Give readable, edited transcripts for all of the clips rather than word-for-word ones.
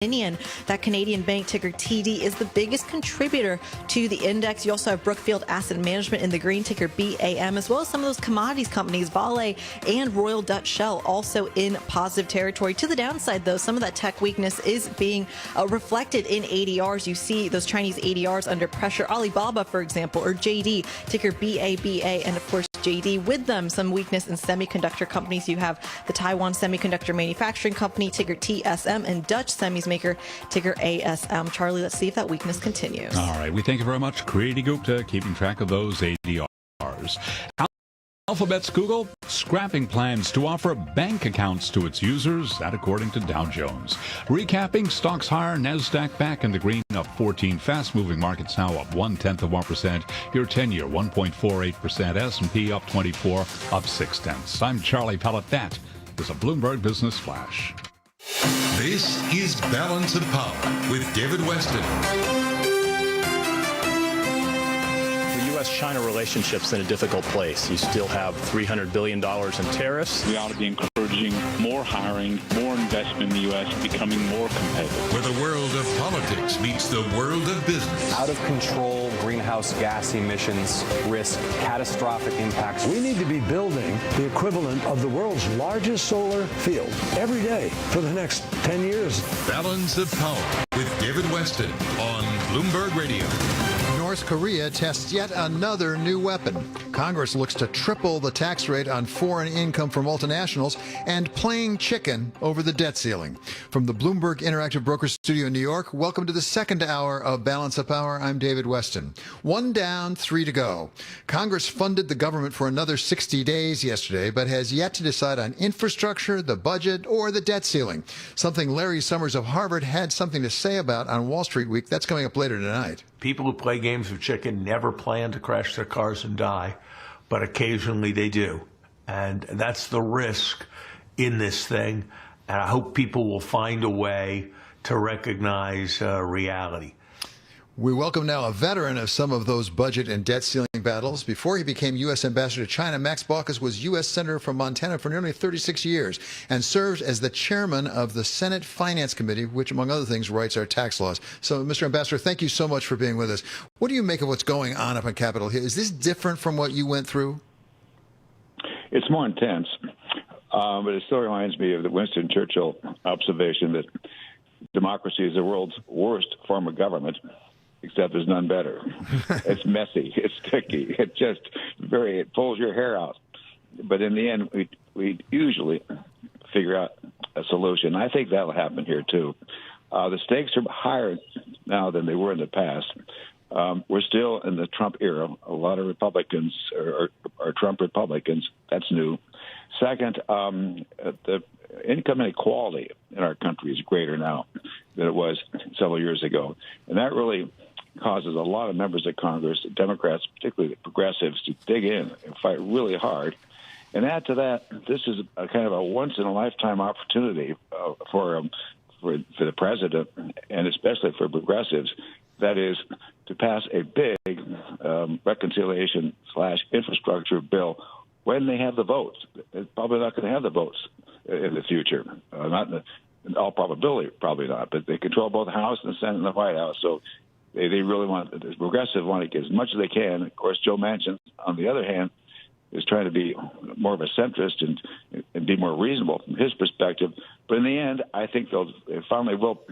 That Canadian bank, ticker TD, is the biggest contributor to the index. You also have Brookfield Asset Management in the green, ticker BAM, as well as some of those commodities companies, Vale and Royal Dutch Shell, also in positive territory. To the downside, though, some of that tech weakness is being reflected in ADRs. You see those Chinese ADRs under pressure. Alibaba, for example, or JD, ticker BABA, and of course JD. With them, some weakness in semiconductor companies. You have the Taiwan Semiconductor Manufacturing Company, ticker TSM, and Dutch semis maker, ticker ASM. Charlie, let's see if that weakness continues. All right. We thank you very much, Kriti Gupta, keeping track of those ADRs. Alphabet's Google scrapping plans to offer bank accounts to its users, that according to Dow Jones. Recapping, stocks higher, NASDAQ back in the green, up 14. Fast-moving markets now up 0.1%. Your 10-year, 1.48%. S&P up 24, up 0.6. I'm Charlie Pellet. That is a Bloomberg Business Flash. This is Balance of Power with David Weston. U.S.-China relationship's in a difficult place. You still have $300 billion in tariffs. We ought to be encouraging more hiring, more investment in the U.S., becoming more competitive. Where the world of politics meets the world of business. Out of control greenhouse gas emissions risk catastrophic impacts. We need to be building the equivalent of the world's largest solar field every day for the next 10 years. Balance of Power with David Weston on Bloomberg Radio. North Korea tests yet another new weapon. Congress looks to triple the tax rate on foreign income for multinationals and playing chicken over the debt ceiling. From the Bloomberg Interactive Brokers Studio in New York, welcome to the second hour of Balance of Power. I'm David Weston. 1 down, 3 to go. Congress funded the government for another 60 days yesterday, but has yet to decide on infrastructure, the budget, or the debt ceiling. Something Larry Summers of Harvard had something to say about on Wall Street Week. That's coming up later tonight. People who play games of chicken never plan to crash their cars and die, but occasionally they do. And that's the risk in this thing. And I hope people will find a way to recognize reality. We welcome now a veteran of some of those budget and debt ceiling battles. Before he became U.S. Ambassador to China, Max Baucus was U.S. Senator from Montana for nearly 36 years and served as the chairman of the Senate Finance Committee, which, among other things, writes our tax laws. So, Mr. Ambassador, thank you so much for being with us. What do you make of what's going on up on Capitol Hill? Is this different from what you went through? It's more intense, but it still reminds me of the Winston Churchill observation that democracy is the world's worst form of government. Except there's none better. It's messy. It's sticky. It pulls your hair out. But in the end, we usually figure out a solution. I think that'll happen here, too. The stakes are higher now than they were in the past. We're still in the Trump era. A lot of Republicans are Trump Republicans. That's new. Second, the income inequality in our country is greater now than it was several years ago. And that really causes a lot of members of Congress, Democrats, particularly the progressives, to dig in and fight really hard. And add to that, this is a kind of a once-in-a-lifetime opportunity for the president, and especially for progressives, that is to pass a big reconciliation/infrastructure bill when they have the votes. They're probably not going to have the votes in the future. Not in all probability, probably not. But they control both the House and the Senate and the White House. So they really want, the progressives want to get as much as they can. Of course, Joe Manchin, on the other hand, is trying to be more of a centrist and be more reasonable from his perspective. But in the end, I think they finally will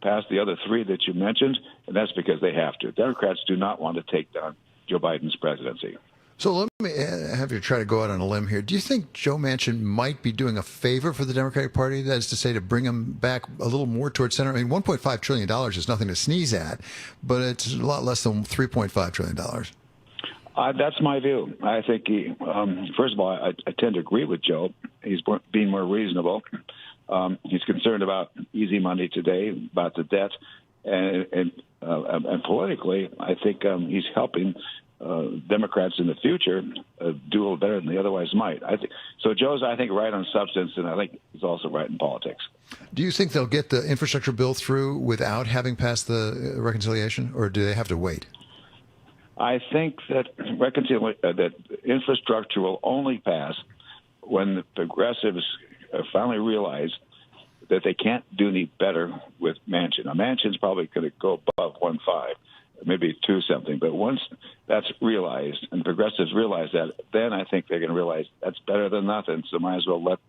pass the other three that you mentioned, and that's because they have to. Democrats do not want to take down Joe Biden's presidency. So let me have you try to go out on a limb here. Do you think Joe Manchin might be doing a favor for the Democratic Party? That is to say, to bring him back a little more towards center. I mean, $1.5 trillion is nothing to sneeze at, but it's a lot less than $3.5 trillion. That's my view. I think first of all, I tend to agree with Joe. He's being more reasonable. He's concerned about easy money today, about the debt, and politically, I think he's helping Democrats in the future do a little better than they otherwise might. I think so. Joe's, I think, right on substance, and I think he's also right in politics. Do you think they'll get the infrastructure bill through without having passed the reconciliation, or do they have to wait? I think that that infrastructure will only pass when the progressives finally realize that they can't do any better with Manchin. Now, Manchin's probably going to go above 1.5, maybe 2 something. But once that's realized and progressives realize that, then I think they're going to realize that's better than nothing. So might as well let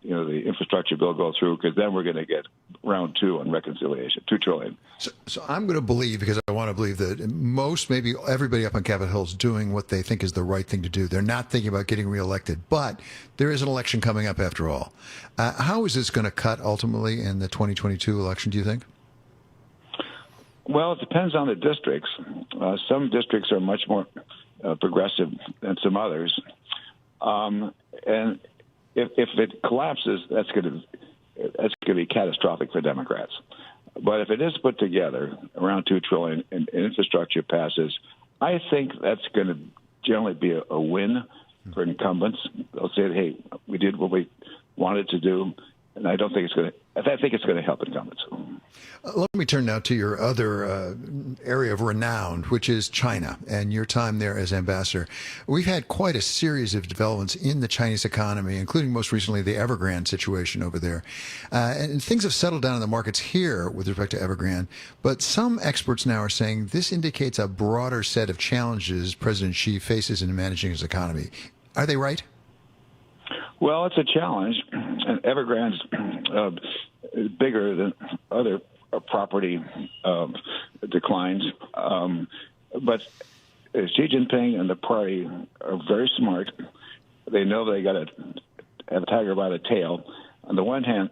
the infrastructure bill go through, because then we're going to get round 2 on reconciliation, $2 trillion. So I'm going to believe, because I want to believe that most, maybe everybody up on Capitol Hill is doing what they think is the right thing to do. They're not thinking about getting reelected, but there is an election coming up after all. How is this going to cut ultimately in the 2022 election, do you think? Well, it depends on the districts. Some districts are much more progressive than some others. And if it collapses, that's going to be catastrophic for Democrats. But if it is put together, around $2 trillion, and infrastructure passes, I think that's going to generally be a win for incumbents. They'll say, hey, we did what we wanted to do, and I think it's going to help incumbents. Let me turn now to your other area of renown, which is China, and your time there as ambassador. We've had quite a series of developments in the Chinese economy, including most recently the Evergrande situation over there. And things have settled down in the markets here with respect to Evergrande, but some experts now are saying this indicates a broader set of challenges President Xi faces in managing his economy. Are they right? Well, it's a challenge, and Evergrande's bigger than other property declines. But Xi Jinping and the party are very smart. They know they got to have a tiger by the tail. On the one hand,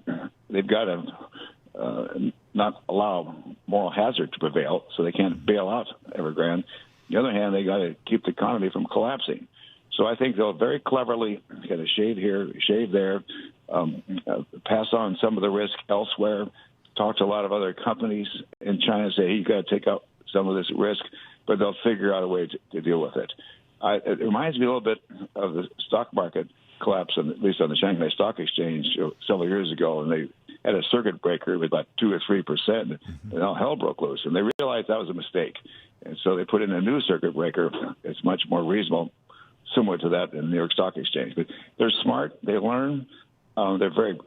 they've got to not allow moral hazard to prevail, so they can't bail out Evergrande. On the other hand, they got to keep the economy from collapsing. So I think they'll very cleverly get a shave here, shave there, pass on some of the risk elsewhere, talk to a lot of other companies in China, say, hey, you got to take out some of this risk, but they'll figure out a way to deal with it. It reminds me a little bit of the stock market collapse, at least on the Shanghai Stock Exchange several years ago, and they had a circuit breaker with about 2 or 3%, and all hell broke loose. And they realized that was a mistake. And so they put in a new circuit breaker. It's much more reasonable, similar to that in the New York Stock Exchange. But they're smart. They learn. They're very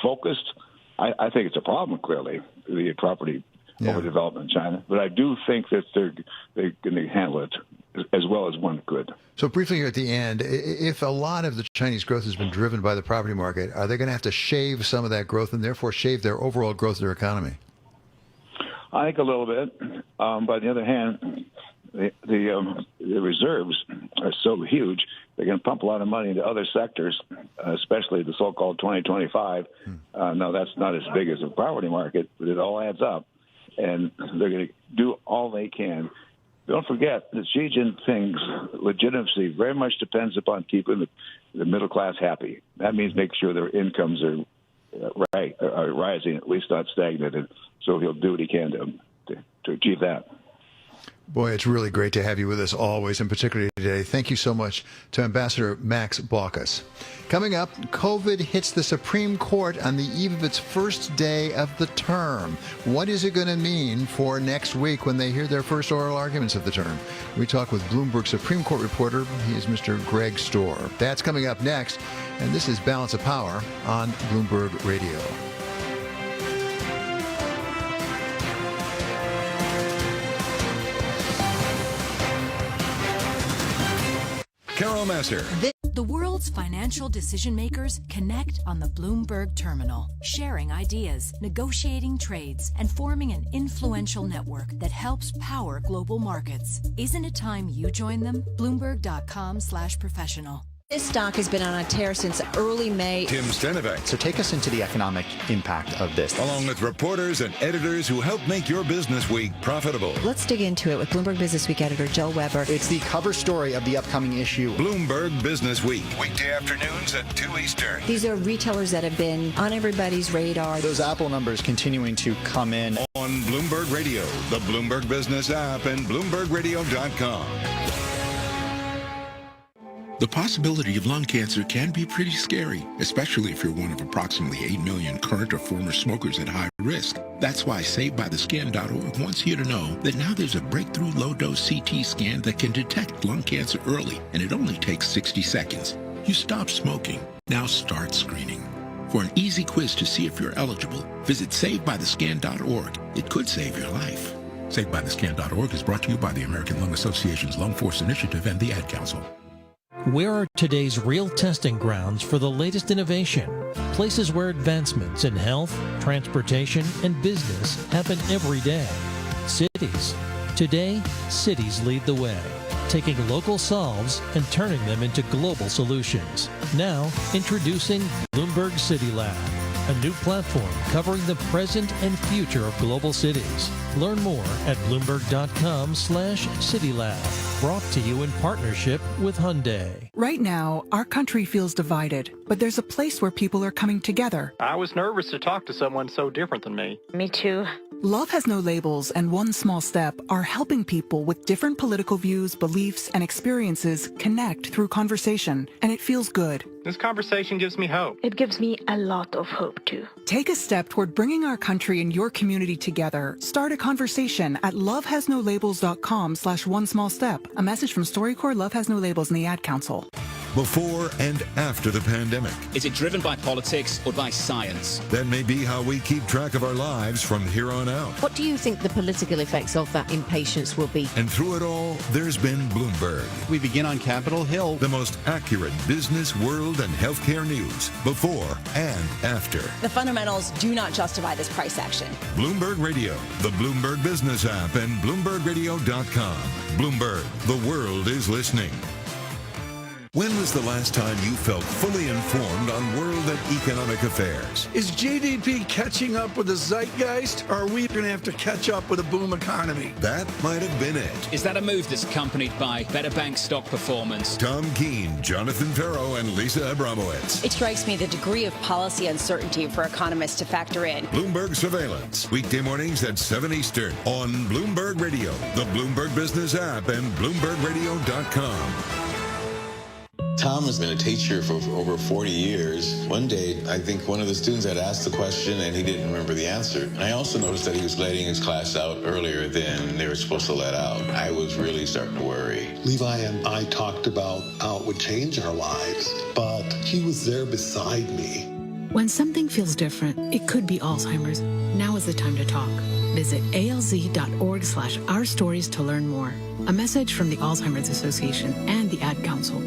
focused. I think it's a problem, clearly, the property overdevelopment in China. But I do think that they're going to handle it as well as one could. So briefly here at the end, if a lot of the Chinese growth has been driven by the property market, are they going to have to shave some of that growth and therefore shave their overall growth of their economy? I think a little bit. But on the other hand, the reserves are so huge, they're going to pump a lot of money into other sectors, especially the so-called 2025. No, that's not as big as the property market, but it all adds up. And they're going to do all they can. Don't forget that Xi Jinping's legitimacy very much depends upon keeping the middle class happy. That means making sure their incomes are rising, at least not stagnated. So he'll do what he can to achieve that. Boy, it's really great to have you with us always, and particularly today. Thank you so much to Ambassador Max Baucus. Coming up, COVID hits the Supreme Court on the eve of its first day of the term. What is it going to mean for next week when they hear their first oral arguments of the term? We talk with Bloomberg Supreme Court reporter. He is Mr. Greg Storr. That's coming up next, and this is Balance of Power on Bloomberg Radio. Carol Massar. The world's financial decision makers connect on the Bloomberg terminal, sharing ideas, negotiating trades, and forming an influential network that helps power global markets. Isn't it time you join them? Bloomberg.com/professional. This stock has been on a tear since early May. Tim Stenivek. So take us into the economic impact of this. Along with reporters and editors who help make your business week profitable. Let's dig into it with Bloomberg Business Week editor Joe Weber. It's the cover story of the upcoming issue. Bloomberg Business Week. Weekday afternoons at 2 Eastern. These are retailers that have been on everybody's radar. Those Apple numbers continuing to come in. On Bloomberg Radio, the Bloomberg Business app, and BloombergRadio.com. The possibility of lung cancer can be pretty scary, especially if you're one of approximately 8 million current or former smokers at high risk. That's why SaveByTheScan.org wants you to know that now there's a breakthrough low-dose CT scan that can detect lung cancer early, and it only takes 60 seconds. You stop smoking. Now start screening. For an easy quiz to see if you're eligible, visit SaveByTheScan.org. It could save your life. SaveByTheScan.org is brought to you by the American Lung Association's Lung Force Initiative and the Ad Council. Where are today's real testing grounds for the latest innovation? Places where advancements in health, transportation, and business happen every day. Cities. Today, cities lead the way, taking local solves and turning them into global solutions. Now, introducing Bloomberg City Lab, a new platform covering the present and future of global cities. Learn more at Bloomberg.com/CityLab. Brought to you in partnership with Hyundai. Right now, our country feels divided, but there's a place where people are coming together. I was nervous to talk to someone so different than me. Me too. Love Has No Labels and One Small Step are helping people with different political views, beliefs, and experiences connect through conversation, and it feels good. This conversation gives me hope. It gives me a lot of hope, too. Take a step toward bringing our country and your community together. Start a conversation at lovehasnolabels.com/onesmallstep. A message from StoryCorps, Love Has No Labels, and the Ad Council. Before and after the pandemic. Is it driven by politics or by science? That may be how we keep track of our lives from here on out. What do you think the political effects of that impatience will be? And through it all, there's been Bloomberg. We begin on Capitol Hill. The most accurate business, world, and healthcare news before and after. The fundamentals do not justify this price action. Bloomberg Radio, the Bloomberg Business app, and BloombergRadio.com. Bloomberg, the world is listening. When was the last time you felt fully informed on world and economic affairs? Is GDP catching up with the zeitgeist, or are we going to have to catch up with a boom economy? That might have been it. Is that a move that's accompanied by better bank stock performance? Tom Keene, Jonathan Ferro, and Lisa Abramowitz. It strikes me the degree of policy uncertainty for economists to factor in. Bloomberg Surveillance, weekday mornings at 7 Eastern on Bloomberg Radio, the Bloomberg Business app, and BloombergRadio.com. Tom has been a teacher for over 40 years. One day, I think one of the students had asked the question and he didn't remember the answer. And I also noticed that he was letting his class out earlier than they were supposed to let out. I was really starting to worry. Levi and I talked about how it would change our lives, but he was there beside me. When something feels different, it could be Alzheimer's. Now is the time to talk. Visit alz.org/ourstories to learn more. A message from the Alzheimer's Association and the Ad Council.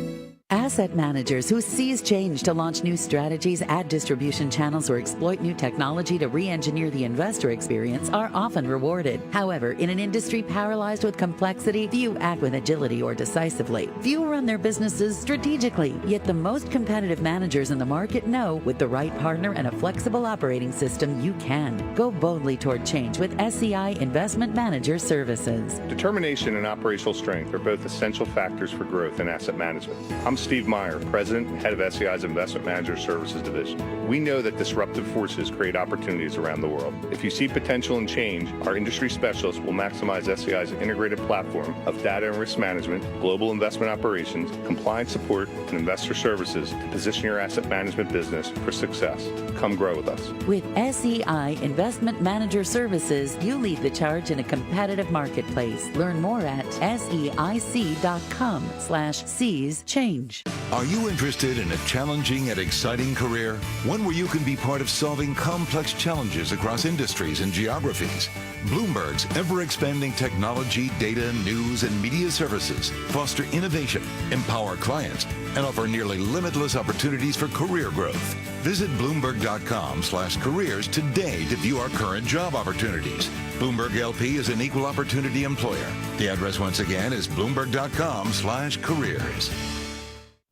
Asset managers who seize change to launch new strategies, add distribution channels, or exploit new technology to re-engineer the investor experience are often rewarded. However, in an industry paralyzed with complexity, few act with agility or decisively. Few run their businesses strategically, yet the most competitive managers in the market know with the right partner and a flexible operating system, you can. Go boldly toward change with SEI Investment Manager Services. Determination and operational strength are both essential factors for growth in asset management. I'm Steve Meyer, President and Head of SEI's Investment Manager Services Division. We know that disruptive forces create opportunities around the world. If you see potential in change, our industry specialists will maximize SEI's integrated platform of data and risk management, global investment operations, compliance support, and investor services to position your asset management business for success. Come grow with us. With SEI Investment Manager Services, you lead the charge in a competitive marketplace. Learn more at SEIC.com/seize change. Are you interested in a challenging and exciting career? One where you can be part of solving complex challenges across industries and geographies? Bloomberg's ever-expanding technology, data, news, and media services foster innovation, empower clients, and offer nearly limitless opportunities for career growth. Visit Bloomberg.com/careers today to view our current job opportunities. Bloomberg LP is an equal opportunity employer. The address once again is Bloomberg.com/careers.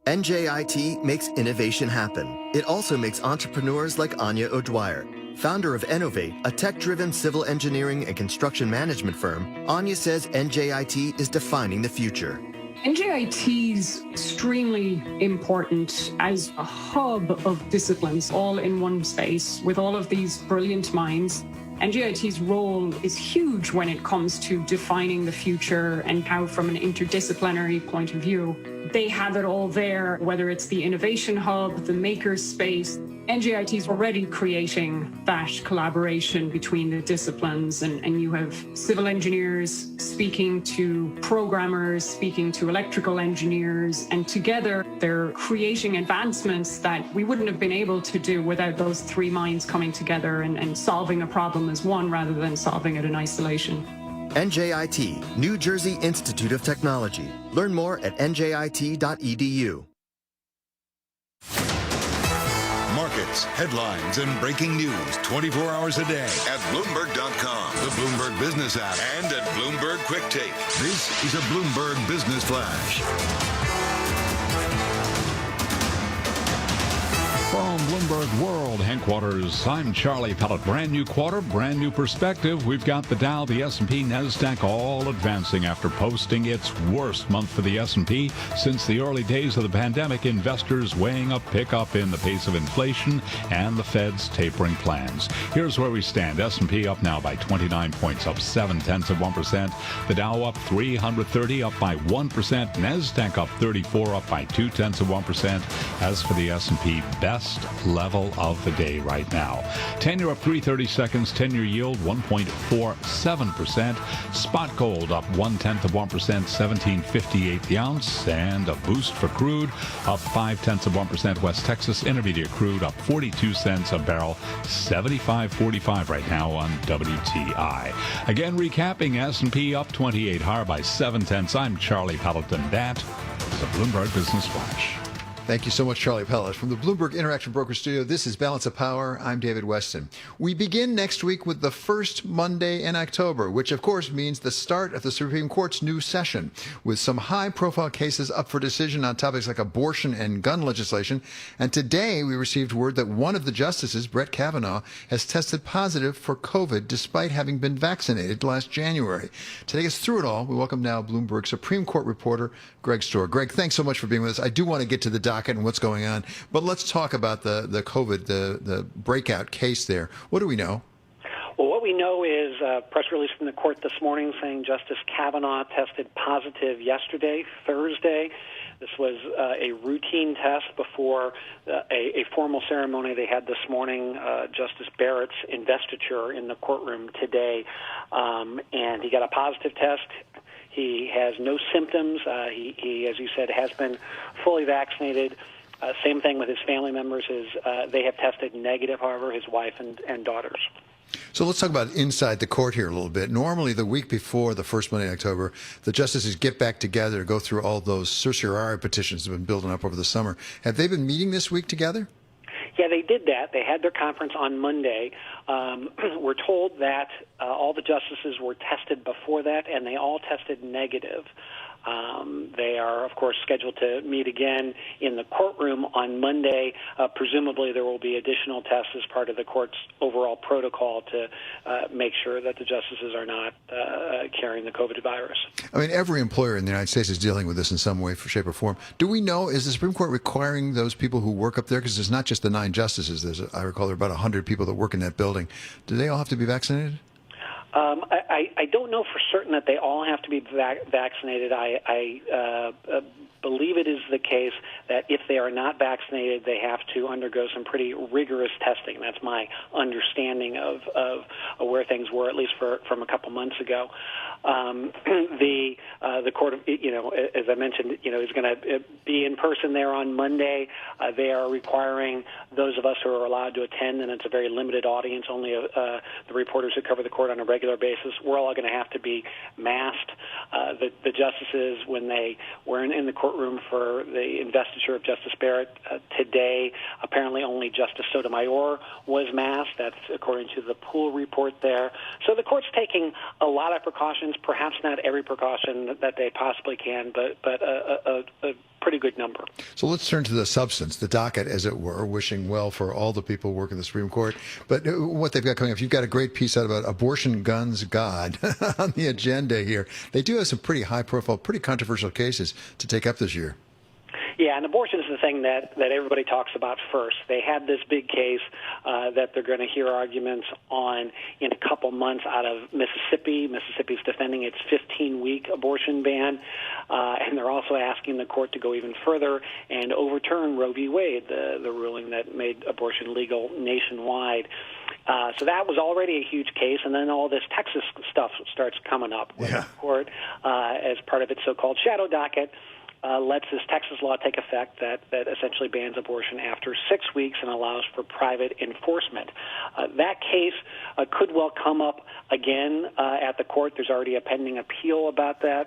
NJIT makes innovation happen. It also makes entrepreneurs like Anya O'Dwyer. Founder of Innovate, a tech-driven civil engineering and construction management firm, Anya says NJIT is defining the future. NJIT is extremely important as a hub of disciplines all in one space with all of these brilliant minds. NJIT's role is huge when it comes to defining the future and how, from an interdisciplinary point of view, They have it all there, whether it's the innovation hub, the maker space. NJIT is already creating that collaboration between the disciplines, and you have civil engineers speaking to programmers, speaking to electrical engineers, and together they're creating advancements that we wouldn't have been able to do without those three minds coming together and solving a problem as one rather than solving it in isolation. NJIT, New Jersey Institute of Technology. Learn more at njit.edu. Markets, headlines, and breaking news 24 hours a day at Bloomberg.com, the Bloomberg Business app, and at Bloomberg Quick Take. This is a Bloomberg Business Flash. From Bloomberg World Headquarters, I'm Charlie Pellet. Brand new quarter, brand new perspective. We've got the Dow, the S&P, NASDAQ all advancing after posting its worst month for the S&P since the early days of the pandemic. Investors weighing a pickup in the pace of inflation and the Fed's tapering plans. Here's where we stand. S&P up now by 29 points, up 0.7%. The Dow up 330, up by 1%. NASDAQ up 34, up by 0.2%. As for the S&P, best level of the day right now. 10-year up 3/32, 10-year yield 1.47%. Spot gold up 0.1%, 17.58 the ounce, and a boost for crude up 0.5%. West Texas Intermediate crude up 42 cents a barrel, 75.45 right now on WTI. Again, recapping, S&P up 28, higher by 0.7. I'm Charlie Pelleton. That is a Bloomberg Business Flash. Thank you so much, Charlie Pellet. From the Bloomberg Interaction Broker Studio, this is Balance of Power. I'm David Weston. We begin next week with the first Monday in October, which of course means the start of the Supreme Court's new session, with some high-profile cases up for decision on topics like abortion and gun legislation. And today we received word that one of the justices, Brett Kavanaugh, has tested positive for COVID despite having been vaccinated last January. To take us through it all, we welcome now Bloomberg Supreme Court reporter Greg Stohr. Greg, thanks so much for being with us. I do want to get to the docket and what's going on, but let's talk about the COVID, the breakout case there. What do we know? Well, what we know is a press release from the court this morning saying Justice Kavanaugh tested positive yesterday, Thursday. This was a routine test before a formal ceremony they had this morning, Justice Barrett's investiture in the courtroom today, and he got a positive test. He has no symptoms. He, as you said, has been fully vaccinated. Same thing with his family members. They have tested negative, however, his wife and daughters. So let's talk about inside the court here a little bit. Normally, the week before the first Monday in October, the justices get back together to go through all those certiorari petitions that have been building up over the summer. Have they been meeting this week together? Yeah, they did that. They had their conference on Monday. We're told that all the justices were tested before that, and they all tested negative. They are, of course, scheduled to meet again in the courtroom on Monday. Presumably there will be additional tests as part of the court's overall protocol to make sure that the justices are not carrying the COVID virus. I mean, every employer in the United States is dealing with this in some way, shape, or form. Do we know, is the Supreme Court requiring those people who work up there, because it's not just the 9 justices, I recall there are about 100 people that work in that building. Do they all have to be vaccinated? I don't know for certain that they all have to be vaccinated. I believe it is the case that if they are not vaccinated, they have to undergo some pretty rigorous testing. That's my understanding of where things were, at least from a couple months ago. The court, as I mentioned, is going to be in person there on Monday. They are requiring those of us who are allowed to attend, and it's a very limited audience, only the reporters who cover the court on a regular basis. We're all going to have to be masked. The justices, when they were in the courtroom for the investiture of Justice Barrett today, apparently only Justice Sotomayor was masked. That's according to the pool report there. So the court's taking a lot of precautions, perhaps not every precaution that they possibly can, but a pretty good number. So let's turn to the substance, the docket, as it were, wishing well for all the people working the Supreme Court. But what they've got coming up, you've got a great piece out about abortion, guns, God on the agenda here. They do have some pretty high-profile, pretty controversial cases to take up this year. Yeah, and abortion is the thing that everybody talks about first. They had this big case that they're going to hear arguments on in a couple months out of Mississippi. Mississippi's defending its 15-week abortion ban, and they're also asking the court to go even further and overturn Roe v. Wade, the ruling that made abortion legal nationwide. So that was already a huge case, and then all this Texas stuff starts coming up. Where the court, as part of its so-called shadow docket, lets this Texas law take effect that essentially bans abortion after 6 weeks and allows for private enforcement. That case could well come up again at the court. There's already a pending appeal about the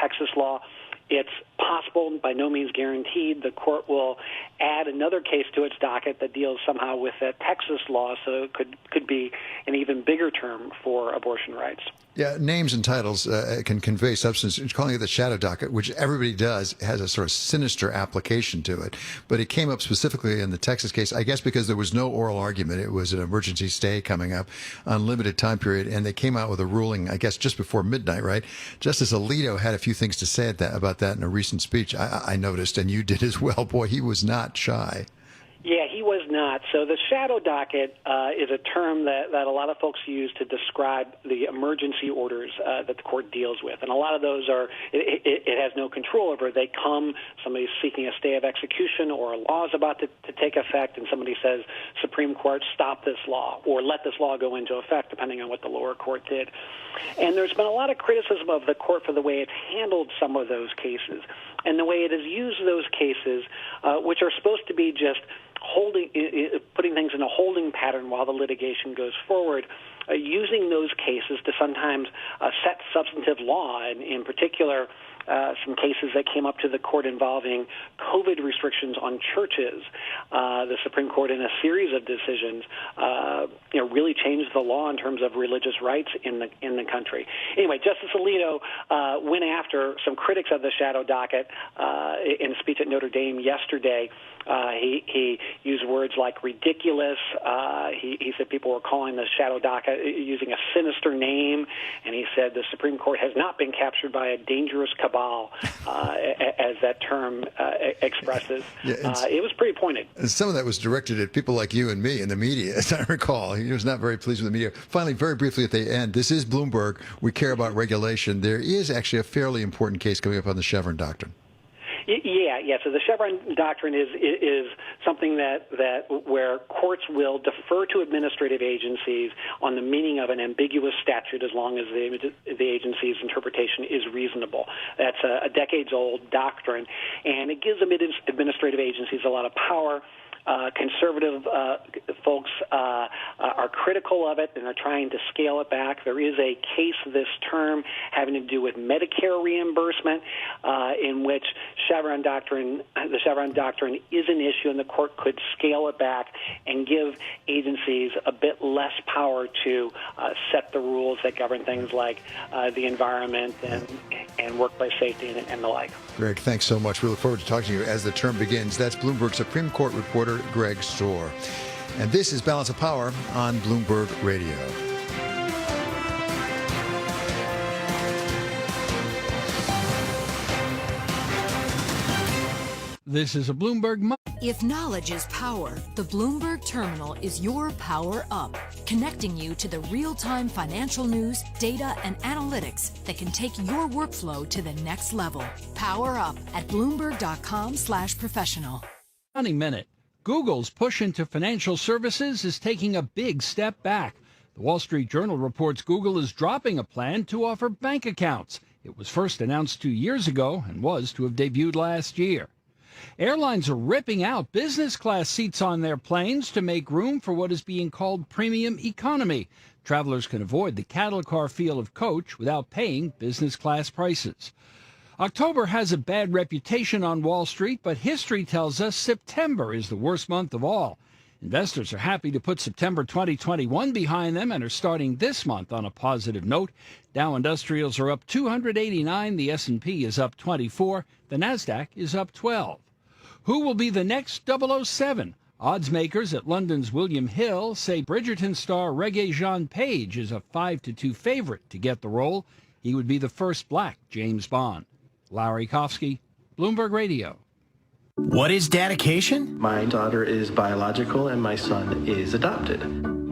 Texas law. It's possible, by no means guaranteed, the court will add another case to its docket that deals somehow with the Texas law, so it could be an even bigger term for abortion rights. Yeah, names and titles can convey substance. Calling it the shadow docket, which everybody does, has a sort of sinister application to it. But it came up specifically in the Texas case, I guess because there was no oral argument. It was an emergency stay coming up, unlimited time period, and they came out with a ruling, I guess, just before midnight, right? Justice Alito had a few things to say about that in a recent speech, I noticed, and you did as well. Boy, he was not shy. Yeah, he was not. So the shadow docket is a term that a lot of folks use to describe the emergency orders that the court deals with. And a lot of those it has no control over. They come, somebody's seeking a stay of execution or a law is about to take effect, and somebody says, Supreme Court, stop this law, or let this law go into effect, depending on what the lower court did. And there's been a lot of criticism of the court for the way it's handled some of those cases and the way it has used those cases, which are supposed to be just putting things in a holding pattern while the litigation goes forward, using those cases to sometimes set substantive law, and in particular, some cases that came up to the court involving COVID restrictions on churches. The Supreme Court, in a series of decisions, really changed the law in terms of religious rights in the country. Anyway, Justice Alito went after some critics of the shadow docket in a speech at Notre Dame yesterday. He used words like ridiculous. He said people were calling the shadow docket using a sinister name, and he said the Supreme Court has not been captured by a dangerous cabal, as that term expresses. Yeah, it was pretty pointed. And some of that was directed at people like you and me in the media, as I recall. He was not very pleased with the media. Finally, very briefly at the end, this is Bloomberg. We care about regulation. There is actually a fairly important case coming up on the Chevron Doctrine. Yeah. So the Chevron Doctrine is something that where courts will defer to administrative agencies on the meaning of an ambiguous statute as long as the agency's interpretation is reasonable. That's a decades-old doctrine, and it gives administrative agencies a lot of power. Conservative folks are critical of it and are trying to scale it back. There is a case this term having to do with Medicare reimbursement in which the Chevron Doctrine is an issue, and the court could scale it back and give agencies a bit less power to set the rules that govern things like the environment and workplace safety and the like. Greg, thanks so much. We look forward to talking to you as the term begins. That's Bloomberg Supreme Court reporter Greg Stohr. And this is Balance of Power on Bloomberg Radio. This is a Bloomberg. If knowledge is power, the Bloomberg Terminal is your power up, connecting you to the real-time financial news, data, and analytics that can take your workflow to the next level. Power up at Bloomberg.com/professional. Funny minute. Google's push into financial services is taking a big step back. The Wall Street Journal reports Google is dropping a plan to offer bank accounts. It was first announced 2 years ago and was to have debuted last year. Airlines are ripping out business class seats on their planes to make room for what is being called premium economy. Travelers can avoid the cattle car feel of coach without paying business class prices. October has a bad reputation on Wall Street, but history tells us September is the worst month of all. Investors are happy to put September 2021 behind them and are starting this month on a positive note. Dow Industrials are up 289, the S&P is up 24, the Nasdaq is up 12. Who will be the next 007? Odds makers at London's William Hill say Bridgerton star Regé-Jean Page is a 5-2 favorite to get the role. He would be the first black James Bond. Larry Kofsky, Bloomberg Radio. What is dedication? My daughter is biological and my son is adopted.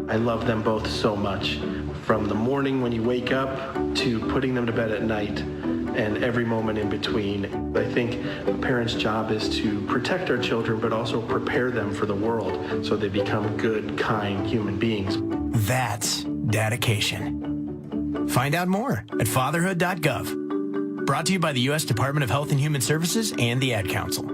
I love them both so much. From the morning when you wake up to putting them to bed at night and every moment in between. I think a parent's job is to protect our children, but also prepare them for the world so they become good, kind human beings. That's dedication. Find out more at fatherhood.gov. Brought to you by the U.S. Department of Health and Human Services and the Ad Council.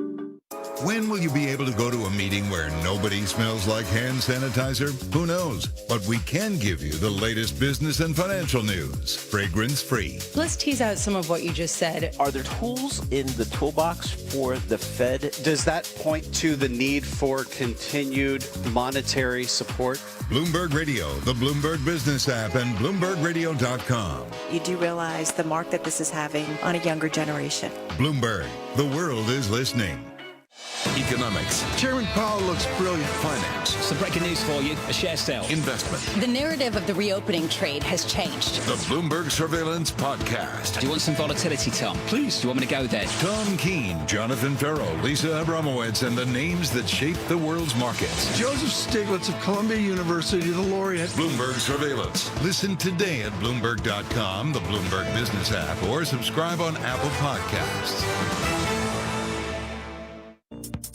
When will you be able to go to a meeting where nobody smells like hand sanitizer? Who knows? But we can give you the latest business and financial news, fragrance-free. Let's tease out some of what you just said. Are there tools in the toolbox for the Fed? Does that point to the need for continued monetary support? Bloomberg Radio, the Bloomberg Business app, and BloombergRadio.com. You do realize the mark that this is having on a younger generation. Bloomberg, the world is listening. Economics. Chairman Powell looks brilliant. Finance. Some breaking news for you. A share sale. Investment. The narrative of the reopening trade has changed. The Bloomberg Surveillance Podcast. Do you want some volatility, Tom? Please. Do you want me to go there? Tom Keene, Jonathan Farrow, Lisa Abramowitz, and the names that shape the world's markets. Joseph Stiglitz of Columbia University, the laureate. Bloomberg Surveillance. Listen today at Bloomberg.com, the Bloomberg Business app, or subscribe on Apple Podcasts.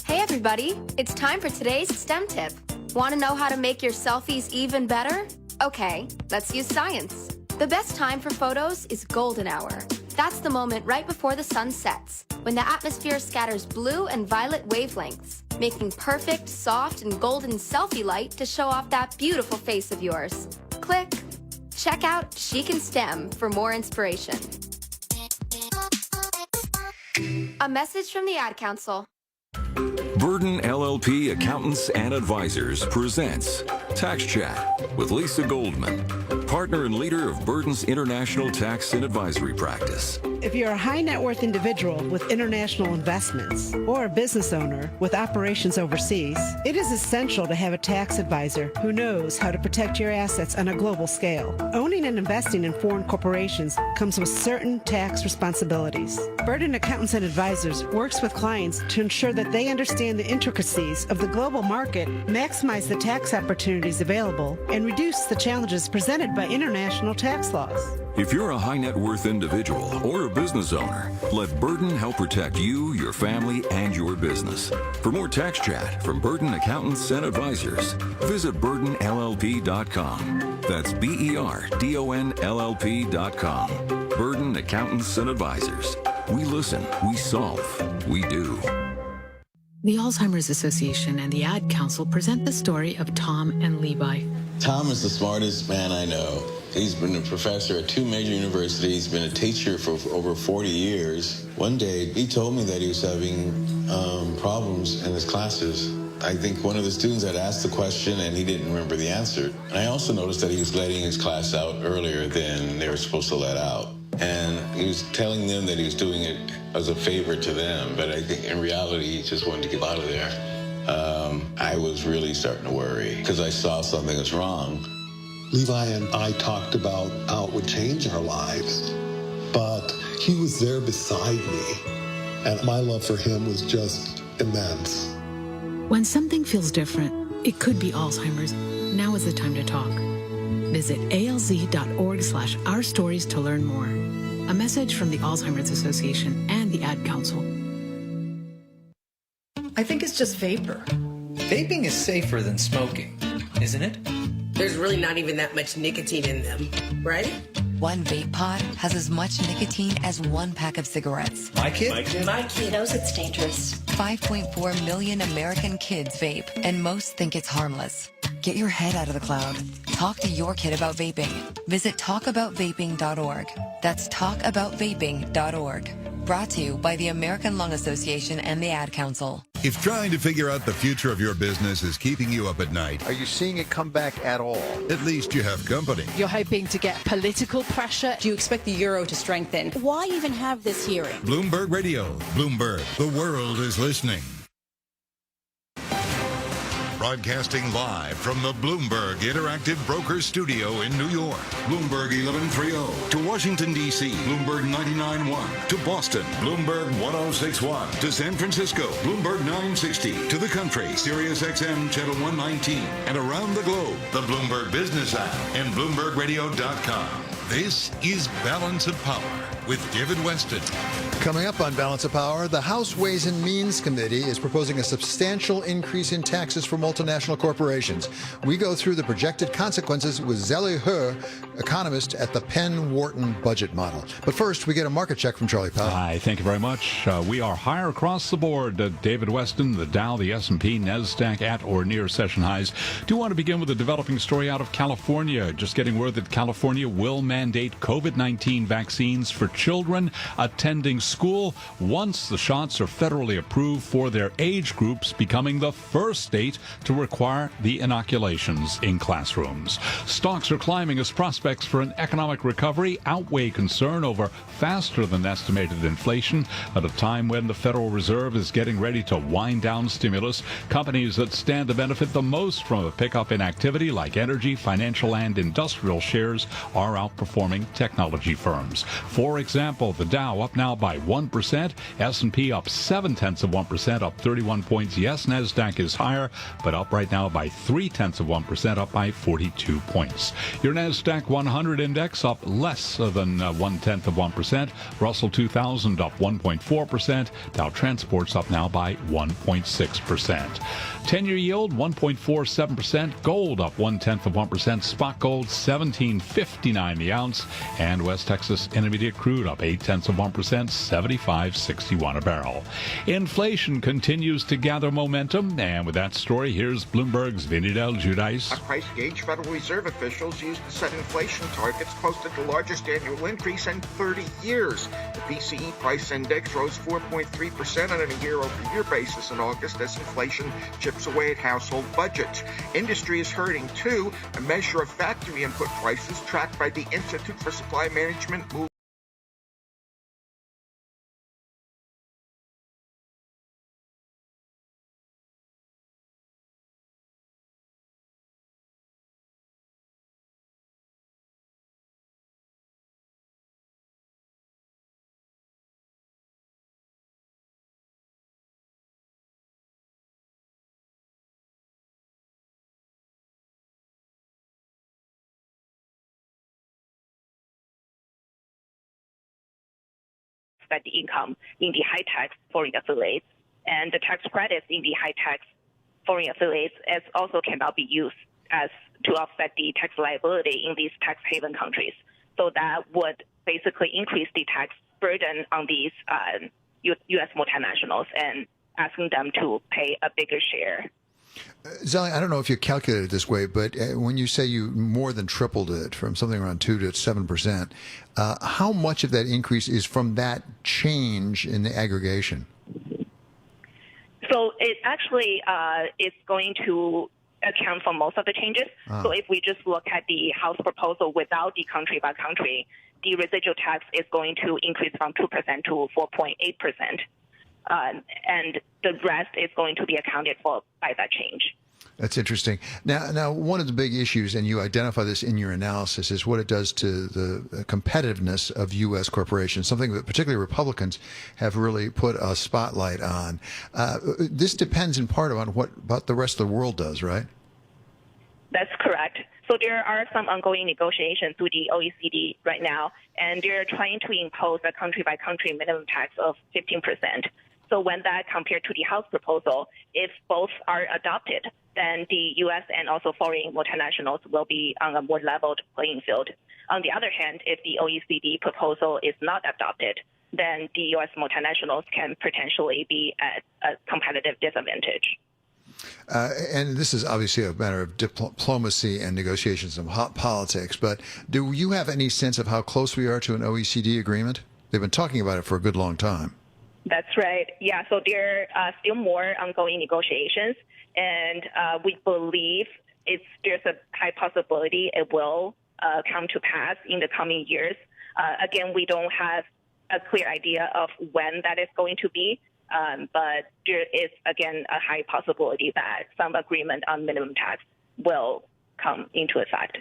Hey everybody, it's time for today's STEM tip. Want to know how to make your selfies even better? Okay, let's use science. The best time for photos is golden hour. That's the moment right before the sun sets, when the atmosphere scatters blue and violet wavelengths, making perfect, soft, and golden selfie light to show off that beautiful face of yours. Click. Check out Chic and STEM for more inspiration. A message from the Ad Council. Burden LLP Accountants and Advisors presents Tax Chat with Lisa Goldman, partner and leader of Burden's International Tax and Advisory Practice. If you're a high net worth individual with international investments or a business owner with operations overseas, it is essential to have a tax advisor who knows how to protect your assets on a global scale. Owning and investing in foreign corporations comes with certain tax responsibilities. Burden Accountants and Advisors works with clients to ensure that they understand the intricacies of the global market, maximize the tax opportunities available, and reduce the challenges presented by international tax laws. If you're a high net worth individual or a business owner, let Burden help protect you, your family, and your business. For more tax chat from Burden Accountants and Advisors, visit burdenllp.com. That's BERDONLLP.com. Burden Accountants and Advisors. We listen, we solve, we do. The Alzheimer's Association and the Ad Council present the story of Tom and Levi. Tom is the smartest man I know. He's been a professor at 2 major universities, been a teacher for over 40 years. One day, he told me that he was having problems in his classes. I think one of the students had asked the question and he didn't remember the answer. And I also noticed that he was letting his class out earlier than they were supposed to let out. And he was telling them that he was doing it as a favor to them, but I think in reality, he just wanted to get out of there. I was really starting to worry because I saw something was wrong. Levi and I talked about how it would change our lives, but he was there beside me, and my love for him was just immense. When something feels different, it could be Alzheimer's. Now is the time to talk. Visit alz.org/ourstories to learn more. A message from the Alzheimer's Association and the Ad Council. I think it's just vapor. Vaping is safer than smoking, isn't it? There's really not even that much nicotine in them, right? One vape pod has as much nicotine as 1 pack of cigarettes. My kid knows it's dangerous. 5.4 million American kids vape, and most think it's harmless. Get your head out of the cloud. Talk to your kid about vaping. Visit talkaboutvaping.org. That's talkaboutvaping.org. Brought to you by the American Lung Association and the Ad Council. If trying to figure out the future of your business is keeping you up at night, are you seeing it come back at all? At least you have company. You're hoping to get political pressure. Do you expect the euro to strengthen? Why even have this hearing? Bloomberg Radio. Bloomberg. The world is listening. Broadcasting live from the Bloomberg Interactive Broker Studio in New York. Bloomberg 1130. To Washington, D.C., Bloomberg 99.1. To Boston, Bloomberg 106.1. To San Francisco, Bloomberg 960. To the country, Sirius XM Channel 119. And around the globe, the Bloomberg Business app and BloombergRadio.com. This is Balance of Power with David Weston. Coming up on Balance of Power, the House Ways and Means Committee is proposing a substantial increase in taxes for multinational corporations. We go through the projected consequences with Zeli He, economist at the Penn Wharton Budget Model. But first, we get a market check from Charlie Powell. Hi, thank you very much. We are higher across the board. David Weston, the Dow, the S&P, NASDAQ at or near session highs. Do want to begin with a developing story out of California. Just getting word that California will mandate COVID-19 vaccines for children attending school once the shots are federally approved for their age groups, becoming the first state to require the inoculations in classrooms. Stocks are climbing as prospects for an economic recovery outweigh concern over faster than estimated inflation at a time when the Federal Reserve is getting ready to wind down stimulus. Companies that stand to benefit the most from a pickup in activity like energy, financial, and industrial shares are outperforming technology firms. For example, the Dow up now by 1%, S&P up 0.7%, up 31 points. Yes, NASDAQ is higher, but up right now by 0.3%, up by 42 points. Your NASDAQ 100 index up less than 0.1%. Russell 2000 up 1.4%. Dow Transport's up now by 1.6%. 10-year yield 1.47%. Gold up 0.1%. Spot gold 17.59 the ounce, and West Texas Intermediate crude up 0.8%, 75.61 a barrel. Inflation continues to gather momentum, and with that story, here's Bloomberg's Vinny Del Giudice. A price gauge Federal Reserve officials used to set inflation targets posted the largest annual increase in 30 years. The PCE price index rose 4.3% on a year-over-year basis in August as inflation chips away at household budgets. Industry is hurting too. A measure of factory input prices tracked by the Institute for Supply Management moved the income in the high-tax foreign affiliates, and the tax credits in the high-tax foreign affiliates as also cannot be used as to offset the tax liability in these tax haven countries. So that would basically increase the tax burden on these U.S. multinationals and asking them to pay a bigger share. Zeli, I don't know if you calculated it this way, but when you say you more than tripled it from something around 2 to 7%, how much of that increase is from that change in the aggregation? So it actually is going to account for most of the changes. So if we just look at the House proposal without the country by country, the residual tax is going to increase from 2% to 4.8%. And the rest is going to be accounted for by that change. That's interesting. Now, one of the big issues, and you identify this in your analysis, is what it does to the competitiveness of U.S. corporations, something that particularly Republicans have really put a spotlight on. This depends in part on what about the rest of the world does, right? That's correct. So there are some ongoing negotiations with the OECD right now, and they're trying to impose a country-by-country minimum tax of 15%. So when that compared to the House proposal, if both are adopted, then the U.S. and also foreign multinationals will be on a more leveled playing field. On the other hand, if the OECD proposal is not adopted, then the U.S. multinationals can potentially be at a competitive disadvantage. And this is obviously a matter of diplomacy and negotiations and politics, but do you have any sense of how close we are to an OECD agreement? They've been talking about it for a good long time. That's right. Yeah, so there are still more ongoing negotiations, and we believe there's a high possibility it will come to pass in the coming years. Again, we don't have a clear idea of when that is going to be. but there is, again, a high possibility that some agreement on minimum tax will come into effect.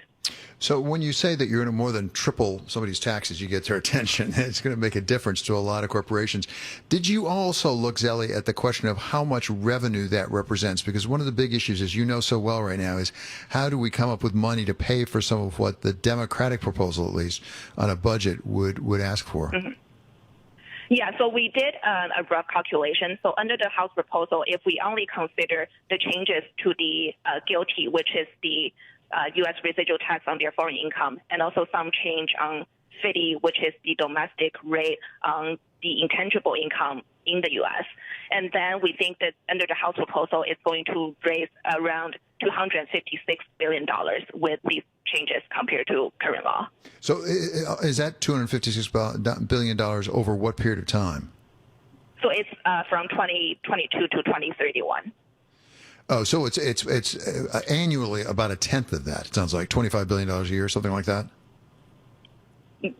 So when you say that you're going to more than triple somebody's taxes, you get their attention. It's going to make a difference to a lot of corporations. Did you also look, Zelly, at the question of how much revenue that represents? Because one of the big issues, as you know so well right now, is how do we come up with money to pay for some of what the Democratic proposal, at least, on a budget would ask for? Mm-hmm. Yeah, so we did a rough calculation. So under the House proposal, if we only consider the changes to the GILTI, which is the U.S. residual tax on their foreign income, and also some change on FDII, which is the domestic rate on the intangible income in the U.S. And then we think that under the House proposal, it's going to raise around $256 billion with these changes compared to current law. So is that $256 billion over what period of time? So it's from 2022 to 2031. Oh, so it's annually about a tenth of that. It sounds like $25 billion a year, something like that?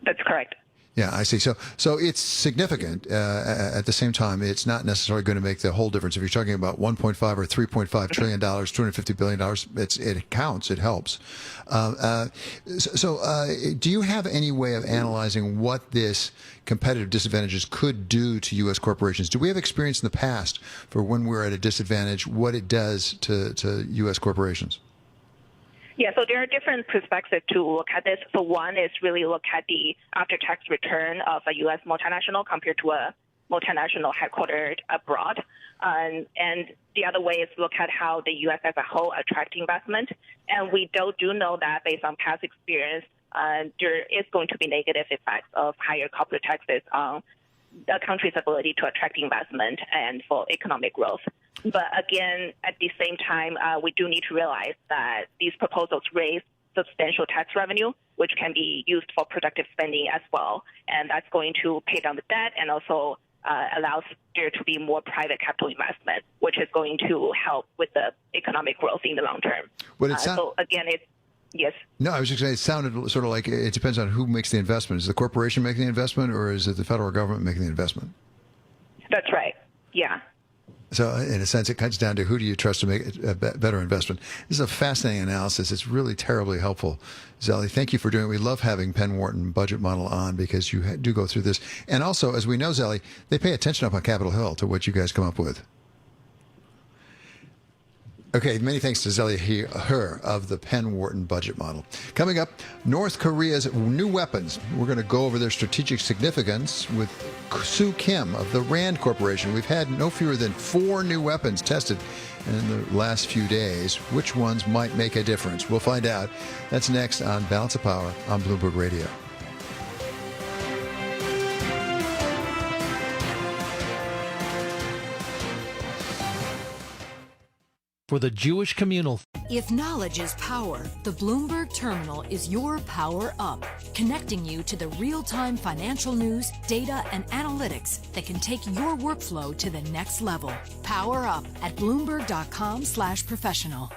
That's correct. Yeah, I see. So it's significant. At the same time, it's not necessarily going to make the whole difference. If you're talking about $1.5 or $3.5 trillion, $250 billion, it counts. It helps. Do you have any way of analyzing what this competitive disadvantages could do to U.S. corporations? Do we have experience in the past for when we're at a disadvantage, what it does to U.S. corporations? Yeah, so there are different perspectives to look at this. So one is really look at the after-tax return of a U.S. multinational compared to a multinational headquartered abroad. And the other way is look at how the U.S. as a whole attracts investment. And we do know that based on past experience, there is going to be negative effects of higher corporate taxes on the country's ability to attract investment and for economic growth. But again, at the same time, we do need to realize that these proposals raise substantial tax revenue, which can be used for productive spending as well. And that's going to pay down the debt and also allows there to be more private capital investment, which is going to help with the economic growth in the long term. So again, yes. No, I was just saying it sounded sort of like it depends on who makes the investment. Is the corporation making the investment or is it the federal government making the investment? That's right. Yeah. So in a sense, it comes down to who do you trust to make a better investment. This is a fascinating analysis. It's really terribly helpful. Zelly, thank you for doing it. We love having Penn Wharton Budget Model on because you do go through this. And also, as we know, Zelly, they pay attention up on Capitol Hill to what you guys come up with. Okay, many thanks to Zelly Her of the Penn Wharton Budget Model. Coming up, North Korea's new weapons. We're going to go over their strategic significance with Sue Kim of the RAND Corporation. We've had no fewer than 4 new weapons tested in the last few days. Which ones might make a difference? We'll find out. That's next on Balance of Power on Bloomberg Radio. For the Jewish communal. If knowledge is power, the Bloomberg Terminal is your power up, connecting you to the real-time financial news, data, and analytics that can take your workflow to the next level. Power up at Bloomberg.com/professional.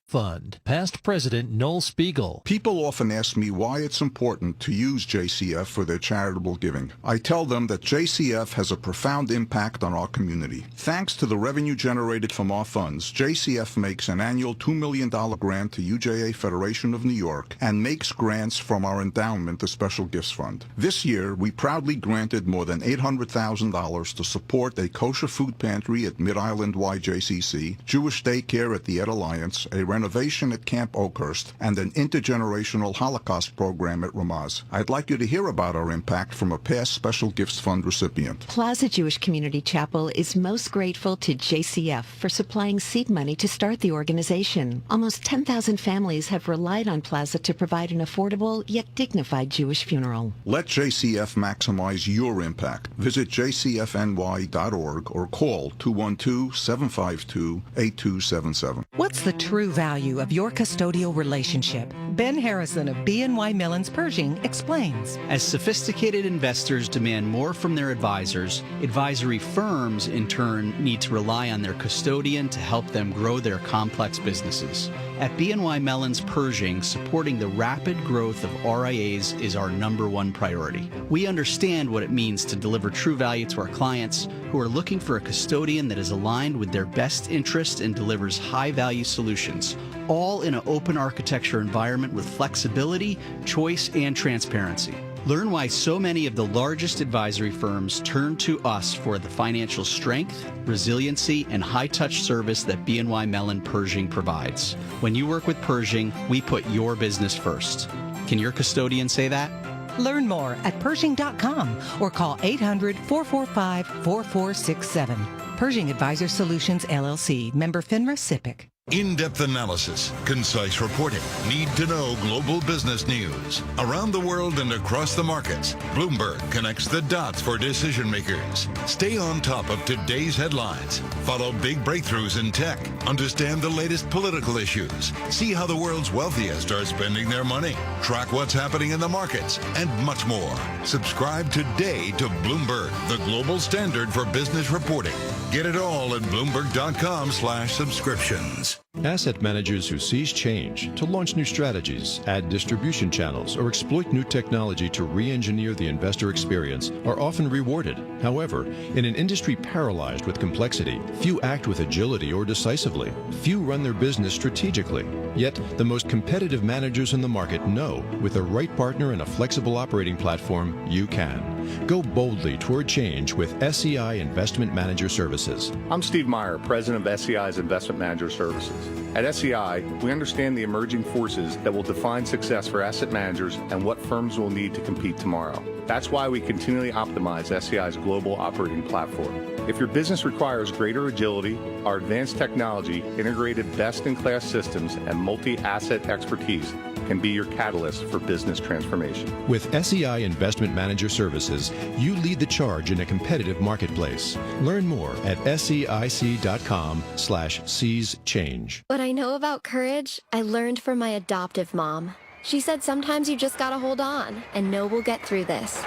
Fund. Past President Noel Spiegel. People often ask me why it's important to use JCF for their charitable giving. I tell them that JCF has a profound impact on our community. Thanks to the revenue generated from our funds, JCF makes an annual $2 million grant to UJA Federation of New York and makes grants from our endowment, the Special Gifts Fund. This year, we proudly granted more than $800,000 to support a kosher food pantry at Mid-Island YJCC, Jewish daycare at the Ed Alliance, a renovation at Camp Oakhurst, and an intergenerational Holocaust program at Ramaz. I'd like you to hear about our impact from a past Special Gifts Fund recipient. Plaza Jewish Community Chapel is most grateful to JCF for supplying seed money to start the organization. Almost 10,000 families have relied on Plaza to provide an affordable yet dignified Jewish funeral. Let JCF maximize your impact. Visit jcfny.org or call 212-752-8277. What's the true value of your custodial relationship? Ben Harrison of BNY Mellon's Pershing explains. As sophisticated investors demand more from their advisors, advisory firms, in turn, need to rely on their custodian to help them grow their complex businesses. At BNY Mellon's Pershing, supporting the rapid growth of RIAs is our #1 priority. We understand what it means to deliver true value to our clients who are looking for a custodian that is aligned with their best interest and delivers high-value solutions, all in an open architecture environment with flexibility, choice, and transparency. Learn why so many of the largest advisory firms turn to us for the financial strength, resiliency, and high-touch service that BNY Mellon Pershing provides. When you work with Pershing, we put your business first. Can your custodian say that? Learn more at Pershing.com or call 800-445-4467. Pershing Advisor Solutions, LLC. Member FINRA SIPC. In-depth analysis, concise reporting, need-to-know global business news. Around the world and across the markets, Bloomberg connects the dots for decision makers. Stay on top of today's headlines. Follow big breakthroughs in tech. Understand the latest political issues. See how the world's wealthiest are spending their money. Track what's happening in the markets, and much more. Subscribe today to Bloomberg, the global standard for business reporting. Get it all at Bloomberg.com/subscriptions. Asset managers who seize change to launch new strategies, add distribution channels, or exploit new technology to re-engineer the investor experience are often rewarded. However, in an industry paralyzed with complexity, few act with agility or decisively. Few run their business strategically. Yet, the most competitive managers in the market know with the right partner and a flexible operating platform, you can. Go boldly toward change with SEI Investment Manager Services. I'm Steve Meyer, president of SEI's Investment Manager Services. At SEI, we understand the emerging forces that will define success for asset managers and what firms will need to compete tomorrow. That's why we continually optimize SEI's global operating platform. If your business requires greater agility, our advanced technology, integrated best-in-class systems, and multi-asset expertise can be your catalyst for business transformation. With SEI Investment Manager Services, you lead the charge in a competitive marketplace. Learn more at SEIC.com/seize change. What I know about courage, I learned from my adoptive mom. She said sometimes you just gotta hold on and know we'll get through this.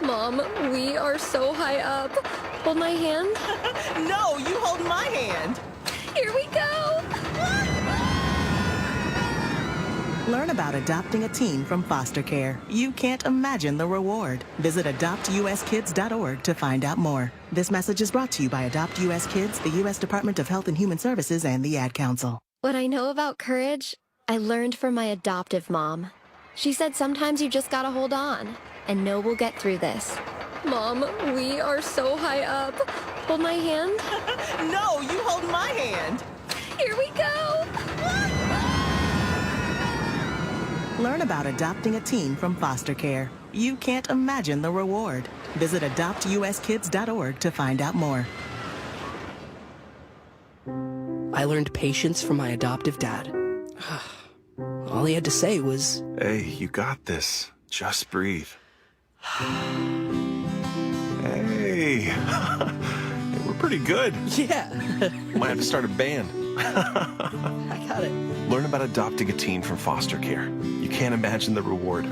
Mom, we are so high up. Hold my hand. No, you hold my hand. Here we go. Learn about adopting a teen from foster care. You can't imagine the reward. Visit adoptuskids.org to find out more. This message is brought to you by Adopt US Kids, the U.S. Department of Health and Human Services, and the Ad Council. What I know about courage, I learned from my adoptive mom. She said sometimes you just gotta hold on and know we'll get through this. Mom, we are so high up. Hold my hand. No, you hold my hand. Here we go. Learn about adopting a teen from foster care. You can't imagine the reward. Visit adoptuskids.org to find out more. I learned patience from my adoptive dad. All he had to say was, "Hey, you got this. Just breathe." Hey, we're pretty good. Yeah. Might have to start a band. I got it. Learn about adopting a teen from foster care. You can't imagine the reward.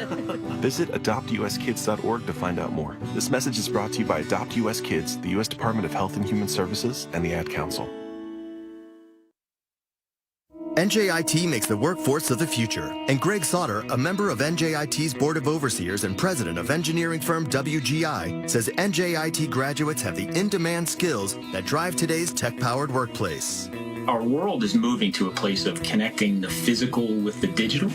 Visit adoptuskids.org to find out more. This message is brought to you by Adopt US Kids, the U.S. Department of Health and Human Services, and the Ad Council. NJIT makes the workforce of the future, and Greg Sauter, a member of NJIT's Board of Overseers and president of engineering firm WGI, says NJIT graduates have the in-demand skills that drive today's tech-powered workplace. Our world is moving to a place of connecting the physical with the digital.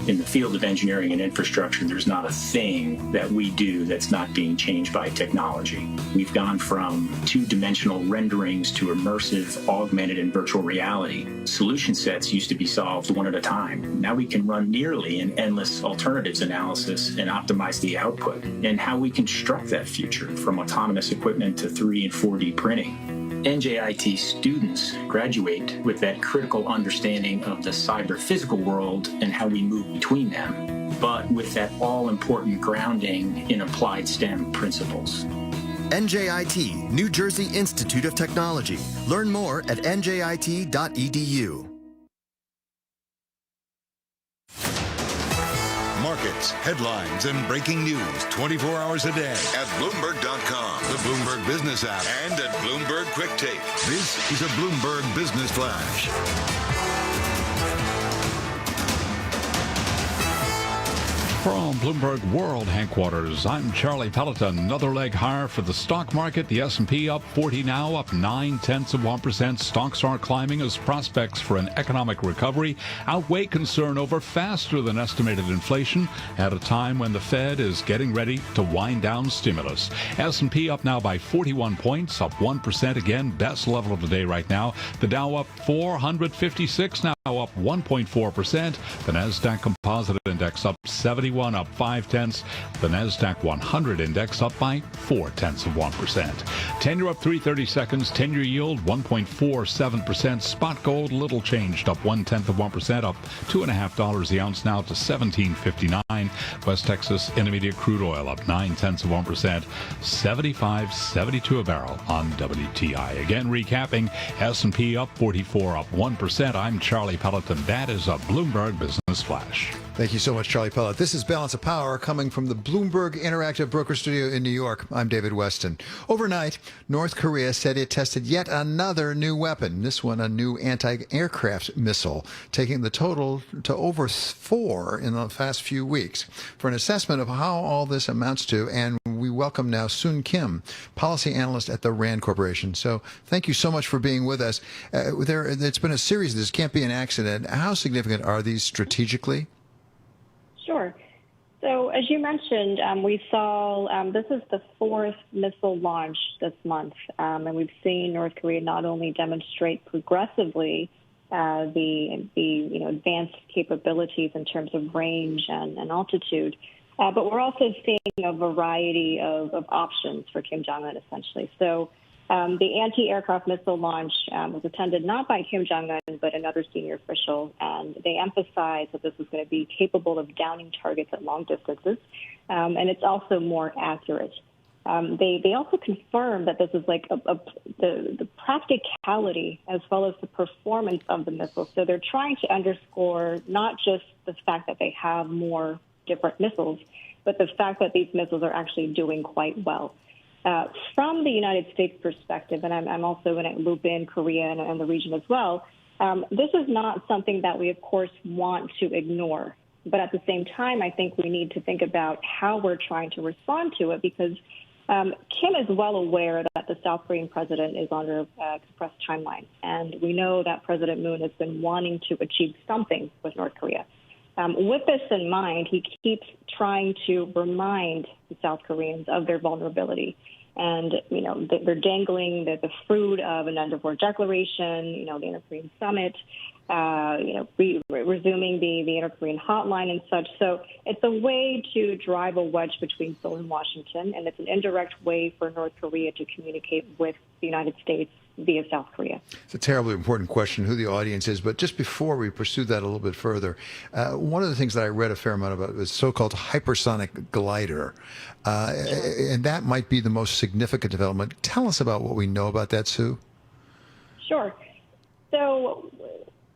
In the field of engineering and infrastructure, there's not a thing that we do that's not being changed by technology. We've gone from two-dimensional renderings to immersive, augmented, and virtual reality. Solution sets used to be solved one at a time. Now we can run nearly an endless alternatives analysis and optimize the output, and how we construct that future, from autonomous equipment to 3 and 4D printing. NJIT students graduate with that critical understanding of the cyber-physical world and how we move between them, but with that all-important grounding in applied STEM principles. NJIT, New Jersey Institute of Technology. Learn more at njit.edu. Markets, headlines, and breaking news 24 hours a day at Bloomberg.com, the Bloomberg Business app, and at Bloomberg Quick Take. This is a Bloomberg Business Flash. From Bloomberg World Headquarters, I'm Charlie Pelleton. Another leg higher for the stock market. The S&P up 40 now, up 0.9%. Stocks are climbing as prospects for an economic recovery outweigh concern over faster than estimated inflation at a time when the Fed is getting ready to wind down stimulus. S&P up now by 41 points, up 1% again, best level of the day right now. The Dow up 456 now, up 1.4%. The Nasdaq Composite Index up 71, up 0.5. The Nasdaq 100 Index up by 0.4%. 10-year up 3/32, 10-year yield 1.47%. Spot gold little changed, up 0.1%, up $2.50 the ounce now to $17.59. West Texas Intermediate crude oil up 0.9%, $75.72 a barrel on WTI. Again, recapping, S&P up 44, up 1%. I'm Charlie Pelleton. That is a Bloomberg Business Flash. Thank you so much, Charlie Pellet. This is Balance of Power coming from the Bloomberg Interactive Broker Studio in New York. I'm David Weston. Overnight, North Korea said it tested yet another new weapon, this one a new anti-aircraft missile, taking the total to over 4 in the past few weeks. For an assessment of how all this amounts to, and we welcome now Soon Kim, policy analyst at the RAND Corporation. So thank you so much for being with us. It's been a series. This can't be an accident. How significant are these strategically? Sure. So as you mentioned, we saw this is the 4th missile launch this month, and we've seen North Korea not only demonstrate progressively the advanced capabilities in terms of range and altitude, but we're also seeing a variety of options for Kim Jong-un, essentially. So the anti-aircraft missile launch was attended not by Kim Jong-un, but another senior official, and they emphasized that this was going to be capable of downing targets at long distances, and it's also more accurate. They also confirmed that this is like the practicality as well as the performance of the missile. So they're trying to underscore not just the fact that they have more different missiles, but the fact that these missiles are actually doing quite well. From the United States perspective, and I'm also going to loop in Korea and the region as well, this is not something that we, of course, want to ignore. But at the same time, I think we need to think about how we're trying to respond to it, because Kim is well aware that the South Korean president is under a compressed timeline. And we know that President Moon has been wanting to achieve something with North Korea. With this in mind, he keeps trying to remind the South Koreans of their vulnerability. And, they're dangling the fruit of an end-of-war declaration, the Inter-Korean summit, resuming the Inter-Korean hotline and such. So it's a way to drive a wedge between Seoul and Washington, and it's an indirect way for North Korea to communicate with the United States via South Korea. It's a terribly important question, who the audience is. But just before we pursue that a little bit further, one of the things that I read a fair amount about was so-called hypersonic glider. And that might be the most significant development. Tell us about what we know about that, Sue. Sure. So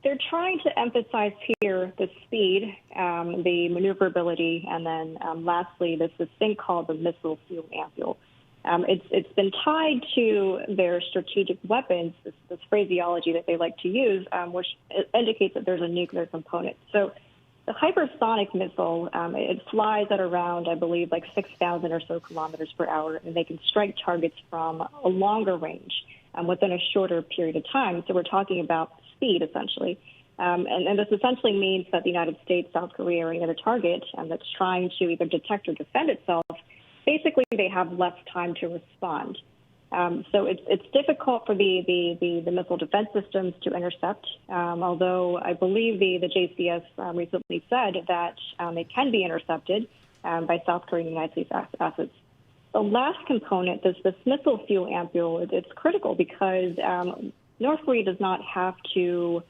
they're trying to emphasize here the speed, the maneuverability, and then lastly, this thing called the missile fuel ampule. It's been tied to their strategic weapons, this phraseology that they like to use, which indicates that there's a nuclear component. So the hypersonic missile, it flies at around, I believe, like 6,000 or so kilometers per hour, and they can strike targets from a longer range within a shorter period of time. So we're talking about speed, essentially. And this essentially means that the United States, South Korea, or any other target that's trying to either detect or defend itself, basically they have less time to respond. So it's difficult for the missile defense systems to intercept, although I believe the JCS recently said that it can be intercepted by South Korean and United States assets. The last component, this missile fuel ampule, it's critical because North Korea does not have to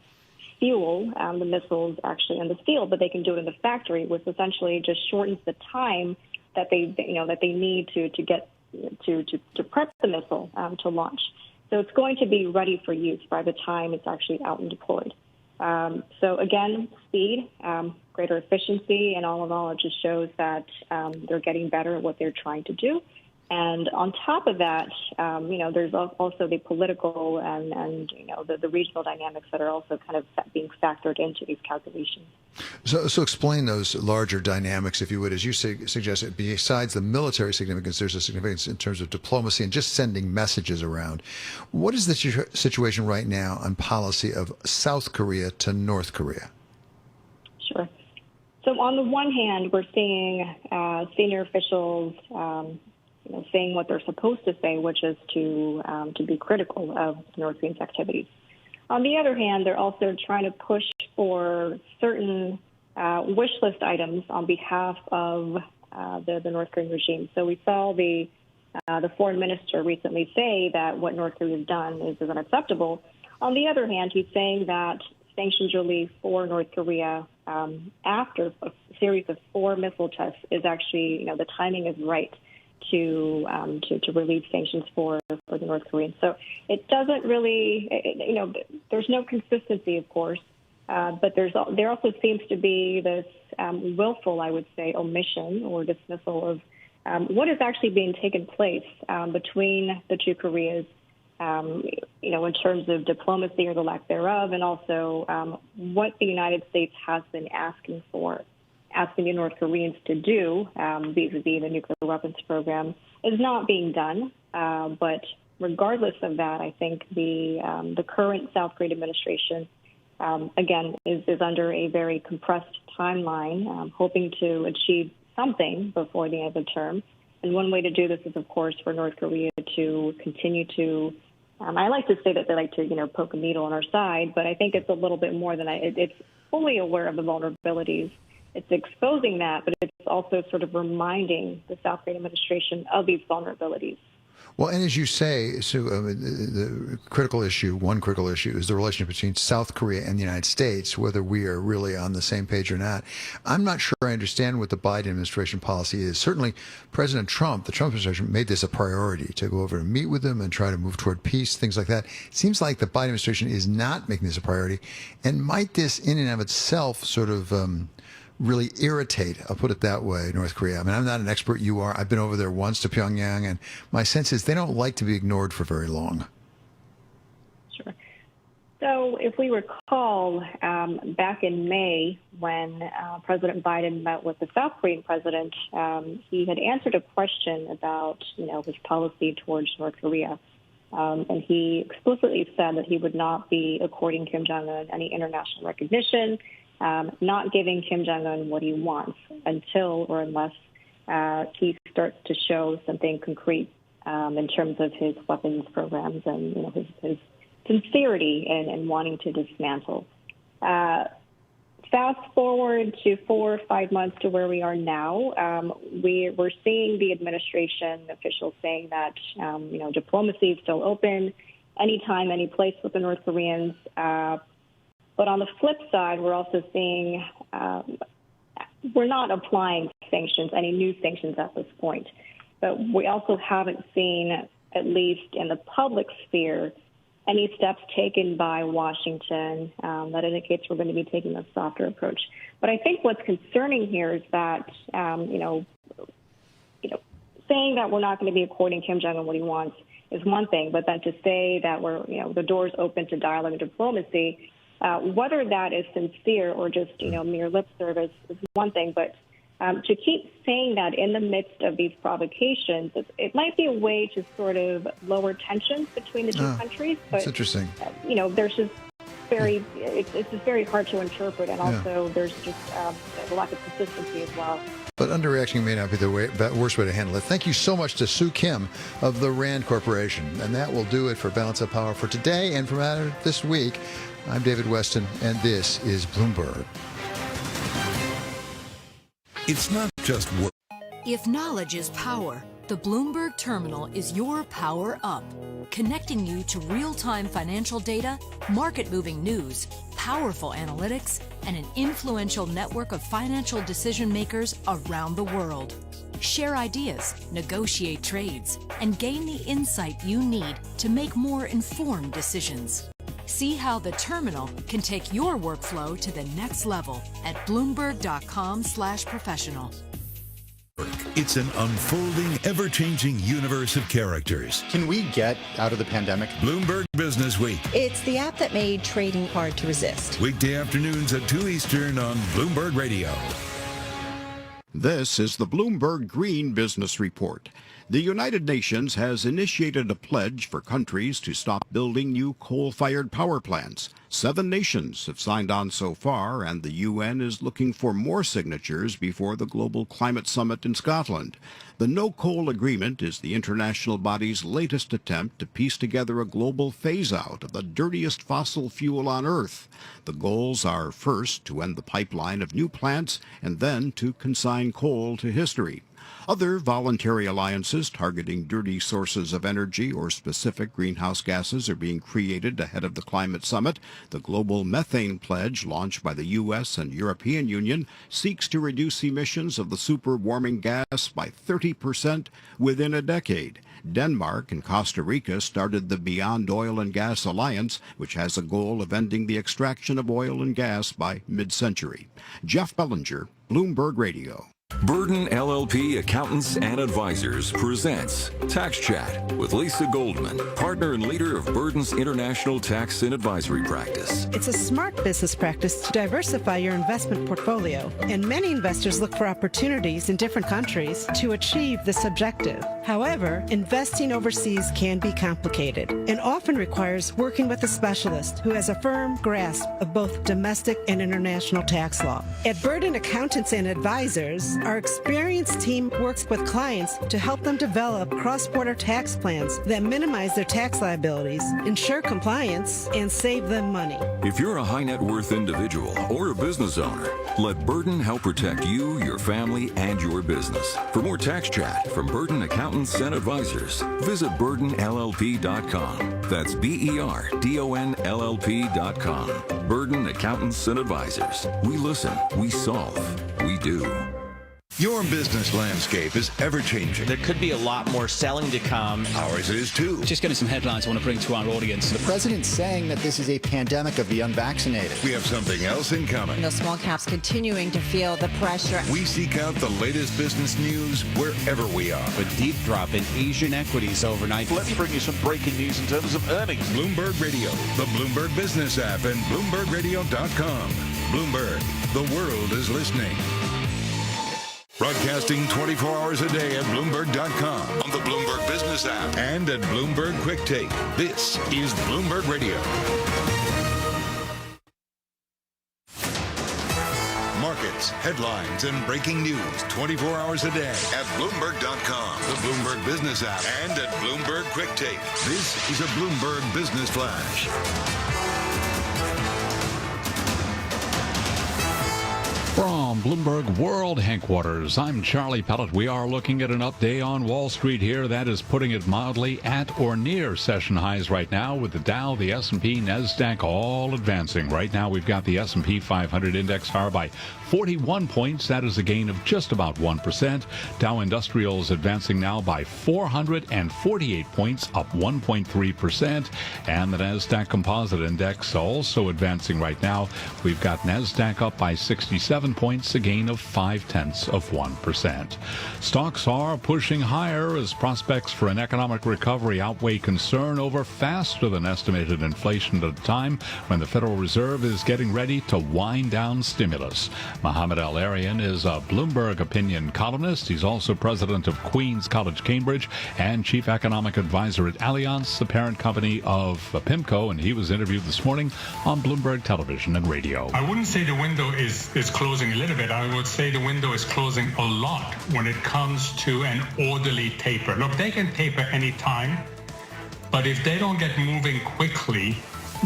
fuel the missiles actually in the field, but they can do it in the factory, which essentially just shortens the time that they need to get to prep the missile to launch. So it's going to be ready for use by the time it's actually out and deployed. So again, speed, greater efficiency, and all in all, it just shows that they're getting better at what they're trying to do. And on top of that, there's also the political and the regional dynamics that are also kind of being factored into these calculations. So explain those larger dynamics, if you would. As you suggested, besides the military significance, there's a significance in terms of diplomacy and just sending messages around. What is the situation right now on policy of South Korea to North Korea? Sure. So on the one hand, we're seeing senior officials saying what they're supposed to say, which is to be critical of North Korea's activities. On the other hand, they're also trying to push for certain wish list items on behalf of the North Korean regime. So we saw the foreign minister recently say that what North Korea has done is unacceptable. On the other hand, he's saying that sanctions relief for North Korea after a series of 4 missile tests is actually, the timing is right to relieve sanctions for the North Koreans. So it doesn't really, there's no consistency, of course, but there also seems to be this willful, I would say, omission or dismissal of what is actually being taken place between the two Koreas, in terms of diplomacy or the lack thereof, and also what the United States has been asking the North Koreans to do vis-a-vis the nuclear weapons program is not being done. But regardless of that, I think the current South Korean administration, again, is under a very compressed timeline, hoping to achieve something before the end of the term. And one way to do this is, of course, for North Korea to continue to, I like to say that they like to, poke a needle on our side, but I think it's a little bit more than it's fully aware of the vulnerabilities. It's exposing that, but it's also sort of reminding the South Korean administration of these vulnerabilities. Well, and as you say, Sue, the critical issue, one critical issue, is the relationship between South Korea and the United States, whether we are really on the same page or not. I'm not sure I understand what the Biden administration policy is. Certainly, President Trump, the Trump administration, made this a priority to go over and meet with them and try to move toward peace, things like that. It seems like the Biden administration is not making this a priority. And might this, in and of itself, sort of really irritate, I'll put it that way, North Korea? I mean, I'm not an expert, you are. I've been over there once to Pyongyang, and my sense is they don't like to be ignored for very long. Sure. So if we recall, back in May, when President Biden met with the South Korean president, he had answered a question about, his policy towards North Korea. And he explicitly said that he would not be according Kim Jong-un any international recognition, not giving Kim Jong-un what he wants until or unless he starts to show something concrete in terms of his weapons programs and his sincerity in wanting to dismantle. Fast forward to 4 or 5 months to where we are now, we're seeing the administration officials saying that diplomacy is still open, anytime, any place with the North Koreans. But on the flip side, we're also seeing we're not applying sanctions, any new sanctions at this point. But we also haven't seen, at least in the public sphere, any steps taken by Washington that indicates we're going to be taking a softer approach. But I think what's concerning here is that, saying that we're not going to be according Kim Jong-un what he wants is one thing, but then to say that we're, the door's open to dialogue and diplomacy, whether that is sincere or just, mere lip service is one thing. But to keep saying that in the midst of these provocations, it might be a way to sort of lower tensions between the two countries. But, that's interesting. There's just it's just very hard to interpret. And also there's just a lack of consistency as well. But underreacting may not be the worst way to handle it. Thank you so much to Sue Kim of the RAND Corporation. And that will do it for Balance of Power for today and for this week. I'm David Weston, and this is Bloomberg. It's not just work. If knowledge is power, the Bloomberg Terminal is your power up, connecting you to real-time financial data, market-moving news, powerful analytics, and an influential network of financial decision makers around the world. Share ideas, negotiate trades, and gain the insight you need to make more informed decisions. See how the terminal can take your workflow to the next level at Bloomberg.com/professional. It's an unfolding, ever-changing universe of characters. Can we get out of the pandemic? Bloomberg Business Week. It's the app that made trading hard to resist. Weekday afternoons at 2 Eastern on Bloomberg Radio. This is the Bloomberg Green Business Report. The United Nations has initiated a pledge for countries to stop building new coal-fired power plants. 7 nations have signed on so far, and the UN is looking for more signatures before the Global Climate Summit in Scotland. The No Coal Agreement is the international body's latest attempt to piece together a global phase-out of the dirtiest fossil fuel on Earth. The goals are, first, to end the pipeline of new plants, and then to consign coal to history. Other voluntary alliances targeting dirty sources of energy or specific greenhouse gases are being created ahead of the climate summit. The global methane pledge, launched by the U.S. and European Union, seeks to reduce emissions of the super-warming gas by 30% within a decade. Denmark and Costa Rica started the Beyond Oil and Gas Alliance, which has a goal of ending the extraction of oil and gas by mid-century. Jeff Bellinger, Bloomberg Radio. Burden LLP Accountants and Advisors presents Tax Chat with Lisa Goldman, partner and leader of Burden's International Tax and Advisory Practice. It's a smart business practice to diversify your investment portfolio, and many investors look for opportunities in different countries to achieve this objective. However, investing overseas can be complicated and often requires working with a specialist who has a firm grasp of both domestic and international tax law. At Burden Accountants and Advisors, our experienced team works with clients to help them develop cross-border tax plans that minimize their tax liabilities, ensure compliance, and save them money. If you're a high net worth individual or a business owner, let Burden help protect you, your family, and your business. For more tax chat from Burden Accountants and Advisors, visit burdenllp.com. That's BERDONLLP.com. Burden Accountants and Advisors. We listen, we solve, we do. Your business landscape is ever-changing. There could be a lot more selling to come. Ours is too. Just getting some headlines I want to bring to our audience. The president's saying that this is a pandemic of the unvaccinated. We have something else in common. The small caps continuing to feel the pressure. We seek out the latest business news wherever we are. A deep drop in Asian equities overnight. Let's bring you some breaking news in terms of earnings. Bloomberg Radio, the Bloomberg Business app, and BloombergRadio.com. Bloomberg, the world is listening. Broadcasting 24 hours a day at Bloomberg.com, on the Bloomberg Business app, and at Bloomberg Quick Take. This is Bloomberg Radio. Markets, headlines, and breaking news 24 hours a day at Bloomberg.com, the Bloomberg Business app, and at Bloomberg Quick Take. This is a Bloomberg Business Flash. From Bloomberg World Headquarters, I'm Charlie Pellet. We are looking at an up day on Wall Street here. That is putting it mildly at or near session highs right now, with the Dow, the S&P, NASDAQ all advancing. Right now we've got the S&P 500 index higher by 41 points. That is a gain of just about 1%. Dow Industrials advancing now by 448 points, up 1.3%. And the NASDAQ Composite Index also advancing right now. We've got NASDAQ up by 67 points, a gain of 0.5%. Stocks are pushing higher as prospects for an economic recovery outweigh concern over faster than estimated inflation at a time when the Federal Reserve is getting ready to wind down stimulus. Mohammed Al-Arian is a Bloomberg opinion columnist. He's also president of Queens College, Cambridge, and chief economic advisor at Allianz, the parent company of PIMCO, and he was interviewed this morning on Bloomberg Television and Radio. I wouldn't say the window is closing a little bit. I would say the window is closing a lot when it comes to an orderly taper. Look, they can taper any time, but if they don't get moving quickly,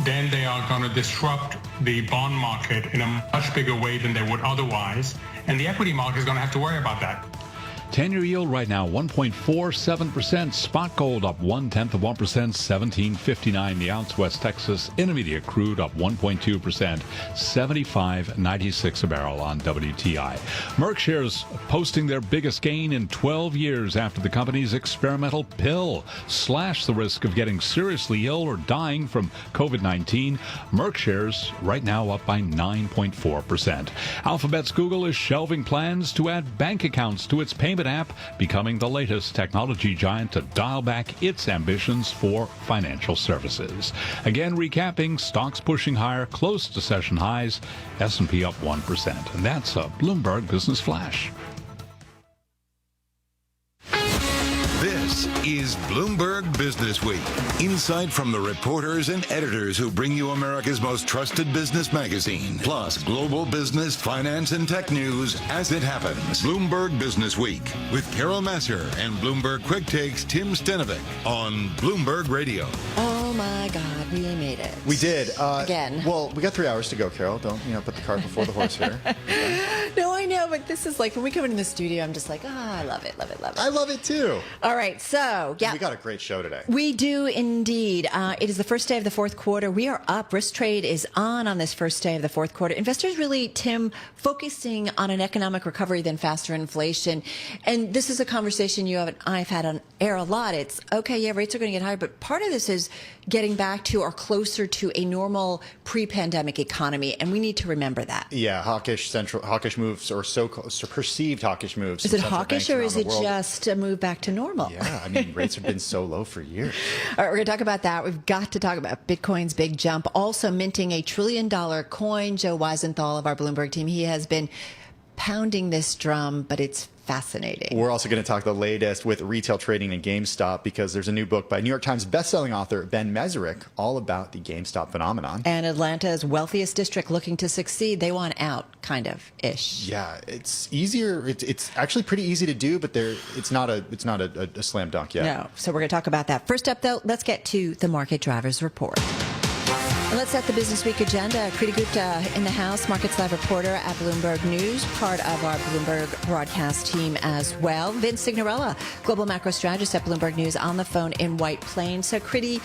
then they are going to disrupt the bond market in a much bigger way than they would otherwise, and the equity market is going to have to worry about that. 10-year yield right now, 1.47%. Spot gold up 0.1%, $17.59 the ounce. West Texas Intermediate crude up 1.2%, $75.96 a barrel on WTI. Merck shares posting their biggest gain in 12 years after the company's experimental pill slashed the risk of getting seriously ill or dying from COVID-19. Merck shares right now up by 9.4%. Alphabet's Google is shelving plans to add bank accounts to its payment payment app, becoming the latest technology giant to dial back its ambitions for financial services. Again, recapping, stocks pushing higher, close to session highs, S&P up 1%. And that's a Bloomberg Business Flash. This is Bloomberg Business Week. Insight from the reporters and editors who bring you America's most trusted business magazine. Plus, global business, finance, and tech news as it happens. Bloomberg Business Week with Carol Masser and Bloomberg Quick Takes Tim Stenovic on Bloomberg Radio. Oh my God, we made it. We did. Again. Well, we got 3 hours to go, Carol. Don't, put the cart before the horse here. Okay. No, I know, but this is like, when we come into the studio, I'm just like, I love it, love it, love it. I love it too. All right, so, yeah. We got a great show today. We do indeed. It is the first day of the fourth quarter. We are up. Risk trade is on this first day of the fourth quarter. Investors really, Tim, focusing on an economic recovery than faster inflation. And this is a conversation you and I've had on air a lot. It's, okay, yeah, rates are going to get higher, but part of this is getting back to or closer to a normal pre-pandemic economy, and we need to remember that. Yeah, hawkish moves, or perceived hawkish moves. Is it hawkish, or is it just a move back to normal? Yeah, I mean, rates have been so low for years. All right, we're going to talk about that. We've got to talk about Bitcoin's big jump. Also minting $1 trillion coin. Joe Weisenthal of our Bloomberg team, he has been pounding this drum, but it's fascinating. We're also going to talk the latest with retail trading and GameStop, because there's a new book by New York Times bestselling author Ben Mezrich all about the GameStop phenomenon. And Atlanta's wealthiest district looking to succeed. They want out, kind of ish. Yeah, it's easier. It's actually pretty easy to do, but it's not a slam dunk yet. No. So we're going to talk about that. First up, though, let's get to the Market Drivers Report. And let's set the Business Week agenda. Kriti Gupta in the house, Markets Live reporter at Bloomberg News, part of our Bloomberg broadcast team as well. Vince Signorella, global macro strategist at Bloomberg News, on the phone in White Plains. So Kriti,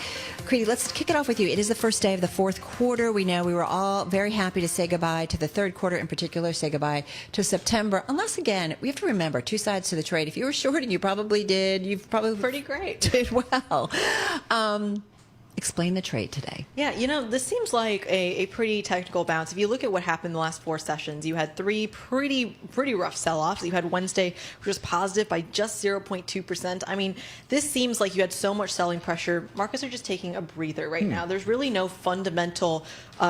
let's kick it off with you. It is the first day of the fourth quarter. We know we were all very happy to say goodbye to the third quarter, in particular, say goodbye to September. Unless, again, we have to remember two sides to the trade. If you were shorting, you probably did. You've probably pretty great. Did well. Explain the trade today. Yeah, this seems like a pretty technical bounce. If you look at what happened in the last four sessions, you had three pretty rough sell-offs. You had Wednesday, which was positive by just 0.2%. I mean, this seems like you had so much selling pressure. Markets are just taking a breather right now. There's really no fundamental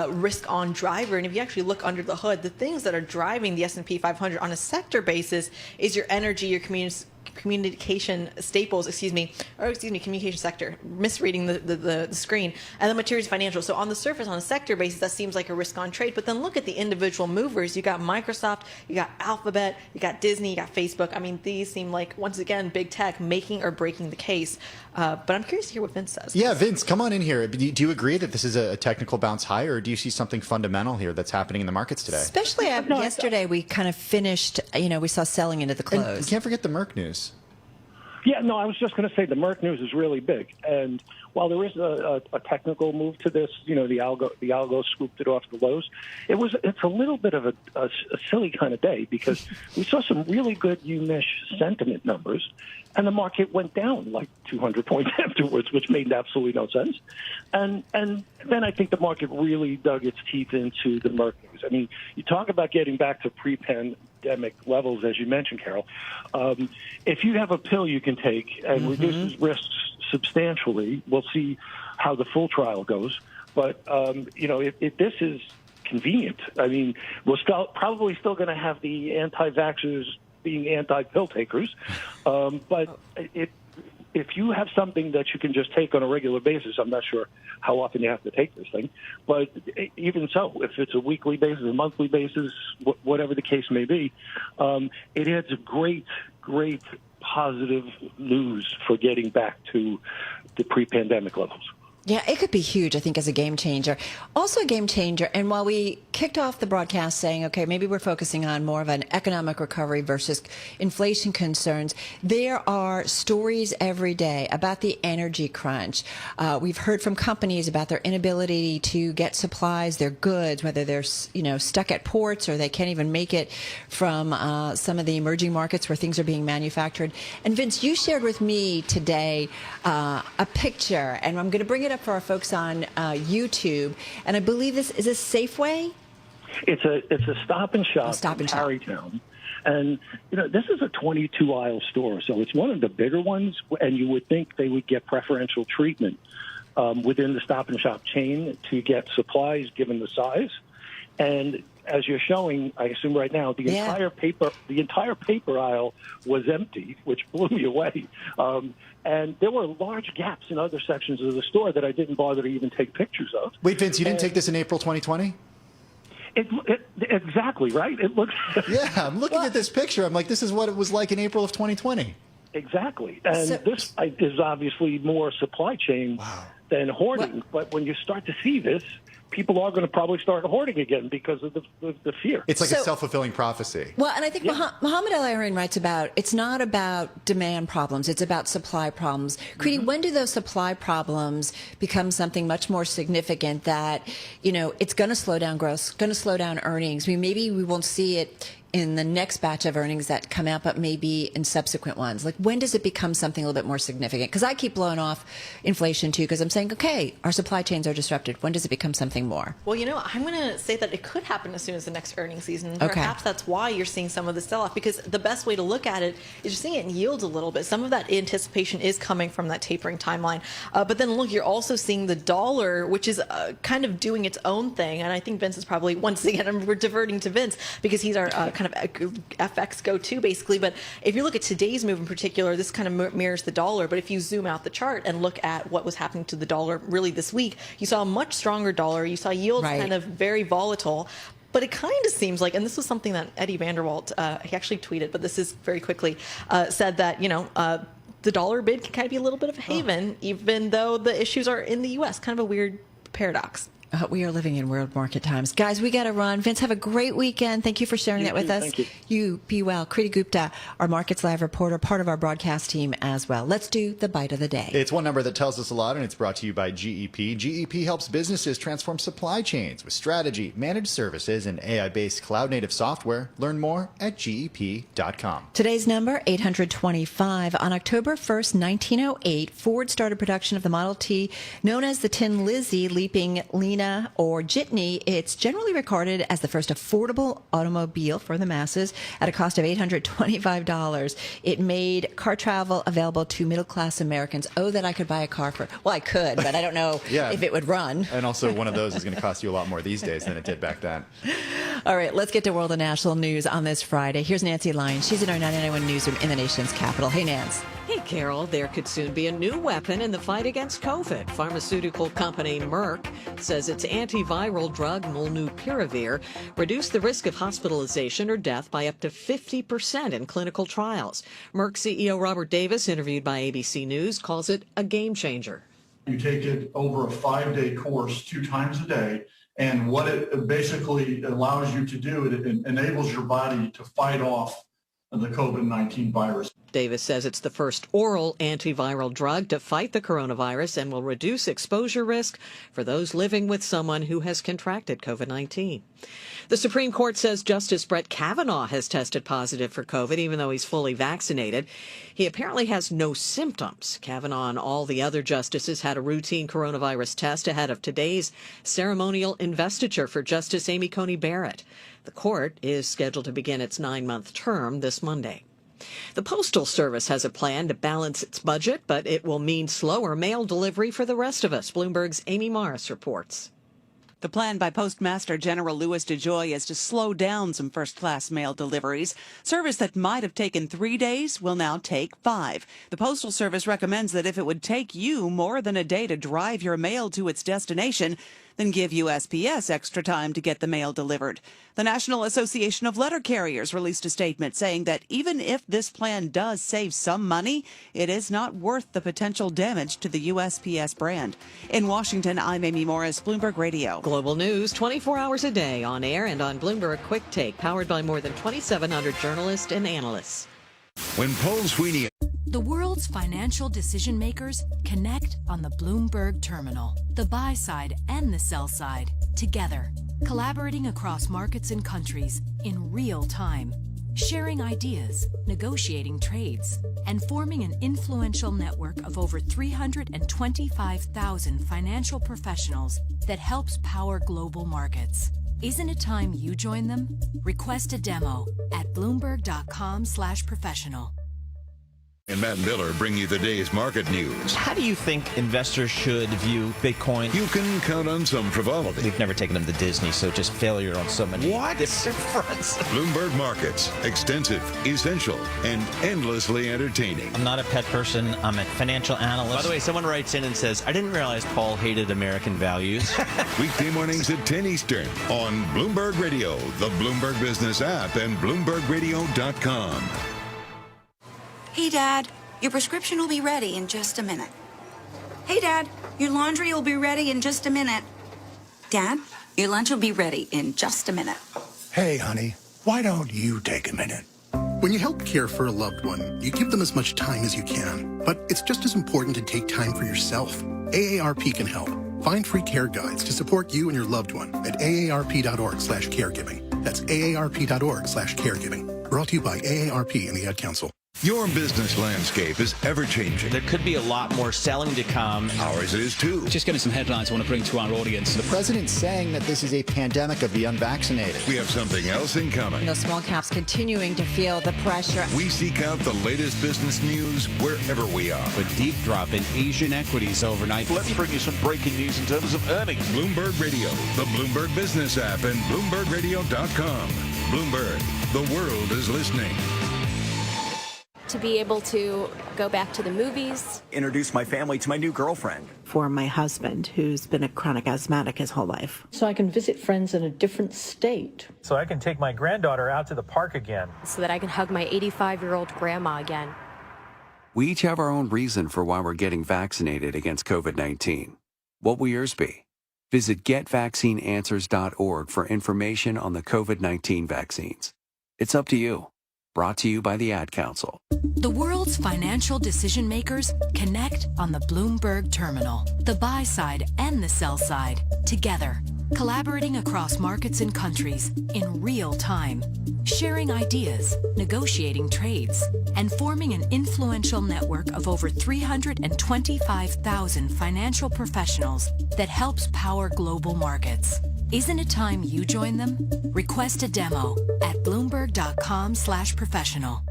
risk-on driver. And if you actually look under the hood, the things that are driving the S&P 500 on a sector basis is your energy, your communication communication sector, misreading the screen, and the materials financial. So on the surface, on a sector basis, that seems like a risk on trade. But then look at the individual movers. You got Microsoft, you got Alphabet, you got Disney, you got Facebook. I mean, these seem like, once again, big tech making or breaking the case. But I'm curious to hear what Vince says. Yeah, Vince, come on in here. Do you agree that this is a technical bounce higher, or do you see something fundamental here that's happening in the markets today? Especially yesterday, we kind of finished, we saw selling into the close. And you can't forget the Merck news. Yeah, no, I was just going to say the Merck news is really big. And while there is a technical move to this, the algo scooped it off the lows. It's a little bit of a silly kind of day, because we saw some really good UNISH sentiment numbers, and the market went down like 200 points afterwards, which made absolutely no sense. And then I think the market really dug its teeth into the Merck news. I mean, you talk about getting back to pre-pandemic levels, as you mentioned, Carol. If you have a pill you can take and reduces risks substantially, we'll see how the full trial goes. But, if this is convenient, I mean, we're probably still going to have the anti-vaxxers being anti-pill takers. But if you have something that you can just take on a regular basis, I'm not sure how often you have to take this thing. But even so, if it's a weekly basis, a monthly basis, whatever the case may be, it adds a great positive news for getting back to the pre-pandemic levels. Yeah, it could be huge, I think, as a game changer. Also a game changer, and while we kicked off the broadcast saying, okay, maybe we're focusing on more of an economic recovery versus inflation concerns, there are stories every day about the energy crunch. We've heard from companies about their inability to get supplies, their goods, whether they're stuck at ports or they can't even make it from some of the emerging markets where things are being manufactured. And Vince, you shared with me today a picture, and I'm going to bring it up for our folks on YouTube, and I believe this is a Safeway. It's a Stop and Shop in Tarrytown, And, this is a 22-aisle store, so it's one of the bigger ones, and you would think they would get preferential treatment within the Stop and Shop chain to get supplies given the size. And as you're showing, I assume right now, the entire paper aisle was empty, which blew me away. And there were large gaps in other sections of the store that I didn't bother to even take pictures of. Wait, Vince, you didn't take this in April 2020? Exactly, right? It looks. Yeah, I'm looking at this picture. I'm like, this is what it was like in April of 2020. Exactly. And this is obviously more supply chain than hoarding. But when you start to see this, people are going to probably start hoarding again because of the fear. It's like a self-fulfilling prophecy. Well, and I think Mohammed El-Arian writes about, it's not about demand problems, it's about supply problems. Kriti, when do those supply problems become something much more significant that, it's going to slow down growth, going to slow down earnings? I mean, maybe we won't see it in the next batch of earnings that come out, but maybe in subsequent ones? Like, when does it become something a little bit more significant? Because I keep blowing off inflation, too, because I'm saying, okay, our supply chains are disrupted. When does it become something more? Well, I'm going to say that it could happen as soon as the next earnings season. Perhaps that's why you're seeing some of the sell-off, because the best way to look at it is you're seeing it in yields a little bit. Some of that anticipation is coming from that tapering timeline. But then, look, you're also seeing the dollar, which is kind of doing its own thing. And I think Vince is probably, once again, we're diverting to Vince because he's our kind of FX go-to, basically. But if you look at today's move in particular, this kind of mirrors the dollar. But if you zoom out the chart and look at what was happening to the dollar really this week, you saw a much stronger dollar. You saw yields kind of very volatile. But it kind of seems like, and this was something that Eddie Vanderwalt, he actually tweeted, but this is very quickly, said that, the dollar bid can kind of be a little bit of a haven, even though the issues are in the U.S. Kind of a weird paradox. We are living in world market times. Guys, we got to run. Vince, have a great weekend. Thank you for sharing that with us. Thank you. You be well. Kriti Gupta, our Markets Live reporter, part of our broadcast team as well. Let's do the bite of the day. It's one number that tells us a lot, and it's brought to you by GEP. GEP helps businesses transform supply chains with strategy, managed services, and AI-based cloud-native software. Learn more at GEP.com. Today's number, 825. On October 1st, 1908, Ford started production of the Model T, known as the Tin Lizzie, leaping Lena or Jitney. It's generally regarded as the first affordable automobile for the masses at a cost of $825. It made car travel available to middle-class Americans. Oh, that I could buy a car for. Well, I could, but I don't know if it would run. And also, one of those is going to cost you a lot more these days than it did back then. All right, let's get to world and national news on this Friday. Here's Nancy Lyons. She's in our 99.1 newsroom in the nation's capital. Hey, Nance. Hey, Carol, there could soon be a new weapon in the fight against COVID. Pharmaceutical company Merck says its antiviral drug molnupiravir reduced the risk of hospitalization or death by up to 50% in clinical trials. Merck CEO Robert Davis, interviewed by ABC News, calls it a game changer. You take it over a 5-day course 2 times a day, and what it basically allows you to do, it enables your body to fight off the COVID-19 virus. Davis says it's the first oral antiviral drug to fight the coronavirus and will reduce exposure risk for those living with someone who has contracted COVID-19. The Supreme Court says Justice Brett Kavanaugh has tested positive for COVID, even though he's fully vaccinated. He apparently has no symptoms. Kavanaugh and all the other justices had a routine coronavirus test ahead of today's ceremonial investiture for Justice Amy Coney Barrett. The court is scheduled to begin its 9-month term this Monday. The Postal Service has a plan to balance its budget, but it will mean slower mail delivery for the rest of us. Bloomberg's Amy Morris reports. The plan by Postmaster General Louis DeJoy is to slow down some first-class mail deliveries. Service that might have taken 3 days will now take 5. The Postal Service recommends that if it would take you more than a day to drive your mail to its destination, then give USPS extra time to get the mail delivered. The National Association of Letter Carriers released a statement saying that even if this plan does save some money, it is not worth the potential damage to the USPS brand. In Washington, I'm Amy Morris, Bloomberg Radio. Global news 24 hours a day on air and on Bloomberg Quick Take, powered by more than 2,700 journalists and analysts. When Paul Sweeney... The world's financial decision makers connect on the Bloomberg terminal. The buy side and the sell side together, collaborating across markets and countries in real time, sharing ideas, negotiating trades, and forming an influential network of over 325,000 financial professionals that helps power global markets. Isn't it time you join them? Request a demo at Bloomberg.com/professional. And Matt Miller bring you the day's market news. How do you think investors should view Bitcoin? You can count on some frivolity. We've never taken them to Disney, so just failure on so many different fronts. Bloomberg Markets. Extensive, essential, and endlessly entertaining. I'm not a pet person. I'm a financial analyst. By the way, someone writes in and says, I didn't realize Paul hated American values. Weekday mornings at 10 Eastern on Bloomberg Radio, the Bloomberg Business app, and BloombergRadio.com. Hey, Dad, your prescription will be ready in just a minute. Hey, Dad, your laundry will be ready in just a minute. Dad, your lunch will be ready in just a minute. Hey, honey, why don't you take a minute? When you help care for a loved one, you give them as much time as you can. But it's just as important to take time for yourself. AARP can help. Find free care guides to support you and your loved one at aarp.org/caregiving. That's aarp.org/caregiving. Brought to you by AARP and the Ad Council. Your business landscape is ever-changing. There could be a lot more selling to come. Ours is too. Just getting some headlines I want to bring to our audience. The president's saying that this is a pandemic of the unvaccinated. We have something else in common. Those small caps continuing to feel the pressure. We seek out the latest business news wherever we are. A deep drop in Asian equities overnight. Let's bring you some breaking news in terms of earnings. Bloomberg Radio, the Bloomberg Business app, and BloombergRadio.com. Bloomberg, the world is listening. To be able to go back to the movies. Introduce my family to my new girlfriend. For my husband, who's been a chronic asthmatic his whole life. So I can visit friends in a different state. So I can take my granddaughter out to the park again. So that I can hug my 85-year-old grandma again. We each have our own reason for why we're getting vaccinated against COVID-19. What will yours be? Visit getvaccineanswers.org for information on the COVID-19 vaccines. It's up to you. Brought to you by the Ad Council. The world's financial decision makers connect on the Bloomberg terminal. The buy side and the sell side together, collaborating across markets and countries in real time, sharing ideas, negotiating trades, and forming an influential network of over 325,000 financial professionals that helps power global markets. Isn't it time you join them? Request a demo at Bloomberg.com/professional.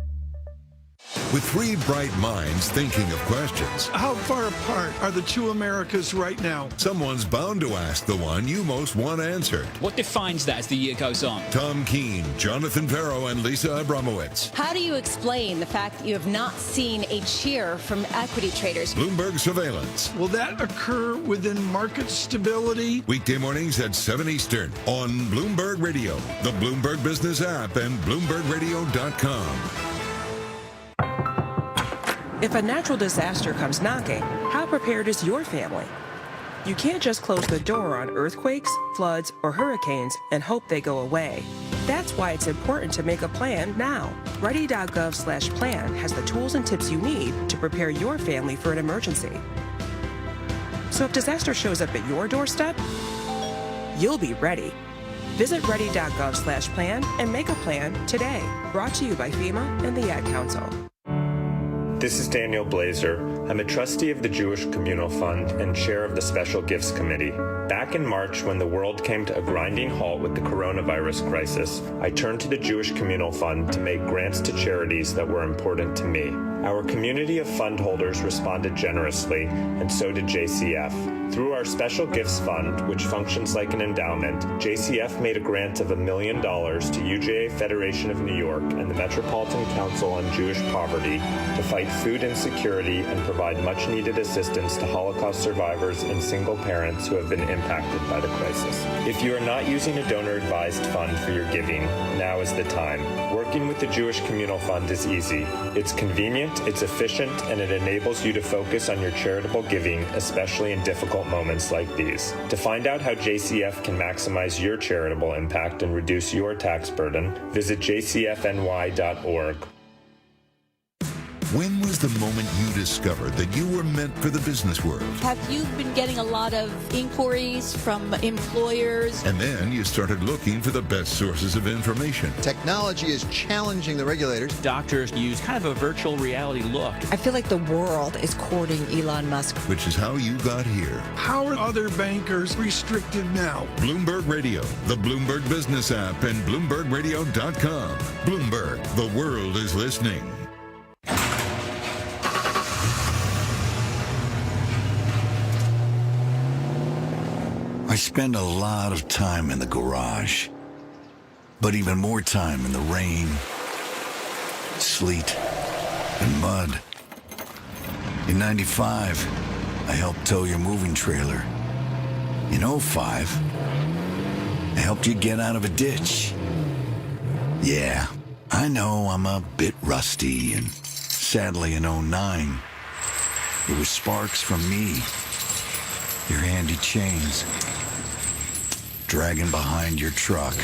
With three bright minds thinking of questions. How far apart are the two Americas right now? Someone's bound to ask the one you most want answered. What defines that as the year goes on? Tom Keene, Jonathan Ferro, and Lisa Abramowitz. How do you explain the fact that you have not seen a cheer from equity traders? Bloomberg Surveillance. Will that occur within market stability? Weekday mornings at 7 Eastern on Bloomberg Radio, the Bloomberg Business app, and BloombergRadio.com. If a natural disaster comes knocking, how prepared is your family? You can't just close the door on earthquakes, floods, or hurricanes and hope they go away. That's why it's important to make a plan now. Ready.gov/plan has the tools and tips you need to prepare your family for an emergency. So if disaster shows up at your doorstep, you'll be ready. Visit ready.gov/plan and make a plan today. Brought to you by FEMA and the Ad Council. This is Daniel Blazer. I'm a trustee of the Jewish Communal Fund and chair of the Special Gifts Committee. Back in March, when the world came to a grinding halt with the coronavirus crisis, I turned to the Jewish Communal Fund to make grants to charities that were important to me. Our community of fund holders responded generously, and so did JCF. Through our Special Gifts Fund, which functions like an endowment, JCF made a grant of $1 million to UJA Federation of New York and the Metropolitan Council on Jewish Poverty to fight food insecurity and provide much-needed assistance to Holocaust survivors and single parents who have been impacted by the crisis. If you are not using a donor-advised fund for your giving, now is the time. Working with the Jewish Communal Fund is easy. It's convenient, it's efficient, and it enables you to focus on your charitable giving, especially in difficult moments like these. To find out how JCF can maximize your charitable impact and reduce your tax burden, visit jcfny.org. When was the moment you discovered that you were meant for the business world? Have you been getting a lot of inquiries from employers? And then you started looking for the best sources of information. Technology is challenging the regulators. Doctors use kind of a virtual reality look. I feel like the world is courting Elon Musk. Which is how you got here. How are other bankers restricted now? Bloomberg Radio, the Bloomberg Business app, and BloombergRadio.com. Bloomberg, the world is listening. I spend a lot of time in the garage, but even more time in the rain, sleet, and mud. In '95, I helped tow your moving trailer. In '05, I helped you get out of a ditch. Yeah, I know I'm a bit rusty, and sadly in '09, it was sparks from me, your handy chains, dragging behind your truck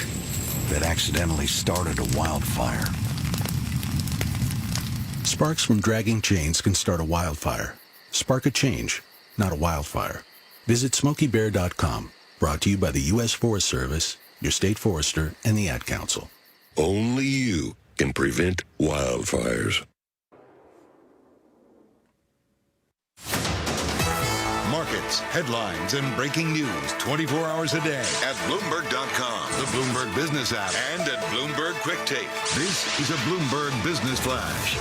that accidentally started a wildfire. Sparks from dragging chains can start a wildfire. Spark a change, not a wildfire. Visit SmokeyBear.com. Brought to you by the U.S. Forest Service, your state forester, and the Ad Council. Only you can prevent wildfires. Markets, headlines, and breaking news 24 hours a day at Bloomberg.com, the Bloomberg Business app, and at Bloomberg Quick Take. This is a Bloomberg Business Flash.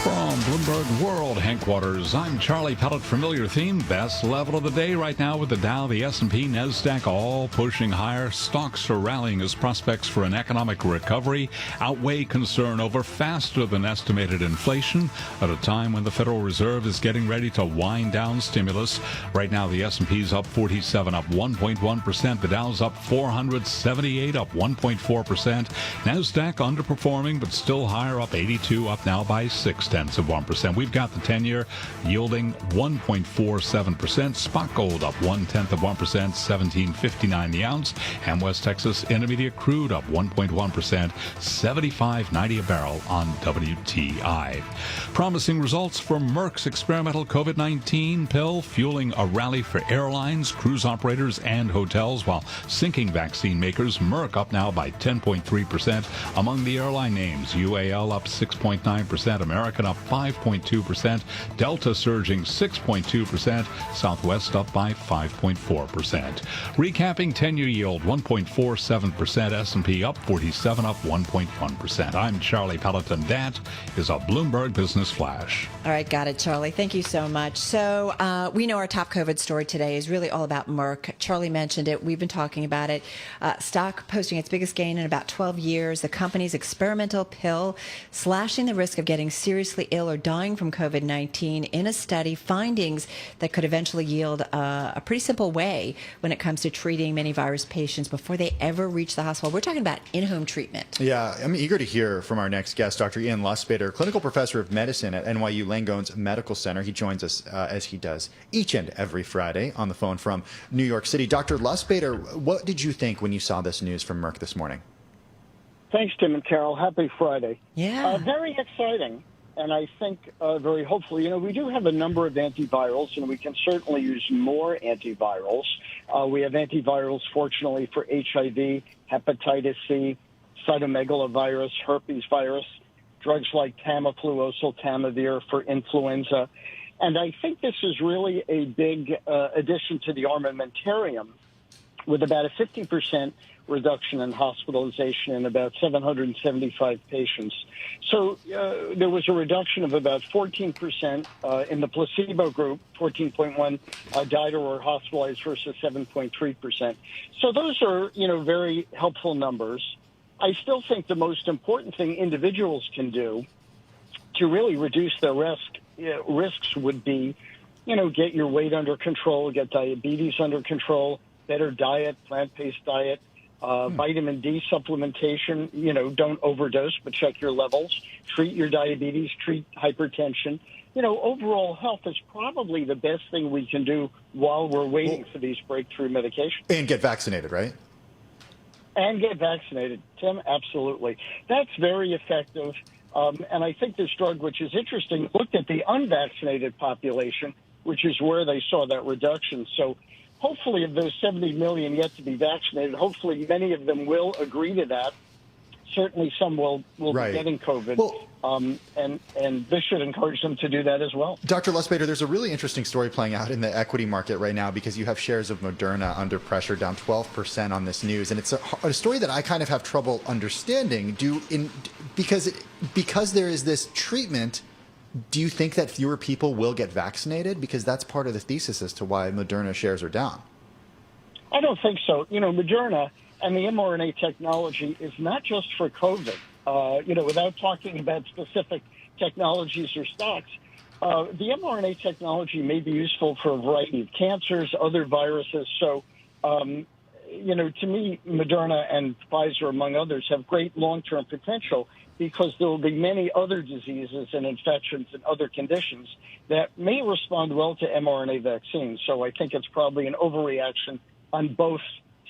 From Bloomberg World Headquarters, I'm Charlie Pellet. Familiar theme, best level of the day right now with the Dow, the S&P, NASDAQ all pushing higher. Stocks are rallying as prospects for an economic recovery outweigh concern over faster than estimated inflation at a time when the Federal Reserve is getting ready to wind down stimulus. Right now, the S&P is up 47, up 1.1%. The Dow's up 478, up 1.4%. NASDAQ underperforming, but still higher, up 82, up now by 0.6%. We've got the 10-year yielding 1.47%. Spot gold up 0.1%, $17.59 the ounce. And West Texas Intermediate crude up 1.1%, $75.90 a barrel on WTI. Promising results from Merck's experimental COVID-19 pill fueling a rally for airlines, cruise operators, and hotels, while sinking vaccine makers. Merck up now by 10.3%. Among the airline names, UAL up 6.9%, American up 5.2%, Delta surging 6.2%, Southwest up by 5.4%. Recapping 10-year yield 1.47%, S&P up 47, up 1.1%. I'm Charlie Pelleton. That is a Bloomberg Business Flash. All right, got it, Charlie. Thank you so much. So we know our top COVID story today is really all about Merck. Charlie mentioned it. We've been talking about it. Stock posting its biggest gain in about 12 years. The company's experimental pill slashing the risk of getting seriously ill or dying from COVID-19 in a study, findings that could eventually yield a pretty simple way when it comes to treating many virus patients before they ever reach the hospital. We're talking about in-home treatment. Yeah, I'm eager to hear from our next guest, Dr. Ian Lustbader, clinical professor of medicine at NYU Langone's Medical Center. He joins us as he does each and every Friday on the phone from New York City. Dr. Lustbader, what did you think when you saw this news from Merck this morning? Thanks, Tim and Carol. Happy Friday. Yeah. Very exciting. And I think very hopeful. You know, we do have a number of antivirals, and we can certainly use more antivirals. We have antivirals, fortunately, for HIV, hepatitis C, cytomegalovirus, herpes virus, drugs like Tamiflu, oseltamivir for influenza. And I think this is really a big addition to the armamentarium, with about a 50% reduction in hospitalization in about 775 patients. So there was a reduction of about 14% in the placebo group, 14.1 died or were hospitalized versus 7.3%. So those are, very helpful numbers. I still think the most important thing individuals can do to really reduce their risks would be, get your weight under control, get diabetes under control, better diet, plant-based diet, vitamin D supplementation, don't overdose, but check your levels, treat your diabetes, treat hypertension. Overall health is probably the best thing we can do while we're waiting for these breakthrough medications. And get vaccinated, right? And get vaccinated, Tim, absolutely. That's very effective. And I think this drug, which is interesting, looked at the unvaccinated population, which is where they saw that reduction. So hopefully of those 70 million yet to be vaccinated, hopefully many of them will agree to that. Certainly some will be getting COVID. And this should encourage them to do that as well. Dr. Lustbader, there's a really interesting story playing out in the equity market right now because you have shares of Moderna under pressure, down 12% on this news. And it's a story that I kind of have trouble understanding. Because there is this treatment, do you think that fewer people will get vaccinated? Because that's part of the thesis as to why Moderna shares are down. I don't think so. Moderna and the mRNA technology is not just for COVID. Without talking about specific technologies or stocks, the mRNA technology may be useful for a variety of cancers, other viruses. So, to me, Moderna and Pfizer, among others, have great long-term potential because there will be many other diseases and infections and other conditions that may respond well to mRNA vaccines. So I think it's probably an overreaction on both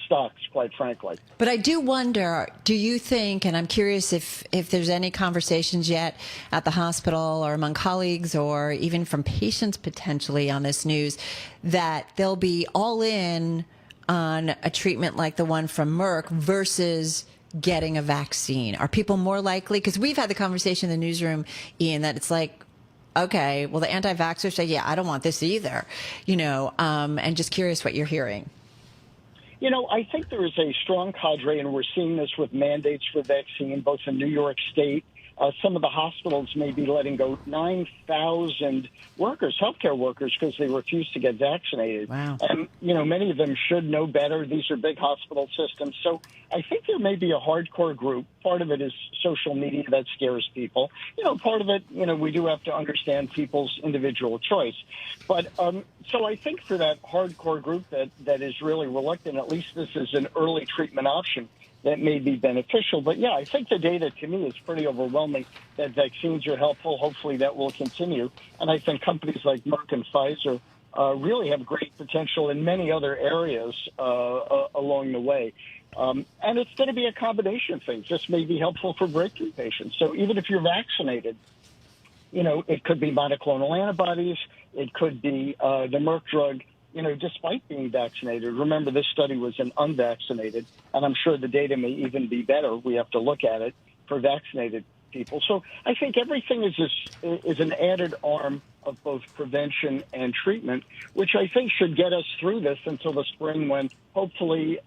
stocks, quite frankly. But I do wonder, do you think, and I'm curious if there's any conversations yet at the hospital or among colleagues or even from patients potentially on this news, that they'll be all in on a treatment like the one from Merck versus getting a vaccine? Are people more likely? Because we've had the conversation in the newsroom, Ian, that it's like, okay, well, the anti-vaxxers say, yeah, I don't want this either, and just curious what you're hearing. I think there is a strong cadre, and we're seeing this with mandates for vaccine, both in New York State. Some of the hospitals may be letting go 9,000 workers, healthcare workers, because they refuse to get vaccinated. Wow. And, many of them should know better. These are big hospital systems. So I think there may be a hardcore group. Part of it is social media that scares people. Part of it, we do have to understand people's individual choice. But so I think for that hardcore group that is really reluctant, at least this is an early treatment option that may be beneficial. But, yeah, I think the data to me is pretty overwhelming that vaccines are helpful. Hopefully that will continue. And I think companies like Merck and Pfizer really have great potential in many other areas along the way. And it's going to be a combination thing. This may be helpful for breakthrough patients. So even if you're vaccinated, it could be monoclonal antibodies. It could be the Merck drug. Despite being vaccinated. Remember, this study was in unvaccinated, and I'm sure the data may even be better. We have to look at it for vaccinated people. So I think everything is an added arm of both prevention and treatment, which I think should get us through this until the spring when hopefully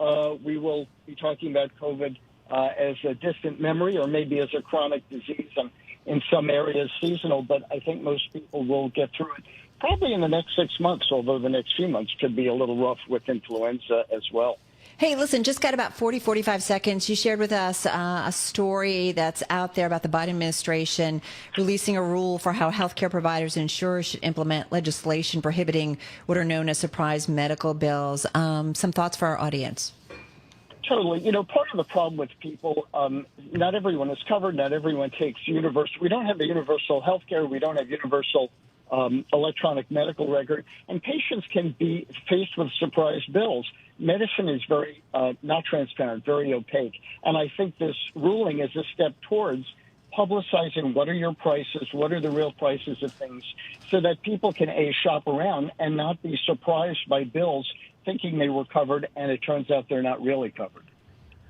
we will be talking about COVID as a distant memory or maybe as a chronic disease and in some areas seasonal. But I think most people will get through it. Probably in the next 6 months, although the next few months could be a little rough with influenza as well. Hey, listen, just got about 45 seconds. You shared with us a story that's out there about the Biden administration releasing a rule for how healthcare providers and insurers should implement legislation prohibiting what are known as surprise medical bills. Some thoughts for our audience. Totally. Part of the problem with people, not everyone is covered. Not everyone takes universal. We don't have the universal healthcare. We don't have universal electronic medical record, and patients can be faced with surprise bills. Medicine is very not transparent, very opaque, and I think this ruling is a step towards publicizing what are your prices, what are the real prices of things, so that people can shop around and not be surprised by bills thinking they were covered, and it turns out they're not really covered.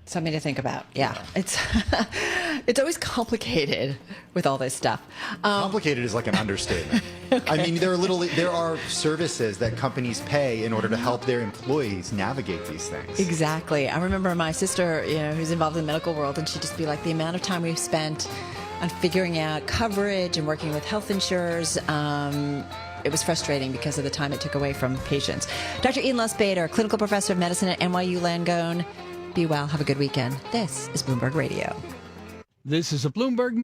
Something to think about. Yeah. It's always complicated with all this stuff. Complicated is like an understatement. Okay. I mean, there are services that companies pay in order to help their employees navigate these things. Exactly. I remember my sister, who's involved in the medical world, and she'd just be like, the amount of time we've spent on figuring out coverage and working with health insurers, it was frustrating because of the time it took away from patients. Dr. Ian Lustbader, clinical professor of medicine at NYU Langone. Be well. Have a good weekend. This is Bloomberg Radio. This is a Bloomberg.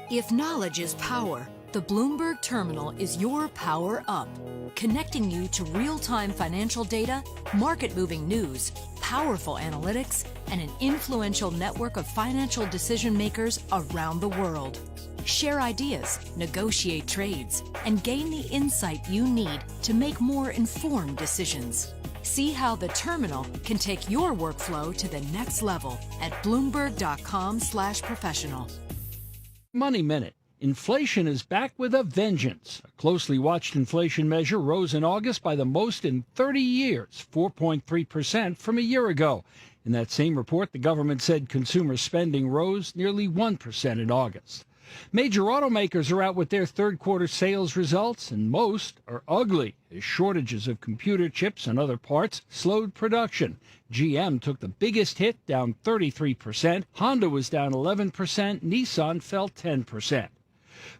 If knowledge is power, the Bloomberg Terminal is your power up, connecting you to real-time financial data, market-moving news, powerful analytics, and an influential network of financial decision makers around the world. Share ideas, negotiate trades, and gain the insight you need to make more informed decisions. See how the terminal can take your workflow to the next level at Bloomberg.com/professional. Money Minute. Inflation is back with a vengeance. A closely watched inflation measure rose in August by the most in 30 years, 4.3% from a year ago. In that same report, the government said consumer spending rose nearly 1% in August. Major automakers are out with their third-quarter sales results, and most are ugly as shortages of computer chips and other parts slowed production. GM took the biggest hit, down 33%. Honda was down 11%. Nissan fell 10%.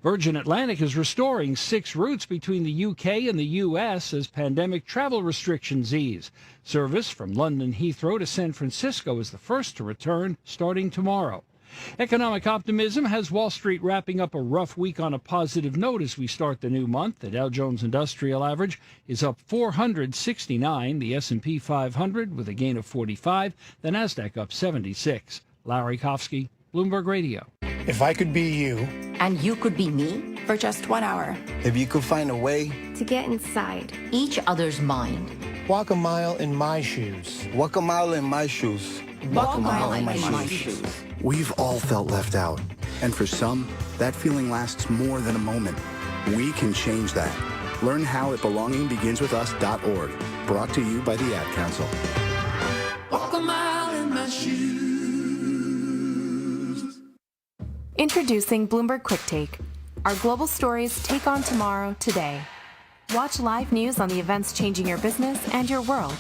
Virgin Atlantic is restoring 6 routes between the UK and the US as pandemic travel restrictions ease. Service from London Heathrow to San Francisco is the first to return, starting tomorrow. Economic optimism has Wall Street wrapping up a rough week on a positive note as we start the new month. The Dow Jones Industrial Average is up 469, the S&P 500 with a gain of 45, the Nasdaq up 76. Larry Kofsky, Bloomberg Radio. If I could be you, and you could be me for just 1 hour, if you could find a way to get inside each other's mind, walk a mile in my shoes. Walk a mile in my shoes. Walk a mile in my shoes. We've all felt left out, and for some, that feeling lasts more than a moment. We can change that. Learn how at belongingbeginswithus.org. Brought to you by the Ad Council. Walk a mile in my shoes. Introducing Bloomberg Quick Take. Our global stories take on tomorrow today. Watch live news on the events changing your business and your world,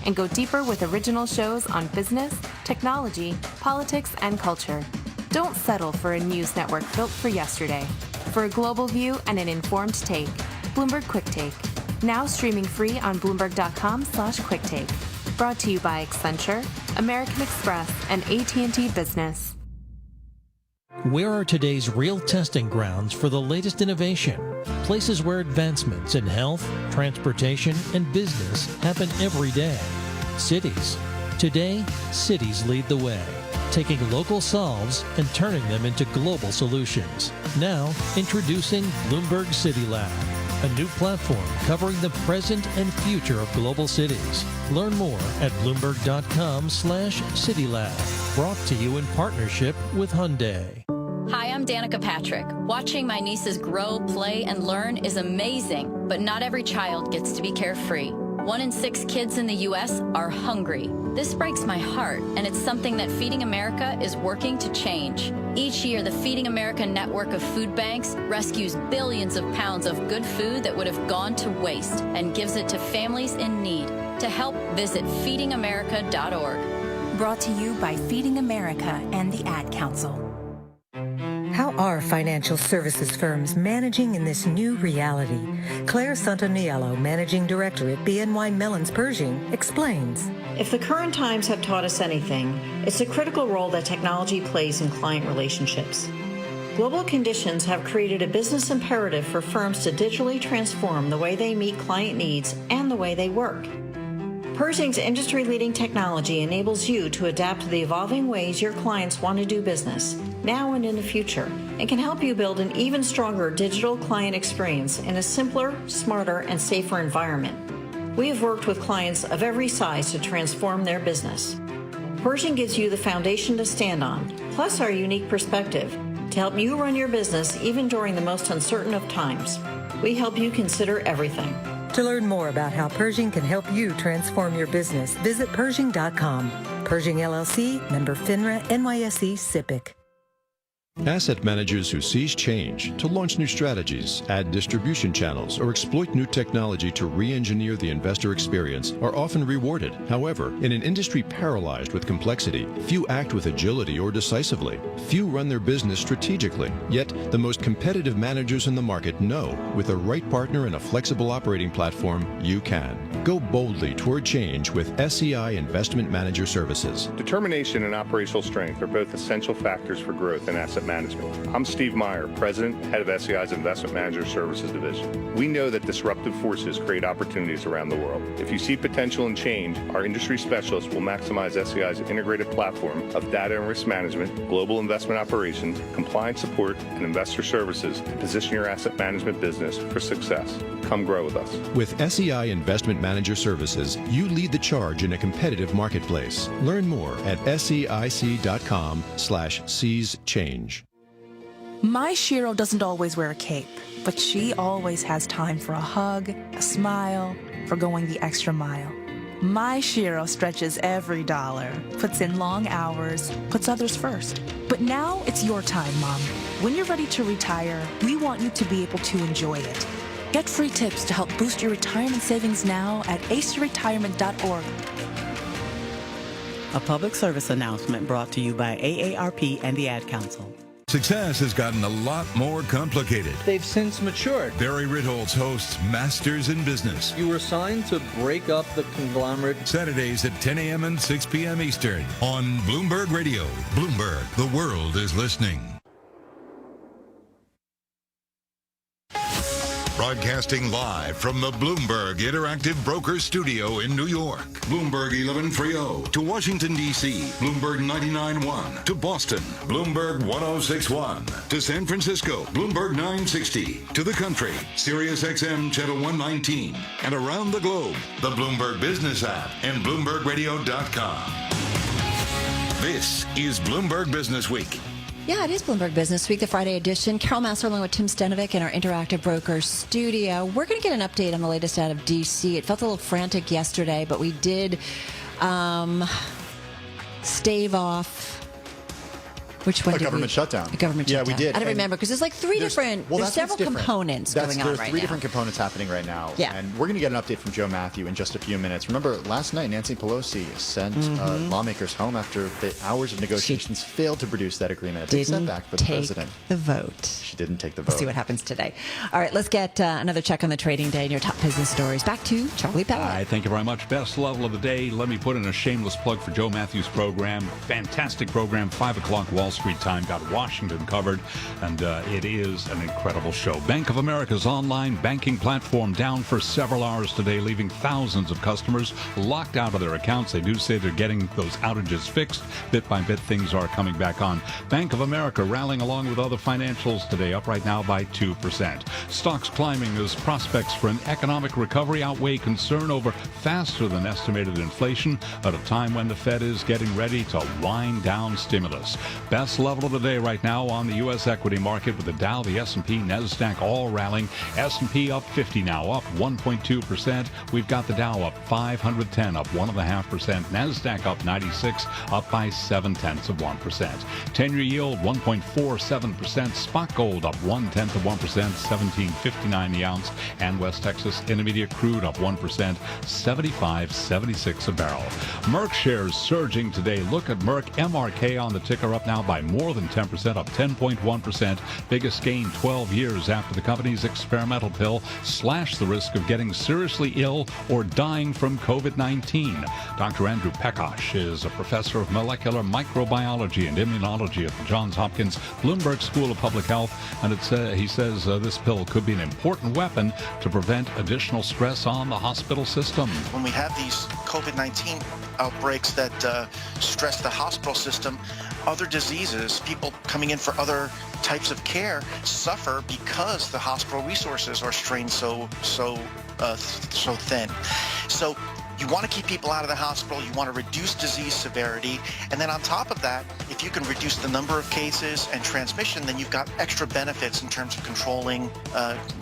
and go deeper with original shows on business, technology, politics, and culture. Don't settle for a news network built for yesterday. For a global view and an informed take, Bloomberg Quick Take. Now streaming free on Bloomberg.com/quicktake. Brought to you by Accenture, American Express, and AT&T Business. Where are today's real testing grounds for the latest innovation? Places where advancements in health, transportation, and business happen every day. Cities. Today, cities lead the way, taking local solves and turning them into global solutions. Now, introducing Bloomberg City Lab, a new platform covering the present and future of global cities. Learn more at Bloomberg.com/CityLab. Brought to you in partnership with Hyundai. Hi, I'm Danica Patrick. Watching my nieces grow, play, and learn is amazing, but not every child gets to be carefree. 1 in 6 kids in the U.S. are hungry. This breaks my heart, and it's something that Feeding America is working to change. Each year, the Feeding America network of food banks rescues billions of pounds of good food that would have gone to waste and gives it to families in need. To help, visit feedingamerica.org. Brought to you by Feeding America and the Ad Council. How are financial services firms managing in this new reality? Claire Santaniello, Managing Director at BNY Mellon's Pershing, explains. If the current times have taught us anything, it's the critical role that technology plays in client relationships. Global conditions have created a business imperative for firms to digitally transform the way they meet client needs and the way they work. Pershing's industry-leading technology enables you to adapt to the evolving ways your clients want to do business, now and in the future, and can help you build an even stronger digital client experience in a simpler, smarter, and safer environment. We have worked with clients of every size to transform their business. Pershing gives you the foundation to stand on, plus our unique perspective, to help you run your business even during the most uncertain of times. We help you consider everything. To learn more about how Pershing can help you transform your business, visit Pershing.com. Pershing LLC, member FINRA, NYSE, SIPC. Asset managers who seize change to launch new strategies, add distribution channels, or exploit new technology to re-engineer the investor experience are often rewarded. However, in an industry paralyzed with complexity, few act with agility or decisively. Few run their business strategically. Yet, the most competitive managers in the market know, with the right partner and a flexible operating platform, you can. Go boldly toward change with SEI Investment Manager Services. Determination and operational strength are both essential factors for growth in asset management. I'm Steve Meyer, President, Head of SEI's Investment Manager Services Division. We know that disruptive forces create opportunities around the world. If you see potential in change, our industry specialists will maximize SEI's integrated platform of data and risk management, global investment operations, compliance support, and investor services to position your asset management business for success. Come grow with us. With SEI Investment Manager Manager Services, you lead the charge in a competitive marketplace. Learn more at seic.com/seizchange. My Shiro doesn't always wear a cape, but she always has time for a hug, a smile, for going the extra mile. My Shiro stretches every dollar, puts in long hours, puts others first. But now it's your time, Mom. When you're ready to retire, we want you to be able to enjoy it. Get free tips to help boost your retirement savings now at aceyourretirement.org. A public service announcement brought to you by AARP and the Ad Council. Success has gotten a lot more complicated. They've since matured. Barry Ritholtz hosts Masters in Business. You were assigned to break up the conglomerate. Saturdays at 10 a.m. and 6 p.m. Eastern on Bloomberg Radio. Bloomberg, the world is listening. Broadcasting live from the Bloomberg Interactive Brokers Studio in New York. Bloomberg 1130 to Washington, D.C. Bloomberg 99.1 to Boston. Bloomberg 106.1 to San Francisco. Bloomberg 960 to the country. Sirius XM Channel 119. And around the globe, the Bloomberg Business app and BloombergRadio.com. This is Bloomberg Business Week. Yeah, it is Bloomberg Business Week, the Friday edition. Carol Massar along with Tim Stenovic in our Interactive Brokers studio. We're going to get an update on the latest out of D.C. It felt a little frantic yesterday, but we did stave off. Which one? A government shutdown. A government shutdown. Yeah, we did. I don't remember because there's like there's several components going on right now. There's three different components happening right now. Yeah. And we're going to get an update from Joe Matthew in just a few minutes. Remember, last night, Nancy Pelosi sent lawmakers home after the hours of negotiations failed to produce that agreement. A big setback for the president. The vote. She didn't take the vote. We'll see what happens today. All right, let's get another check on the trading day and your top business stories. Back to Charlie Pellett. All right, thank you very much. Best level of the day. Let me put in a shameless plug for Joe Matthews' program. Fantastic program, 5 o'clock Wall Street time. Got Washington covered, and it is an incredible show. Bank of America's online banking platform down for several hours today, leaving thousands of customers locked out of their accounts. They do say they're getting those outages fixed. Bit by bit, things are coming back on. Bank of America rallying along with other financials today, up right now by 2%. Stocks climbing as prospects for an economic recovery outweigh concern over faster than estimated inflation at a time when the Fed is getting ready to wind down stimulus. Best level of the day right now on the U.S. equity market with the Dow, the S&P, NASDAQ all rallying. S&P up 50 now, up 1.2%. We've got the Dow up 510, up 1.5%. NASDAQ up 96, up by 0.7%. 10-year yield 1.47%. Spot gold up 0.1%, $17.59 the ounce. And West Texas Intermediate crude up 1%, $75.76 a barrel. Merck shares surging today. Look at Merck. MRK on the ticker up now by more than 10%, up 10.1%. Biggest gain 12 years after the company's experimental pill slashed the risk of getting seriously ill or dying from COVID-19. Dr. Andrew Pekosh is a professor of molecular microbiology and immunology at the Johns Hopkins Bloomberg School of Public Health, and he says this pill could be an important weapon to prevent additional stress on the hospital system. When we have these COVID-19 outbreaks that stress the hospital system, other diseases, people coming in for other types of care suffer because the hospital resources are strained so thin. So you want to keep people out of the hospital, you want to reduce disease severity, and then on top of that, if you can reduce the number of cases and transmission, then you've got extra benefits in terms of controlling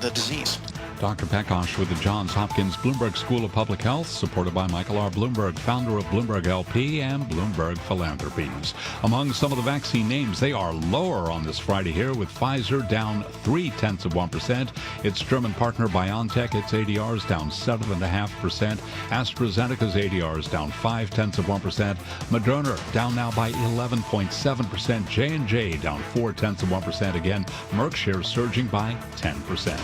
the disease. Dr. Pekosh with the Johns Hopkins Bloomberg School of Public Health, supported by Michael R. Bloomberg, founder of Bloomberg LP and Bloomberg Philanthropies. Among some of the vaccine names, they are lower on this Friday here, with Pfizer down 0.3%. Its German partner BioNTech, its ADRs down 7.5%. AstraZeneca's ADRs down 0.5%. Moderna down now by 11.7%. J&J down 0.4%. Again, Merck shares surging by 10%.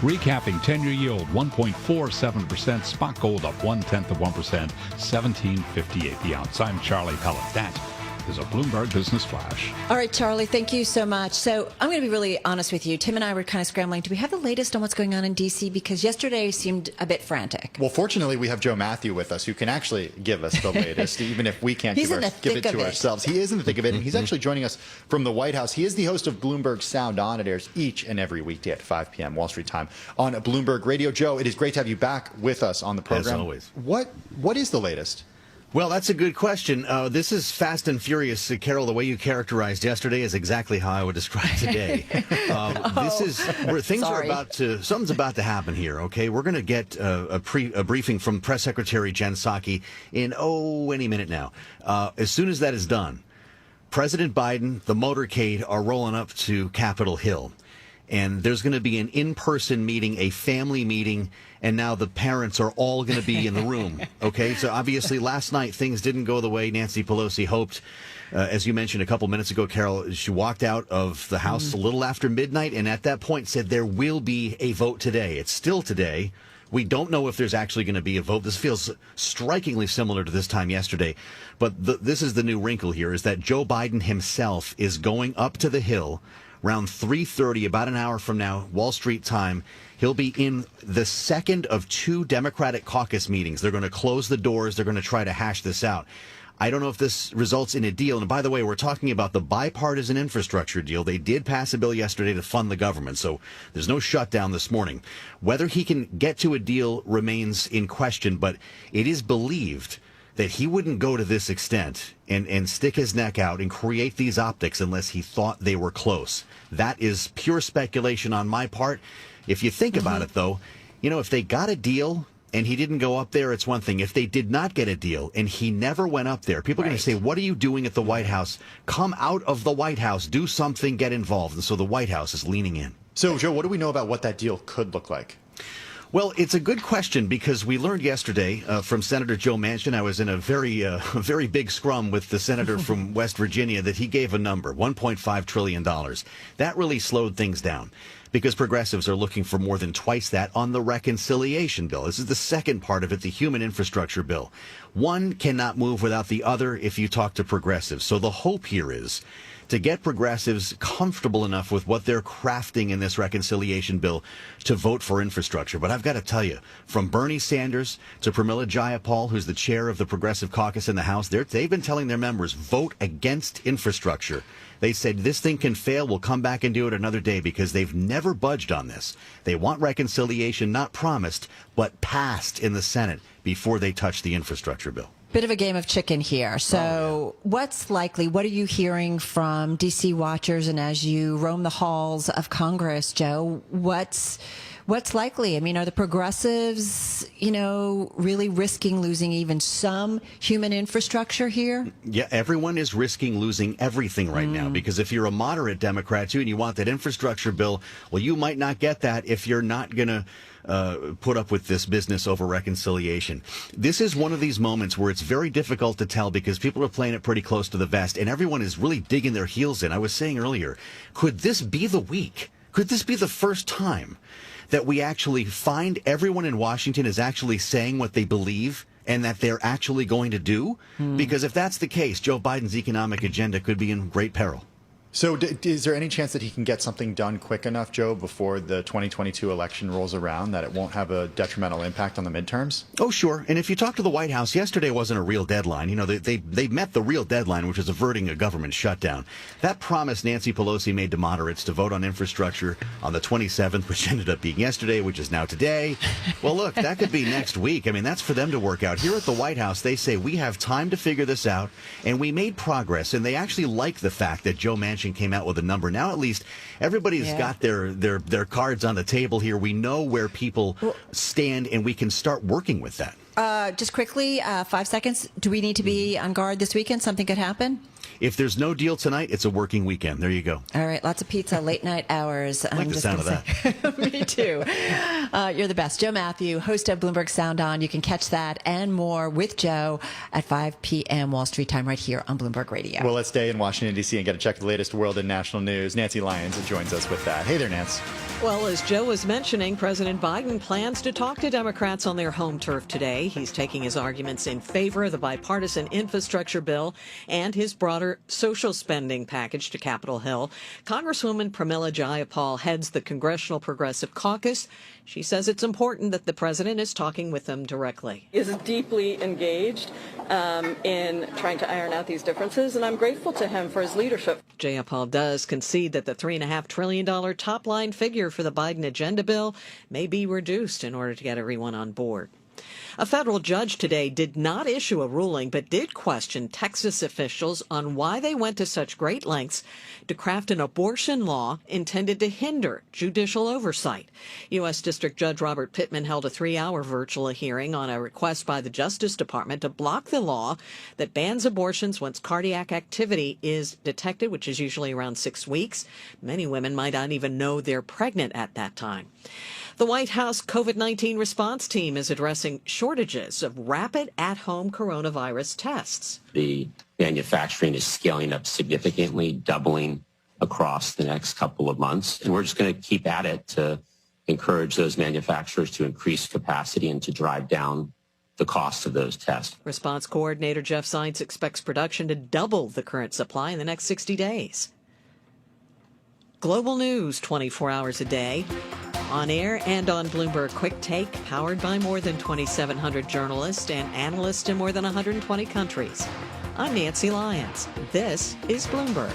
Recapping, 10-year yield 1.47%. Spot gold up 0.1%, $17.58 the ounce. I'm Charlie Pellett. That is a Bloomberg Business Flash. All right, Charlie, thank you so much. So I'm going to be really honest with you. Tim and I were kind of scrambling. Do we have the latest on what's going on in D.C.? Because yesterday seemed a bit frantic. Well, fortunately, we have Joe Matthew with us, who can actually give us the latest, even if we can't give it to ourselves. He is in the thick of it, and he's actually joining us from the White House. He is the host of Bloomberg Sound On. It airs each and every weekday at 5 p.m. Wall Street time on Bloomberg Radio. Joe, it is great to have you back with us on the program. As always. What is the latest? Well, that's a good question. This is fast and furious. Carol, the way you characterized yesterday is exactly how I would describe today. This is where things are something's about to happen here, okay? We're going to get a briefing from Press Secretary Jen Psaki in, any minute now. As soon as that is done, President Biden, the motorcade, are rolling up to Capitol Hill. And there's going to be an in-person meeting, a family meeting, and now the parents are all going to be in the room. Okay, so obviously last night things didn't go the way Nancy Pelosi hoped. As you mentioned a couple minutes ago, Carol, she walked out of the House a little after midnight, and at that point said there will be a vote today. It's still today. We don't know if there's actually going to be a vote. This feels strikingly similar to this time yesterday. But this is the new wrinkle here, is that Joe Biden himself is going up to the Hill around 3:30, about an hour from now, Wall Street time. He'll be in the second of two Democratic caucus meetings. They're going to close the doors. They're going to try to hash this out. I don't know if this results in a deal. And by the way, we're talking about the bipartisan infrastructure deal. They did pass a bill yesterday to fund the government, so there's no shutdown this morning. Whether he can get to a deal remains in question, but it is believed that he wouldn't go to this extent and stick his neck out and create these optics unless he thought they were close. That is pure speculation on my part. If you think about it, though, if they got a deal and he didn't go up there, it's one thing. If they did not get a deal and he never went up there, people are going to say, what are you doing at the White House? Come out of the White House, do something, get involved. And so the White House is leaning in. So, Joe, what do we know about what that deal could look like? Well, it's a good question because we learned yesterday from Senator Joe Manchin. I was in a very big scrum with the senator from West Virginia that he gave a number, $1.5 trillion. That really slowed things down because progressives are looking for more than twice that on the reconciliation bill. This is the second part of it, the human infrastructure bill. One cannot move without the other if you talk to progressives. So the hope here is to get progressives comfortable enough with what they're crafting in this reconciliation bill to vote for infrastructure. But I've got to tell you, from Bernie Sanders to Pramila Jayapal, who's the chair of the Progressive Caucus in the House, they've been telling their members, vote against infrastructure. They said this thing can fail, we'll come back and do it another day, because they've never budged on this. They want reconciliation not promised, but passed in the Senate before they touch the infrastructure bill. Bit of a game of chicken here. So what's likely? What are you hearing from D.C. watchers? And as you roam the halls of Congress, Joe, what's likely? I mean, are the progressives, really risking losing even some human infrastructure here? Yeah, everyone is risking losing everything right now, because if you're a moderate Democrat, too, and you want that infrastructure bill, well, you might not get that if you're not going to put up with this business over reconciliation. This is one of these moments where it's very difficult to tell because people are playing it pretty close to the vest and everyone is really digging their heels in. I was saying earlier, could this be the week? Could this be the first time that we actually find everyone in Washington is actually saying what they believe and that they're actually going to do? Because if that's the case, Joe Biden's economic agenda could be in great peril. So is there any chance that he can get something done quick enough, Joe, before the 2022 election rolls around, that it won't have a detrimental impact on the midterms? Oh, sure. And if you talk to the White House, yesterday wasn't a real deadline. They met the real deadline, which is averting a government shutdown. That promise Nancy Pelosi made to moderates to vote on infrastructure on the 27th, which ended up being yesterday, which is now today. Well, look, that could be next week. I mean, that's for them to work out. Here at the White House, they say we have time to figure this out, and we made progress. And they actually like the fact that Joe Manchin came out with a number. Now at least everybody's got their cards on the table here. We know where people stand and we can start working with that. Just quickly, 5 seconds. Do we need to be on guard this weekend? Something could happen? If there's no deal tonight, it's a working weekend. There you go. All right. Lots of pizza, late night hours. I like the sound of that. Me too. You're the best. Joe Matthew, host of Bloomberg Sound On. You can catch that and more with Joe at 5 p.m. Wall Street time right here on Bloomberg Radio. Well, let's stay in Washington, D.C. and get a check of the latest world and national news. Nancy Lyons joins us with that. Hey there, Nance. Well, as Joe was mentioning, President Biden plans to talk to Democrats on their home turf today. He's taking his arguments in favor of the bipartisan infrastructure bill and his broader social spending package to Capitol Hill. Congresswoman Pramila Jayapal heads the Congressional Progressive Caucus. She says it's important that the president is talking with them directly. Is deeply engaged in trying to iron out these differences, and I'm grateful to him for his leadership. Jayapal does concede that the $3.5 trillion top-line figure for the Biden agenda bill may be reduced in order to get everyone on board. A federal judge today did not issue a ruling, but did question Texas officials on why they went to such great lengths to craft an abortion law intended to hinder judicial oversight. U.S. District Judge Robert Pittman held a 3-hour virtual hearing on a request by the Justice Department to block the law that bans abortions once cardiac activity is detected, which is usually around 6 weeks. Many women might not even know they're pregnant at that time. The White House COVID-19 response team is addressing shortages of rapid at-home coronavirus tests. The manufacturing is scaling up significantly, doubling across the next couple of months. And we're just going to keep at it to encourage those manufacturers to increase capacity and to drive down the cost of those tests. Response Coordinator Jeff Zients expects production to double the current supply in the next 60 days. Global news 24 hours a day. On air and on Bloomberg Quick Take, powered by more than 2,700 journalists and analysts in more than 120 countries. I'm Nancy Lyons. This is Bloomberg.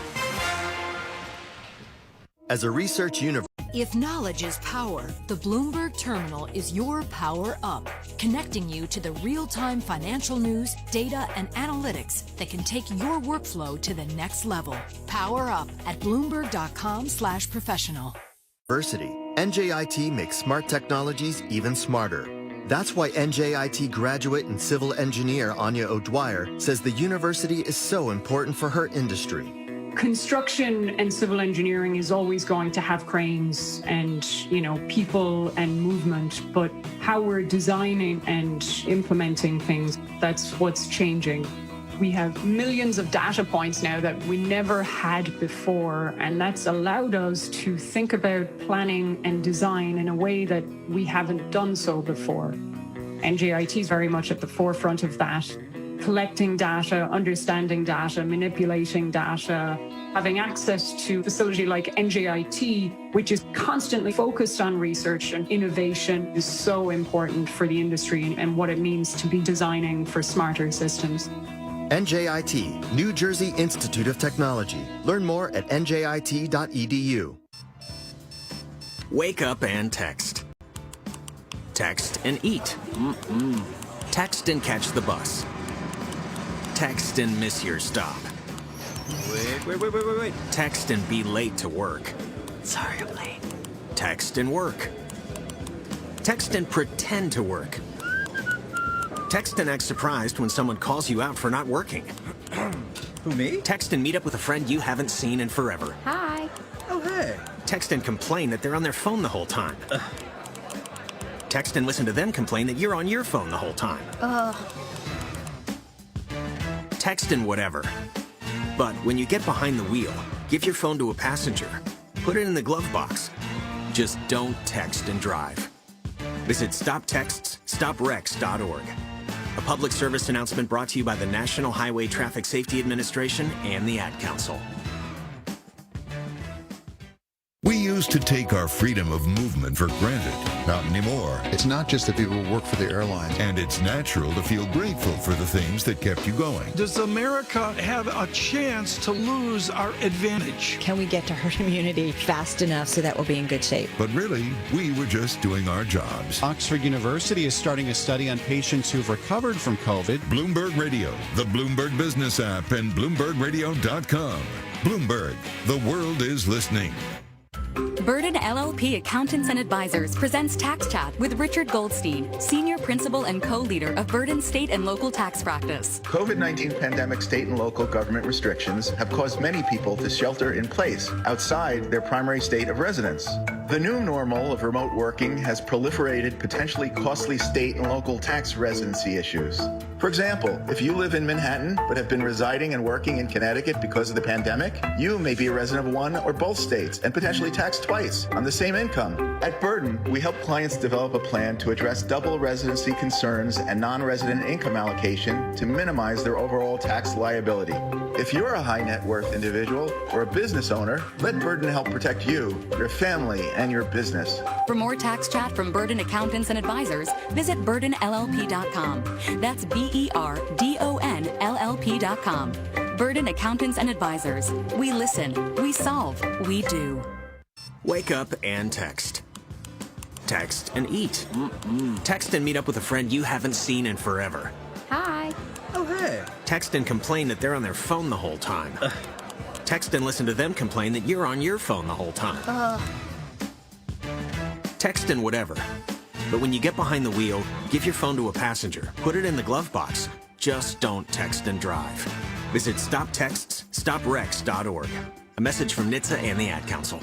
As a research university, if knowledge is power, the Bloomberg Terminal is your power up, connecting you to the real-time financial news, data, and analytics that can take your workflow to the next level. Power up at Bloomberg.com/professional. NJIT makes smart technologies even smarter. That's why NJIT graduate and civil engineer Anya O'Dwyer says the university is so important for her industry. Construction and civil engineering is always going to have cranes and, people and movement, but how we're designing and implementing things, that's what's changing. We have millions of data points now that we never had before, and that's allowed us to think about planning and design in a way that we haven't done so before. NJIT is very much at the forefront of that. Collecting data, understanding data, manipulating data, having access to a facility like NJIT, which is constantly focused on research and innovation, is so important for the industry and what it means to be designing for smarter systems. NJIT, New Jersey Institute of Technology. Learn more at njit.edu. Wake up and text. Text and eat. Text and catch the bus. Text and miss your stop. Wait. Text and be late to work. Sorry, I'm late. Text and work. Text and pretend to work. Text and act surprised when someone calls you out for not working. Who, me? Text and meet up with a friend you haven't seen in forever. Hi. Oh, hey. Text and complain that they're on their phone the whole time. Text and listen to them complain that you're on your phone the whole time. Text and whatever. But when you get behind the wheel, give your phone to a passenger. Put it in the glove box. Just don't text and drive. Visit StopTextsStopWrecks.org. A public service announcement brought to you by the National Highway Traffic Safety Administration and the Ad Council. We used to take our freedom of movement for granted. Not anymore. It's not just the people who work for the airlines. And it's natural to feel grateful for the things that kept you going. Does America have a chance to lose our advantage? Can we get to herd immunity fast enough so that we'll be in good shape? But really, we were just doing our jobs. Oxford University is starting a study on patients who've recovered from COVID. Bloomberg Radio, the Bloomberg Business app, and BloombergRadio.com. Bloomberg, the world is listening. Burden LLP Accountants and Advisors presents Tax Chat with Richard Goldstein, Senior Principal and Co-Leader of Burden State and Local Tax Practice. COVID-19 pandemic state and local government restrictions have caused many people to shelter in place outside their primary state of residence. The new normal of remote working has proliferated potentially costly state and local tax residency issues. For example, if you live in Manhattan but have been residing and working in Connecticut because of the pandemic, you may be a resident of one or both states and potentially taxed twice on the same income. At Burden, we help clients develop a plan to address double residency concerns and non-resident income allocation to minimize their overall tax liability. If you're a high net worth individual or a business owner, let Burden help protect you, your family, and your business. For more tax chat from Burden Accountants and Advisors, visit burdenllp.com. That's BERDONLLP.com. Burden Accountants and Advisors. We listen, we solve, we do. Wake up and text. Text and eat. Text and meet up with a friend you haven't seen in forever. Hi. Oh, hey. Text and complain that they're on their phone the whole time. Text and listen to them complain that you're on your phone the whole time. Text and whatever. But when you get behind the wheel, give your phone to a passenger. Put it in the glove box. Just don't text and drive. Visit StopTextsStopWrecks.org. A message from NHTSA and the Ad Council.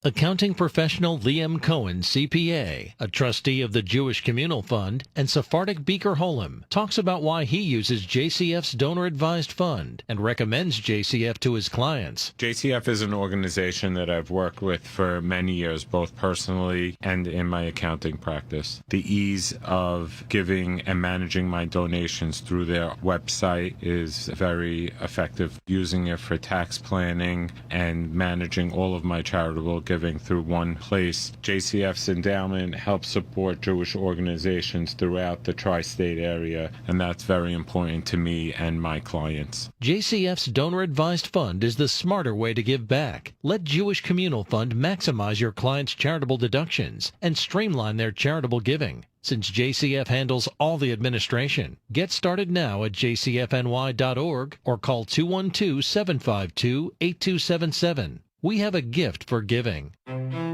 Accounting professional Liam Cohen, CPA, a trustee of the Jewish Communal Fund, and Sephardic Beaker Holem, talks about why he uses JCF's donor-advised fund and recommends JCF to his clients. JCF is an organization that I've worked with for many years, both personally and in my accounting practice. The ease of giving and managing my donations through their website is very effective. Using it for tax planning and managing all of my charitable giving through one place. JCF's endowment helps support Jewish organizations throughout the tri-state area, and that's very important to me and my clients. JCF's donor-advised fund is the smarter way to give back. Let Jewish Communal Fund maximize your clients' charitable deductions and streamline their charitable giving. Since JCF handles all the administration, get started now at jcfny.org or call 212-752-8277. We have a gift for giving.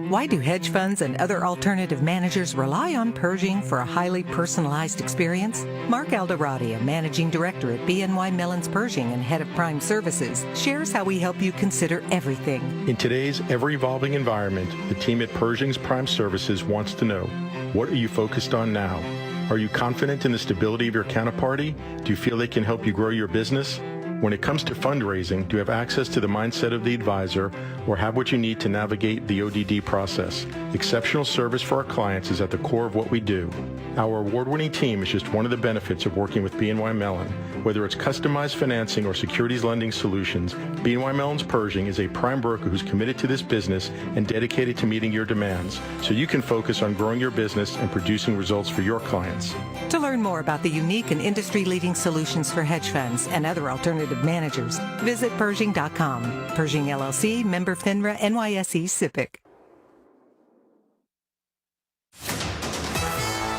Why do hedge funds and other alternative managers rely on Pershing for a highly personalized experience? Mark Alderati, a managing director at BNY Mellon's Pershing and head of Prime Services, shares how we help you consider everything. In today's ever-evolving environment, the team at Pershing's Prime Services wants to know, what are you focused on now? Are you confident in the stability of your counterparty? Do you feel they can help you grow your business? When it comes to fundraising, do you have access to the mindset of the advisor or have what you need to navigate the ODD process? Exceptional service for our clients is at the core of what we do. Our award-winning team is just one of the benefits of working with BNY Mellon. Whether it's customized financing or securities lending solutions, BNY Mellon's Pershing is a prime broker who's committed to this business and dedicated to meeting your demands, so you can focus on growing your business and producing results for your clients. To learn more about the unique and industry-leading solutions for hedge funds and other alternative managers, visit Pershing.com. Pershing LLC, member FINRA, NYSE, SIPC.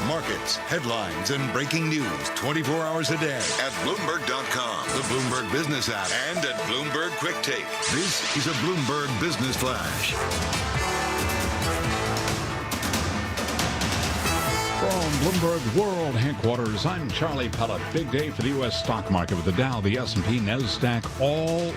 Markets, headlines, and breaking news 24 hours a day at Bloomberg.com, the Bloomberg Business app, and at Bloomberg Quick Take. This is a Bloomberg Business Flash. From Bloomberg World Headquarters, I'm Charlie Pellet. Big day for the U.S. stock market with the Dow, the S&P, NASDAQ, all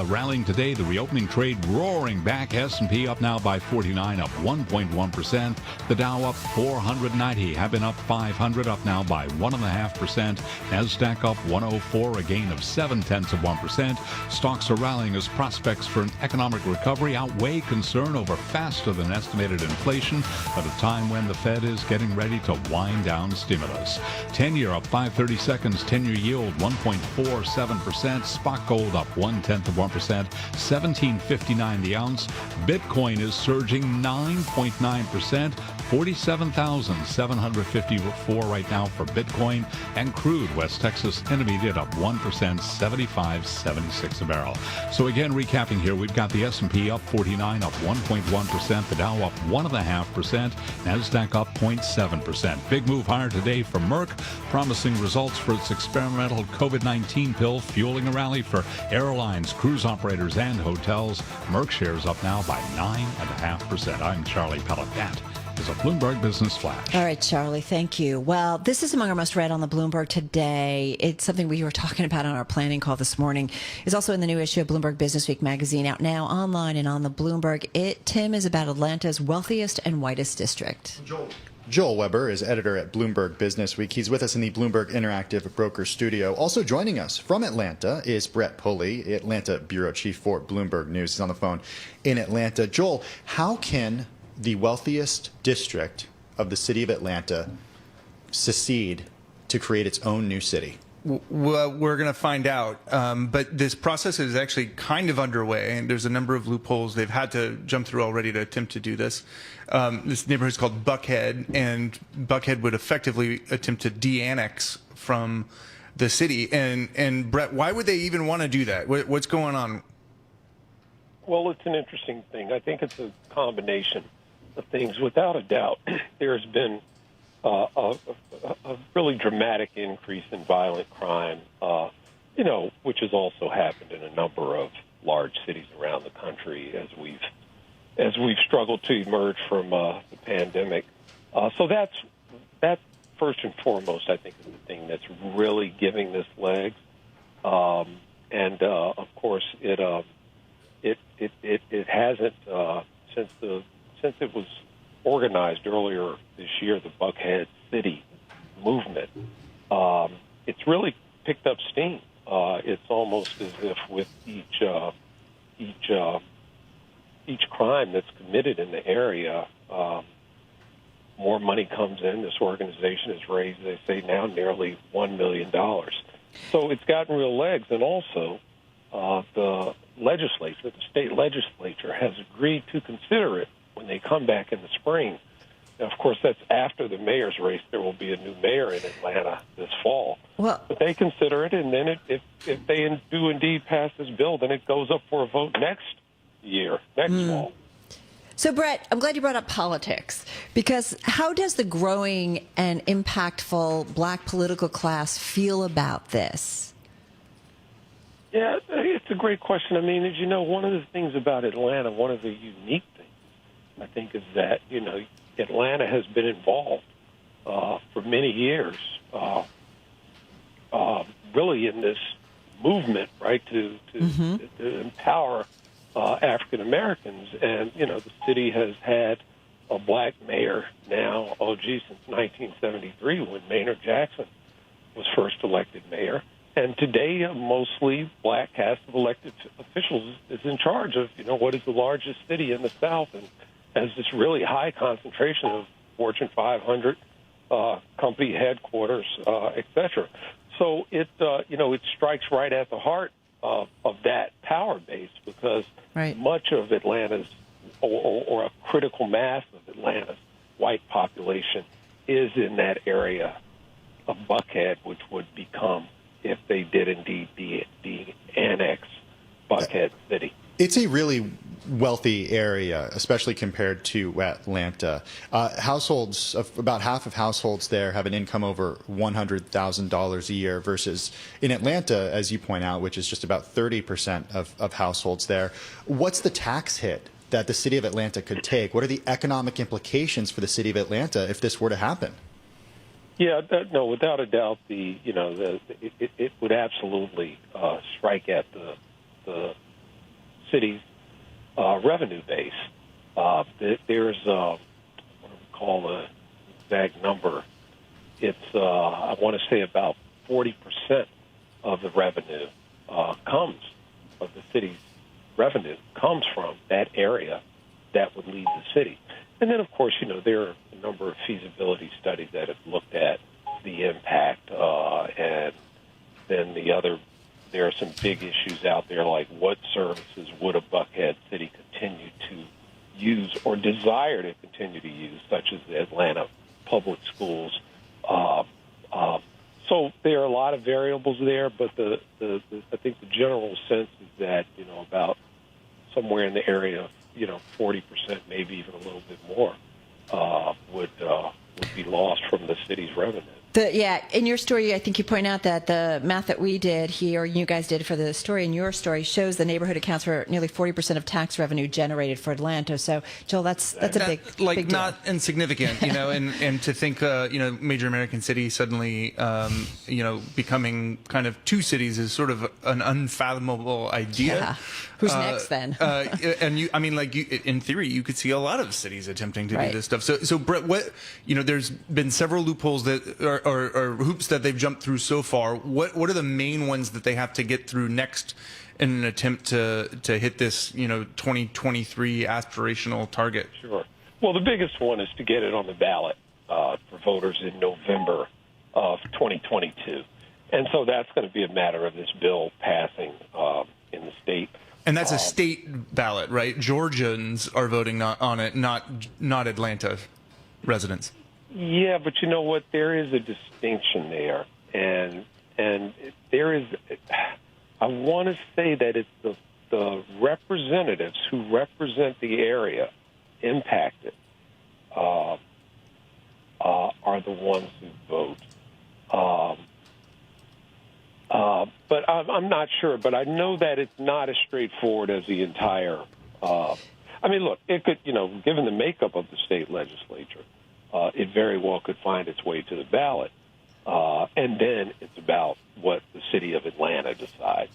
rallying today. The reopening trade roaring back. S&P up now by 49, up 1.1%. The Dow up 490, have been up 500, up now by 1.5%. NASDAQ up 104, a gain of 0.7%. Stocks are rallying as prospects for an economic recovery outweigh concern over faster than estimated inflation at a time when the Fed is getting ready to wind down stimulus. 10-year up 5/32, 10-year yield 1.47%. Spot gold up 0.1%, 17.59 the ounce. Bitcoin is surging 9.9%, 47,754 right now for Bitcoin. And crude, West Texas Intermediate up 1%, 75.76 a barrel. So again, recapping here, we've got the S&P up 49, up 1.1%. The Dow up 1.5%. NASDAQ up 0.7%. Big move higher today for Merck, promising results for its experimental COVID-19 pill, fueling a rally for airlines, cruise operators, and hotels. Merck shares up now by 9.5%. I'm Charlie Pellet. That is a Bloomberg Business Flash. All right, Charlie, thank you. Well, this is among our most read on the Bloomberg today. It's something we were talking about on our planning call this morning. It's also in the new issue of Bloomberg Business Week magazine, out now online and on the Bloomberg. Tim, is about Atlanta's wealthiest and whitest district. Joel. Joel Weber is editor at Bloomberg Business Week. He's with us in the Bloomberg Interactive Broker Studio. Also joining us from Atlanta is Brett Pulley, Atlanta bureau chief for Bloomberg News. He's on the phone in Atlanta. Joel, how can the wealthiest district of the city of Atlanta secede to create its own new city? Well, we're going to find out. But this process is actually kind of underway, and there's a number of loopholes they've had to jump through already to attempt to do this. This neighborhood is called Buckhead, and Buckhead would effectively attempt to de-annex from the city. And Brett, why would they even want to do that? What's going on? Well, it's an interesting thing. I think it's a combination of things. Without a doubt, there's been a really dramatic increase in violent crime, which has also happened in a number of large cities around the country as we've struggled to emerge from the pandemic. So that's first and foremost, I think, is the thing that's really giving this legs. And of course, it hasn't since it was organized earlier this year, the Buckhead City movement. It's really picked up steam. It's almost as if with each crime that's committed in the area, more money comes in. This organization has raised, they say now, nearly $1 million. So it's gotten real legs. And also, the state legislature has agreed to consider it when they come back in the spring. Now, of course, that's after the mayor's race. There will be a new mayor in Atlanta this fall. But they consider it, and then if they do indeed pass this bill, then it goes up for a vote next fall. So, Brett, I'm glad you brought up politics, because how does the growing and impactful black political class feel about this? Yeah, it's a great question. I mean, as you know, one of the things about Atlanta, one of the unique things, I think, is that, Atlanta has been involved for many years, really in this movement, right, to empower African Americans. And, the city has had a black mayor now, since 1973, when Maynard Jackson was first elected mayor. And today, a mostly black cast of elected officials is in charge of, what is the largest city in the South, and has this really high concentration of Fortune 500 company headquarters, et cetera. So it strikes right at the heart of that power base, because much of Atlanta's, or a critical mass of Atlanta's white population is in that area of Buckhead, which would become, if they did indeed de-annex Buckhead City. It's a really wealthy area, especially compared to Atlanta. About half of households there have an income over $100,000 a year, versus in Atlanta, as you point out, which is just about 30% of households there. What's the tax hit that the city of Atlanta could take? What are the economic implications for the city of Atlanta if this were to happen? Yeah, no, without a doubt, it would absolutely strike at the city's revenue base. There's what we call an exact number. It's I want to say about 40% of the revenue of the city's revenue comes from that area that would leave the city. And then, of course, there are a number of feasibility studies that have looked at the impact, and then there are some big issues out there, like what services would a Buckhead city continue to use or desire to continue to use, such as the Atlanta public schools. So there are a lot of variables there, but I think the general sense is that, about somewhere in the area of, 40%, maybe even a little bit more, would be lost from the city's revenue. In your story, I think you point out that the math that we did here, you guys did for the story in your story, shows the neighborhood accounts for nearly 40% of tax revenue generated for Atlanta. So, Joel, that's a big deal. Not insignificant, and to think, major American city suddenly, becoming kind of two cities is sort of an unfathomable idea. Yeah. Who's next then? In theory, you could see a lot of cities attempting to do this stuff. So Brett, there's been several loopholes that or hoops that they've jumped through so far. What are the main ones that they have to get through next in an attempt to hit this 2023 aspirational target? Sure. Well, the biggest one is to get it on the ballot for voters in November of 2022, and so that's going to be a matter of this bill passing in the state. And that's a state ballot, right? Georgians are voting on it, not Atlanta residents. Yeah, but you know what? There is a distinction there, and there is. I want to say that it's the representatives who represent the area impacted are the ones who vote. But I'm not sure. But I know that it's not as straightforward as the entire. Look, it could, given the makeup of the state legislature, it very well could find its way to the ballot. And then it's about what the city of Atlanta decides.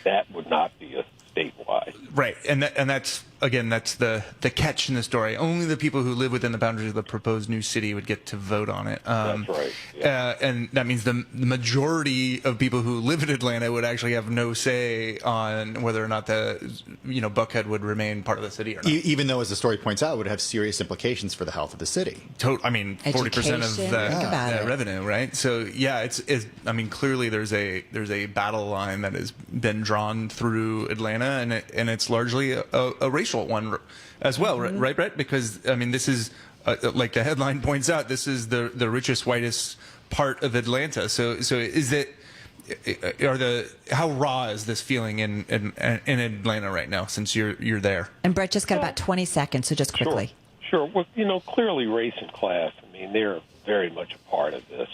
That would not be a statewide. Right, and that's the catch in the story. Only the people who live within the boundaries of the proposed new city would get to vote on it. That's right. Yeah. And that means the majority of people who live in Atlanta would actually have no say on whether or not Buckhead would remain part of the city or not. Even though, as the story points out, it would have serious implications for the health of the city. 40% of the revenue, right? So it's clearly there's a battle line that has been drawn through Atlanta, and it's largely a racial one as well, right, Brett? Because this is like the headline points out, this is the richest, whitest part of Atlanta. So is it? How raw is this feeling in Atlanta right now, since you're there? And Brett just got about 20 seconds, so just quickly. Sure. Well, clearly race and class. They're very much a part of this,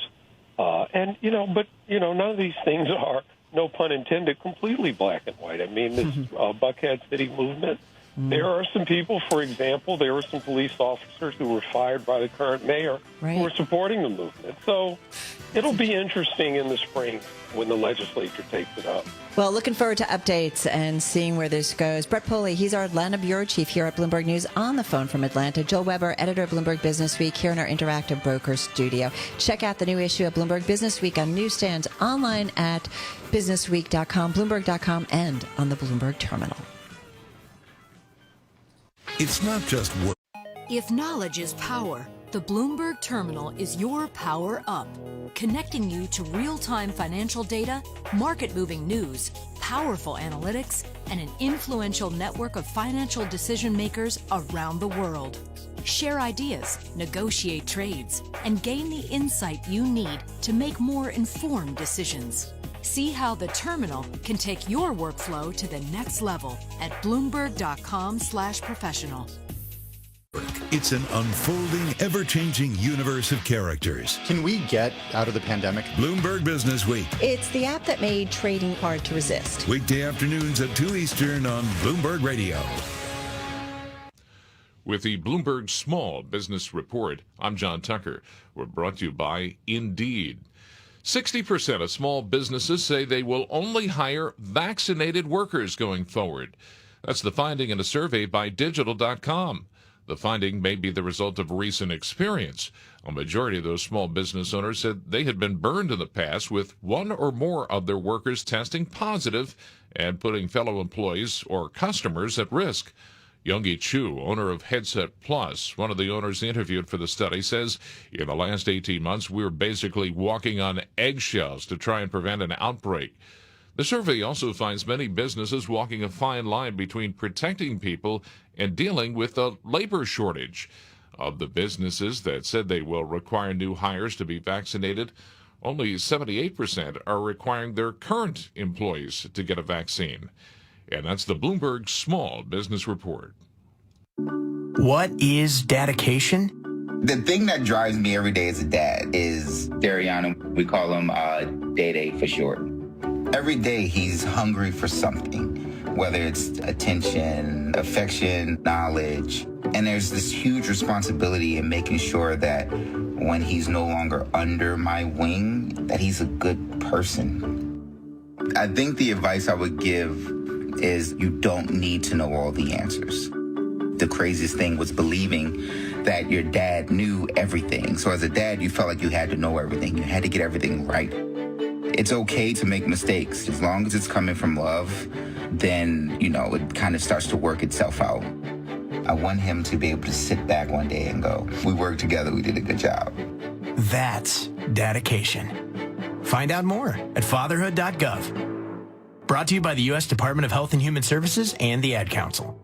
but none of these things are, no pun intended, completely black and white. This Buckhead City movement. There are some people, for example, there were some police officers who were fired by the current mayor who were supporting the movement. So it'll be interesting in the spring when the legislature takes it up. Well, looking forward to updates and seeing where this goes. Brett Pulley, he's our Atlanta bureau chief here at Bloomberg News, on the phone from Atlanta. Joel Weber, editor of Bloomberg Business Week, here in our Interactive Broker studio. Check out the new issue of Bloomberg Business Week on newsstands, online at businessweek.com, bloomberg.com, and on the Bloomberg terminal. It's not just work. If knowledge is power, the Bloomberg terminal is your power up, connecting you to real-time financial data, market-moving news, powerful analytics, and an influential network of financial decision makers around the world. Share ideas, negotiate trades, and gain the insight you need to make more informed decisions. See how the terminal can take your workflow to the next level at bloomberg.com/professional. It's an unfolding, ever-changing universe of characters. Can we get out of the pandemic? Bloomberg Business Week. It's the app that made trading hard to resist. Weekday afternoons at 2 Eastern on Bloomberg Radio. With the Bloomberg Small Business Report, I'm John Tucker. We're brought to you by Indeed. 60% of small businesses say they will only hire vaccinated workers going forward. That's the finding in a survey by Digital.com. The finding may be the result of recent experience. A majority of those small business owners said they had been burned in the past with one or more of their workers testing positive and putting fellow employees or customers at risk. Youngi Chu, owner of Headset Plus, one of the owners interviewed for the study, says in the last 18 months, we're basically walking on eggshells to try and prevent an outbreak. The survey also finds many businesses walking a fine line between protecting people and dealing with a labor shortage. Of the businesses that said they will require new hires to be vaccinated, only 78% are requiring their current employees to get a vaccine. And that's the Bloomberg Small Business Report. What is dedication? The thing that drives me every day as a dad is Dariana. We call him Day for short. Every day he's hungry for something, whether it's attention, affection, knowledge. And there's this huge responsibility in making sure that when he's no longer under my wing, that he's a good person. I think the advice I would give is you don't need to know all the answers. The craziest thing was believing that your dad knew everything. So as a dad, you felt like you had to know everything. You had to get everything right. It's okay to make mistakes. As long as it's coming from love, then, it kind of starts to work itself out. I want him to be able to sit back one day and go, we worked together, we did a good job. That's dedication. Find out more at fatherhood.gov. Brought to you by the U.S. Department of Health and Human Services and the Ad Council.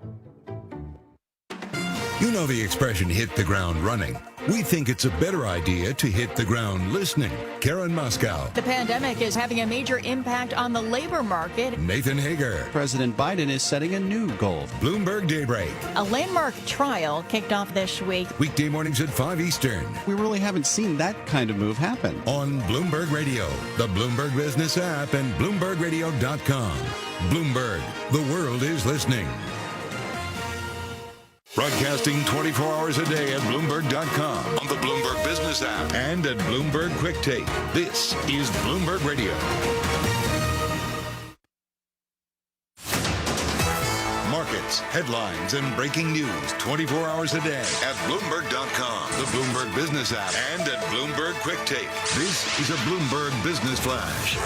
You know the expression, hit the ground running. We think it's a better idea to hit the ground listening. Karen Moscow. The pandemic is having a major impact on the labor market. Nathan Hager. President Biden is setting a new goal. Bloomberg Daybreak. A landmark trial kicked off this week. Weekday mornings at 5 Eastern. We really haven't seen that kind of move happen. On Bloomberg Radio, the Bloomberg Business app, and BloombergRadio.com. Bloomberg, the world is listening. Broadcasting 24 hours a day at Bloomberg.com, on the Bloomberg Business app, and at Bloomberg Quick Take. This is Bloomberg Radio. Markets, headlines, and breaking news 24 hours a day at Bloomberg.com, the Bloomberg Business app, and at Bloomberg Quick Take. This is a Bloomberg Business Flash.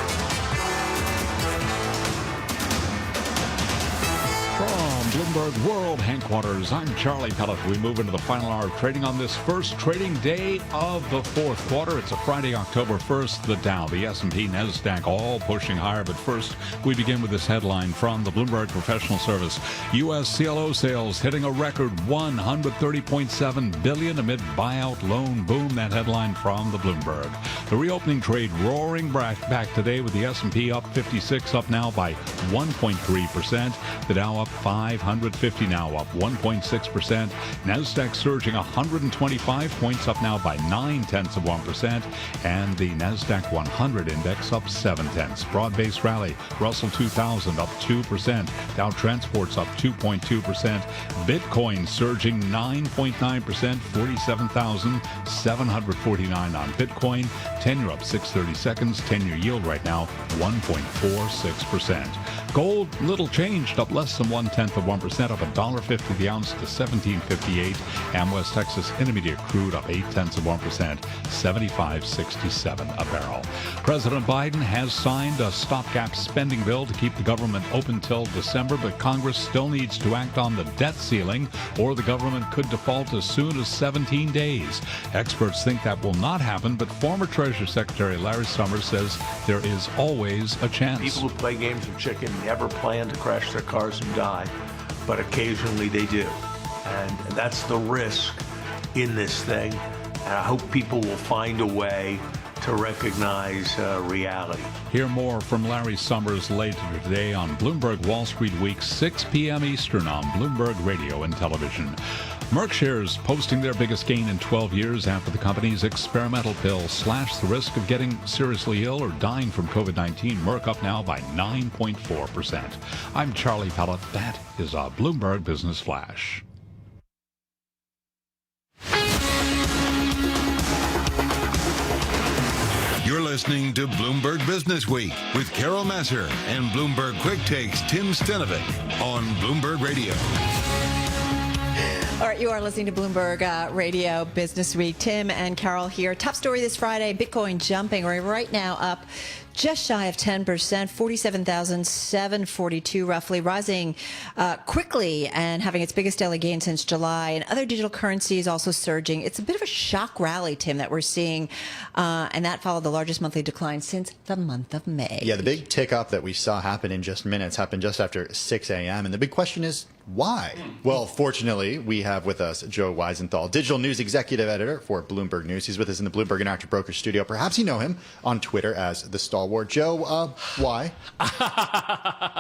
From Bloomberg World Headquarters, I'm Charlie Pellet. We move into the final hour of trading on this first trading day of the fourth quarter. It's a Friday, October 1st. The Dow, the S&P, NASDAQ, all pushing higher. But first, we begin with this headline from the Bloomberg Professional Service. U.S. CLO sales hitting a record $130.7 billion amid buyout loan boom. That headline from the Bloomberg. The reopening trade roaring back today with the S&P up 56, up now by 1.3%. The Dow up 550, now up 1.6%. NASDAQ surging 125 points, up now by 0.9%. And the NASDAQ 100 index up 0.7. Broad-based rally. Russell 2000 up 2%. Dow Transports up 2.2%. Bitcoin surging 9.9%, 47,749 on Bitcoin. 10-year up 6/30 seconds. 10-year yield right now 1.46%. Gold, little changed, up less than 0.1%, up $1.50 the ounce to $17.58. And West Texas Intermediate crude up 0.8%, $75.67 a barrel. President Biden has signed a stopgap spending bill to keep the government open till December, but Congress still needs to act on the debt ceiling, or the government could default as soon as 17 days. Experts think that will not happen, but former Treasury Secretary Larry Summers says there is always a chance. People who play games of chicken never plan to crash their cars and die, but occasionally they do. And that's the risk in this thing. And I hope people will find a way to recognize reality. Hear more from Larry Summers later today on Bloomberg Wall Street Week, 6 p.m. Eastern on Bloomberg Radio and Television. Merck shares posting their biggest gain in 12 years after the company's experimental pill slashed the risk of getting seriously ill or dying from COVID-19. Merck up now by 9.4%. I'm Charlie Pellet. That is a Bloomberg Business Flash. You're listening to Bloomberg Business Week with Carol Messer and Bloomberg Quick Takes Tim Stenovic on Bloomberg Radio. All right, you are listening to Bloomberg Radio Business Week. Tim and Carol here. Top story this Friday, Bitcoin jumping. We're right now up just shy of 10%, 47,742 roughly, rising quickly and having its biggest daily gain since July. And other digital currencies also surging. It's a bit of a shock rally, Tim, that we're seeing. And that followed the largest monthly decline since the month of May. Yeah, the big tick up that we saw happen in just minutes happened just after 6 a.m. And the big question is, Why? Well, fortunately, we have with us Joe Weisenthal, digital news executive editor for Bloomberg News. He's with us in the Bloomberg Interactive Brokers studio. Perhaps you know him on Twitter as the Stalwart. Joe, why?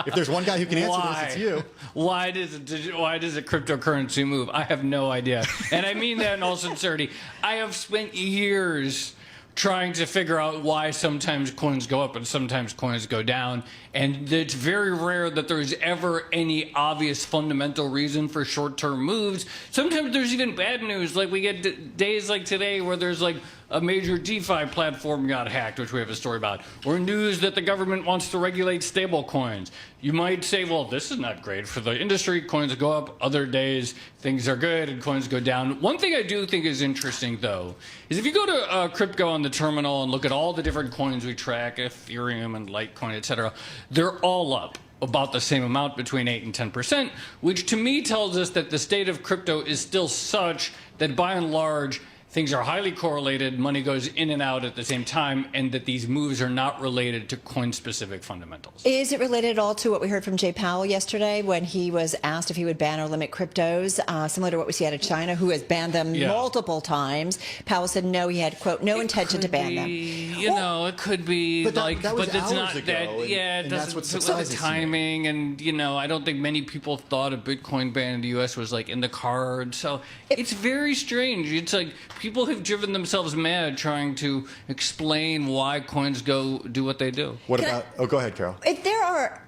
If there's one guy who can answer this, it's you. Why does a cryptocurrency move? I have no idea. And I mean that in all sincerity. I have spent years trying to figure out why sometimes coins go up and sometimes coins go down. And it's very rare that there's ever any obvious fundamental reason for short-term moves. Sometimes there's even bad news. Like we get days like today where there's like a major DeFi platform got hacked, which we have a story about, or news that the government wants to regulate stable coins. You might say, well, this is not great for the industry. Coins go up. Other days, things are good and coins go down. One thing I do think is interesting, though, is if you go to crypto on the terminal and look at all the different coins we track, Ethereum and Litecoin, et cetera, they're all up about the same amount, between 8 and 10%, which to me tells us that the state of crypto is still such that by and large, things are highly correlated, money goes in and out at the same time, and that these moves are not related to coin-specific fundamentals. Is it related at all to what we heard from Jay Powell yesterday when he was asked if he would ban or limit cryptos, similar to what we see out of China, who has banned them multiple times? Powell said no, he had, quote, no intention to ban them. You know, it could be but like, that was but it's hours not ago, that. and, Yeah, it and that's doesn't what fit with surprises the me. timing, and you know, I don't think many people thought a Bitcoin ban in the U.S. was like in the cards. So it's very strange. It's like people have driven themselves mad trying to explain why coins do what they do. What about? Go ahead, Carol. If there are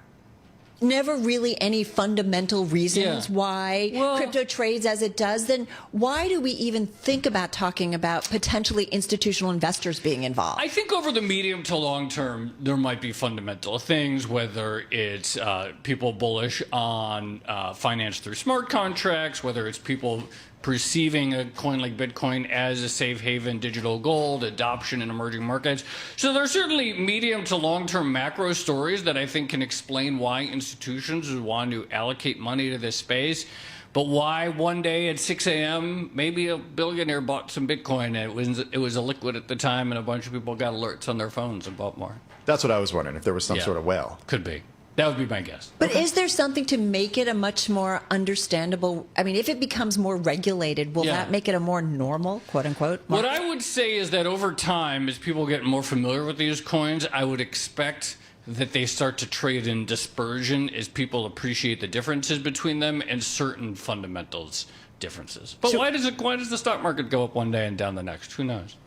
never really any fundamental reasons why crypto trades as it does, then why do we even think about talking about potentially institutional investors being involved? I think over the medium to long term, there might be fundamental things, whether it's people bullish on finance through smart contracts, whether it's people perceiving a coin like Bitcoin as a safe haven digital gold, adoption in emerging markets. So there's certainly medium to long-term macro stories that I think can explain why institutions would want to allocate money to this space. But why one day at 6 a.m., maybe a billionaire bought some Bitcoin and it was illiquid at the time and a bunch of people got alerts on their phones and bought more. That's what I was wondering, if there was some sort of whale. Could be. That would be my guess. But is there something to make it a much more understandable? I mean, if it becomes more regulated, will that make it a more normal, quote unquote, market? What I would say is that over time, as people get more familiar with these coins, I would expect that they start to trade in dispersion as people appreciate the differences between them and certain fundamentals differences. But why does the stock market go up one day and down the next? Who knows?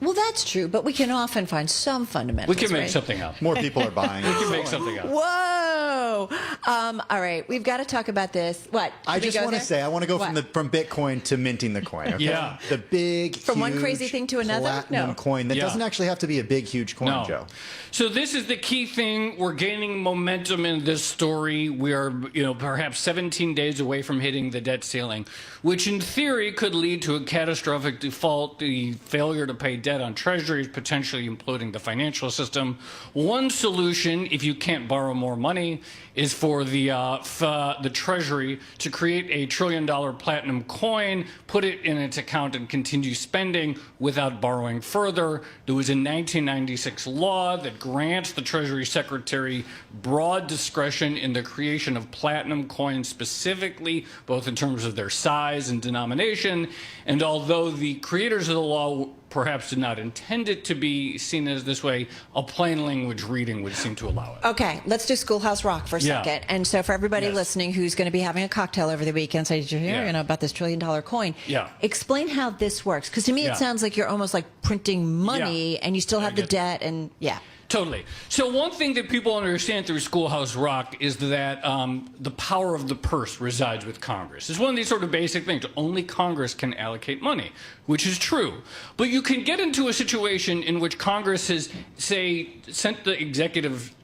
Well, that's true, but we can often find some fundamentals. We can make right? something up. More people are buying. We can make something up. Whoa! All right, we've got to talk about this. What? I just want to say, I want to go from Bitcoin to minting the coin. Okay? Yeah. The big, from huge, one crazy thing to another. platinum coin that doesn't actually have to be a big, huge coin, Joe. So this is the key thing. We're gaining momentum in this story. We are, perhaps 17 days away from hitting the debt ceiling, which in theory could lead to a catastrophic default, the failure to pay debt on treasuries, potentially imploding the financial system. One solution, if you can't borrow more money, is for the Treasury to create a $1 trillion platinum coin, put it in its account, and continue spending without borrowing further. There was a 1996 law that grants the Treasury Secretary broad discretion in the creation of platinum coins specifically, both in terms of their size and denomination. And although the creators of the law perhaps did not intend it to be seen as this way, a plain language reading would seem to allow it. Okay, let's do Schoolhouse Rock for a second. And so for everybody listening who's going to be having a cocktail over the weekend, say, did you hear about this $1 trillion coin? Explain how this works. Because to me, it sounds like you're almost like printing money and you still have the debt and Totally. So one thing that people understand through Schoolhouse Rock is that the power of the purse resides with Congress. It's one of these sort of basic things. Only Congress can allocate money, which is true. But you can get into a situation in which Congress has, say, sent the executive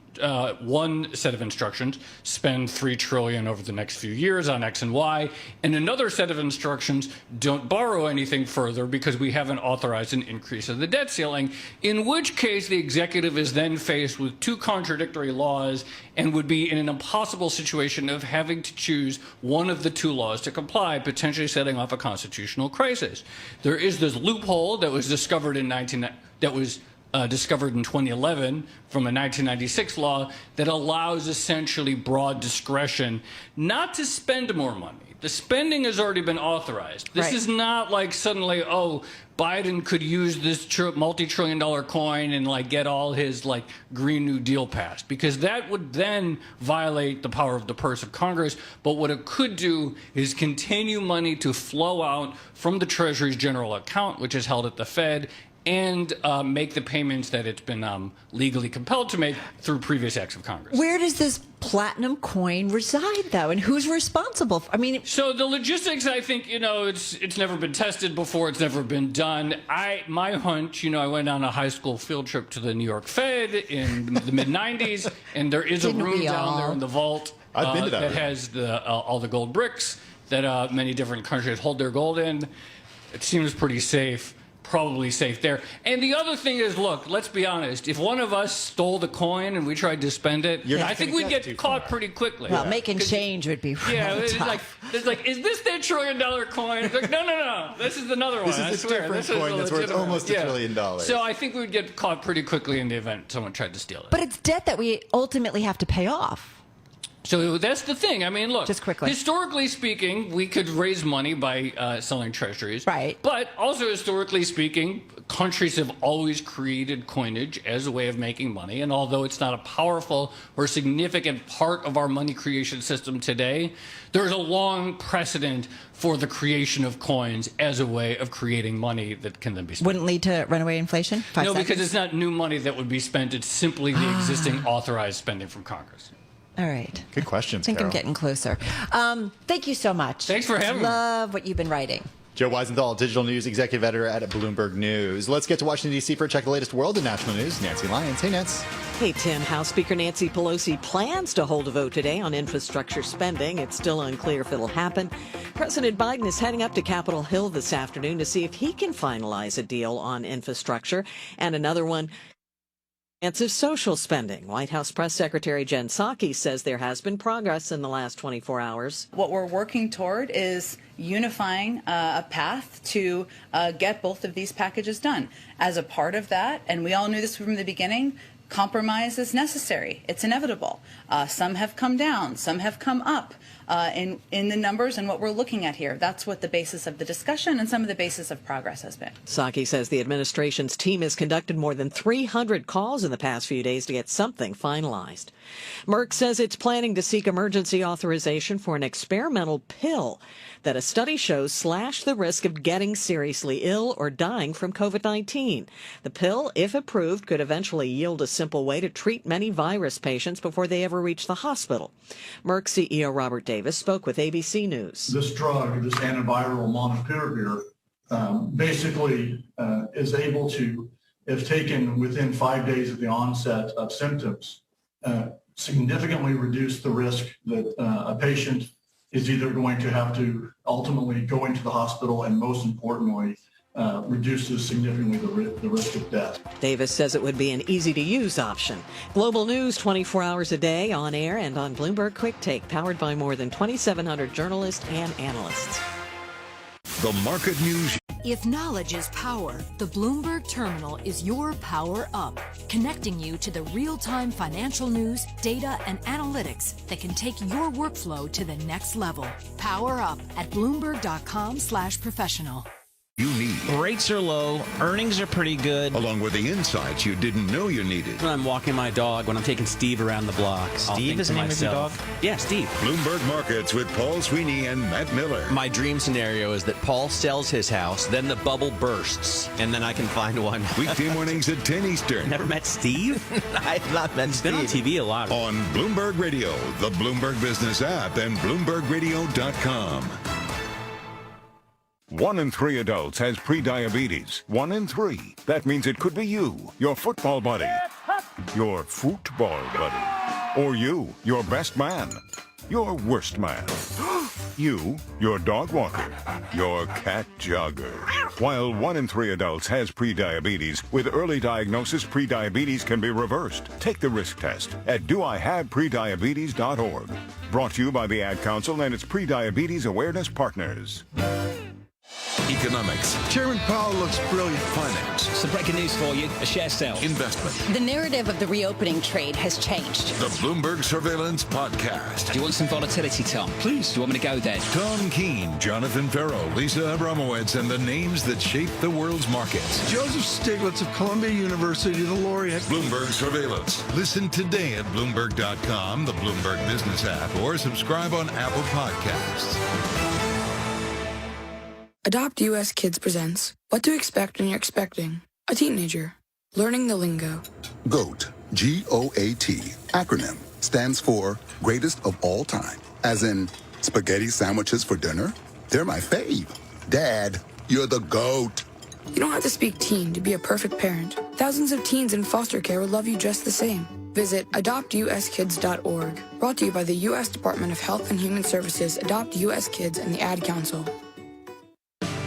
one set of instructions, spend $3 trillion over the next few years on X and Y, and another set of instructions, don't borrow anything further because we haven't authorized an increase of the debt ceiling, in which case the executive is then faced with two contradictory laws and would be in an impossible situation of having to choose one of the two laws to comply, potentially setting off a constitutional crisis. There is this loophole that was discovered in that was discovered in 2011 from a 1996 law that allows essentially broad discretion not to spend more money. The spending has already been authorized. This is not like suddenly, oh, Biden could use this multi-trillion-dollar coin and like get all his like Green New Deal passed, because that would then violate the power of the purse of Congress. But what it could do is continue money to flow out from the Treasury's general account, which is held at the Fed, and make the payments that it's been legally compelled to make through previous acts of Congress. Where does this platinum coin reside, though, and who's responsible? So the logistics, I think, it's never been tested before. It's never been done. My hunch, I went on a high school field trip to the New York Fed in the mid-'90s, and there is a room down there in the vault I've been to that has all the gold bricks that many different countries hold their gold in. It seems pretty safe. Probably safe there. And the other thing is, look, let's be honest. If one of us stole the coin and we tried to spend it, I think we'd get caught pretty quickly. Well, making change would be really it's tough. like, is this their $1 trillion coin? It's like, no. This is another one. This is a different coin that's worth almost $1 trillion. So I think we would get caught pretty quickly in the event someone tried to steal it. But it's debt that we ultimately have to pay off. So that's the thing. I mean, look, just quickly. Historically speaking, we could raise money by selling treasuries. Right. But also historically speaking, countries have always created coinage as a way of making money. And although it's not a powerful or significant part of our money creation system today, there's a long precedent for the creation of coins as a way of creating money that can then be spent. Wouldn't lead to runaway inflation? No, because it's not new money that would be spent. It's simply the existing authorized spending from Congress. All right. Good questions, I think Carol. I'm getting closer. Thank you so much. Thanks for having me. Love what you've been writing. Joe Weisenthal, digital news executive editor at Bloomberg News. Let's get to Washington, D.C. for a check of the latest world and national news. Nancy Lyons. Hey, Nance. Hey, Tim. House Speaker Nancy Pelosi plans to hold a vote today on infrastructure spending. It's still unclear if it'll happen. President Biden is heading up to Capitol Hill this afternoon to see if he can finalize a deal on infrastructure, and another one of social spending. White House Press Secretary Jen Psaki says there has been progress in the last 24 hours. What we're working toward is unifying a path to get both of these packages done. As a part of that, and we all knew this from the beginning, compromise is necessary. It's inevitable. Some have come down, some have come up in the numbers and what we're looking at here. That's what the basis of the discussion and some of the basis of progress has been. Psaki says the administration's team has conducted more than 300 calls in the past few days to get something finalized. Merck says it's planning to seek emergency authorization for an experimental pill that a study shows slash the risk of getting seriously ill or dying from COVID-19. The pill, if approved, could eventually yield a simple way to treat many virus patients before they ever reach the hospital. Merck CEO Robert Davis spoke with ABC News. This drug, this antiviral molnupiravir, basically is able to, if taken within 5 days of the onset of symptoms, significantly reduce the risk that a patient is either going to have to ultimately go into the hospital and, most importantly, reduces significantly the risk of death. Davis says it would be an easy-to-use option. Global news 24 hours a day, on air and on Bloomberg Quick Take, powered by more than 2,700 journalists and analysts. The market news. If knowledge is power, the Bloomberg Terminal is your power up, connecting you to the real-time financial news, data, and analytics that can take your workflow to the next level. Power up at Bloomberg.com/professional. You need. Rates are low, earnings are pretty good. Along with the insights you didn't know you needed. When I'm walking my dog, when I'm taking Steve around the block. Steve is the name of your dog? Yeah, Steve. Bloomberg Markets with Paul Sweeney and Matt Miller. My dream scenario is that Paul sells his house, then the bubble bursts, and then I can find one. Weekday mornings at 10 Eastern. Never met Steve? I've not met Steve. He's been on TV a lot. On Bloomberg Radio, the Bloomberg Business app, and BloombergRadio.com. 1 in 3 adults has prediabetes. 1 in 3. That means it could be you, your football buddy, your football buddy, or you, your best man, your worst man, you, your dog walker, your cat jogger. While 1 in 3 adults has prediabetes, with early diagnosis, prediabetes can be reversed. Take the risk test at doihaveprediabetes.org. Brought to you by the Ad Council and its Prediabetes Awareness Partners. Economics. Chairman Powell looks brilliant. Finance. Some breaking news for you. A share sale. Investment. The narrative of the reopening trade has changed. The Bloomberg Surveillance Podcast. Do you want some volatility, Tom? Please. Do you want me to go there? Tom Keene, Jonathan Ferro, Lisa Abramowitz, and the names that shape the world's markets. Joseph Stiglitz of Columbia University, the laureate. Bloomberg Surveillance. Listen today at Bloomberg.com, the Bloomberg Business app, or subscribe on Apple Podcasts. Adopt US Kids presents What to Expect When You're Expecting a Teenager. Learning the lingo. GOAT, G-O-A-T, acronym, stands for Greatest of All Time. As in, spaghetti sandwiches for dinner? They're my fave. Dad, you're the GOAT. You don't have to speak teen to be a perfect parent. Thousands of teens in foster care will love you just the same. Visit adoptuskids.org. Brought to you by the U.S. Department of Health and Human Services, Adopt U.S. Kids, and the Ad Council.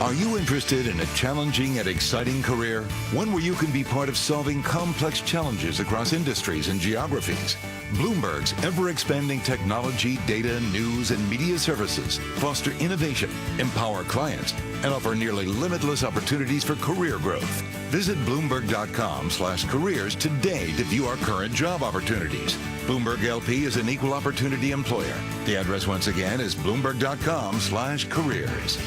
Are you interested in a challenging and exciting career? One where you can be part of solving complex challenges across industries and geographies. Bloomberg's ever-expanding technology, data, news, and media services foster innovation, empower clients, and offer nearly limitless opportunities for career growth. Visit Bloomberg.com/careers today to view our current job opportunities. Bloomberg LP is an equal opportunity employer. The address once again is Bloomberg.com/careers.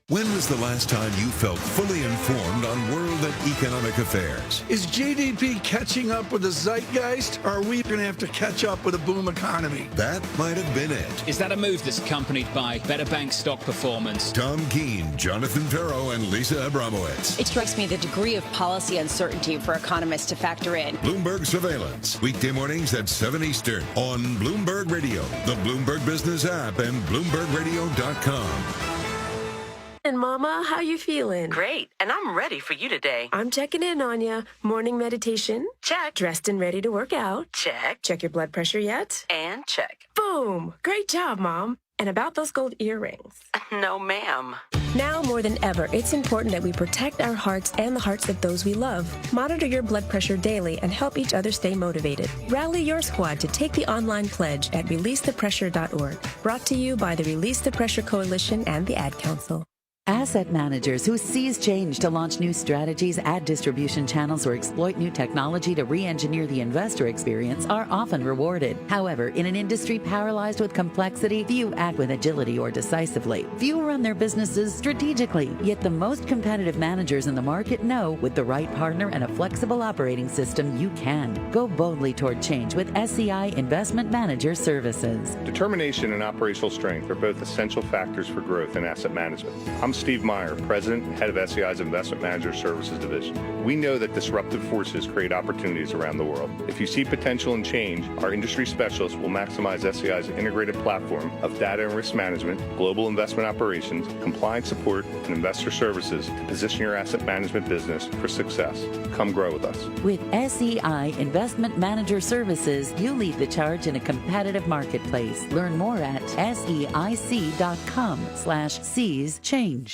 When was the last time you felt fully informed on world and economic affairs? Is GDP catching up with the zeitgeist, or are we going to have to catch up with a boom economy? That might have been it. Is that a move that's accompanied by better bank stock performance? Tom Keene, Jonathan Ferro, and Lisa Abramowitz. It strikes me the degree of policy uncertainty for economists to factor in. Bloomberg Surveillance, weekday mornings at 7 Eastern on Bloomberg Radio, the Bloomberg Business app, and BloombergRadio.com. And Mama, how you feeling? Great, and I'm ready for you today. I'm checking in on you. Morning meditation? Check. Dressed and ready to work out? Check. Check your blood pressure yet? And check. Boom! Great job, Mom. And about those gold earrings? No, ma'am. Now more than ever, it's important that we protect our hearts and the hearts of those we love. Monitor your blood pressure daily and help each other stay motivated. Rally your squad to take the online pledge at releasethepressure.org. Brought to you by the Release the Pressure Coalition and the Ad Council. Asset managers who seize change to launch new strategies, add distribution channels, or exploit new technology to re-engineer the investor experience are often rewarded. However, in an industry paralyzed with complexity, few act with agility or decisively. Few run their businesses strategically, yet the most competitive managers in the market know with the right partner and a flexible operating system, you can. Go boldly toward change with SEI Investment Manager Services. Determination and operational strength are both essential factors for growth in asset management. I'm Steve Meyer, President and Head of SEI's Investment Manager Services Division. We know that disruptive forces create opportunities around the world. If you see potential in change, our industry specialists will maximize SEI's integrated platform of data and risk management, global investment operations, compliance support, and investor services to position your asset management business for success. Come grow with us. With SEI Investment Manager Services, you lead the charge in a competitive marketplace. Learn more at SEIC.com/seize change.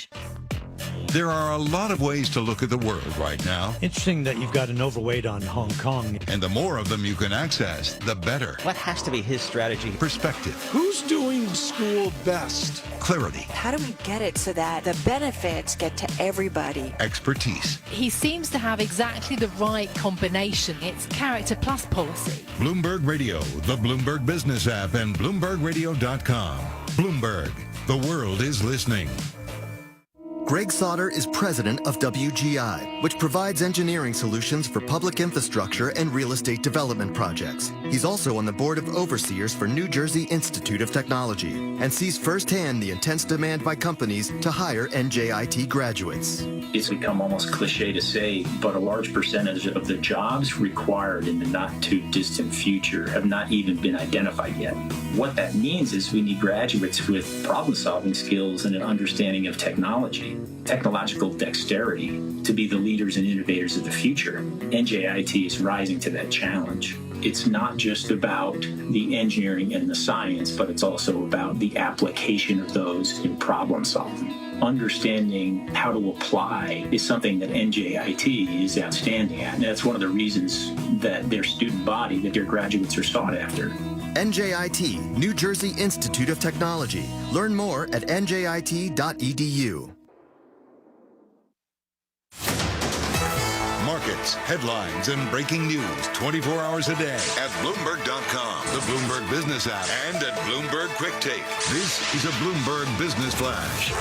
There are a lot of ways to look at the world right now. Interesting that you've got an overweight on Hong Kong. And the more of them you can access, the better. What has to be his strategy? Perspective. Who's doing school best? Clarity. How do we get it so that the benefits get to everybody? Expertise. He seems to have exactly the right combination. It's character plus policy. Bloomberg Radio, the Bloomberg Business app, and BloombergRadio.com. Bloomberg. The world is listening. Greg Sauter is president of WGI, which provides engineering solutions for public infrastructure and real estate development projects. He's also on the board of overseers for New Jersey Institute of Technology and sees firsthand the intense demand by companies to hire NJIT graduates. It's become almost cliche to say, but a large percentage of the jobs required in the not too distant future have not even been identified yet. What that means is we need graduates with problem-solving skills and an understanding of technology, technological dexterity to be the leaders and innovators of the future. NJIT is rising to that challenge. It's not just about the engineering and the science, but it's also about the application of those in problem solving. Understanding how to apply is something that NJIT is outstanding at, and that's one of the reasons that their student body, that their graduates are sought after. NJIT, New Jersey Institute of Technology. Learn more at njit.edu. markets, headlines, and breaking news 24 hours a day at Bloomberg.com, the Bloomberg Business app, and at Bloomberg Quick Take. This is a Bloomberg Business Flash.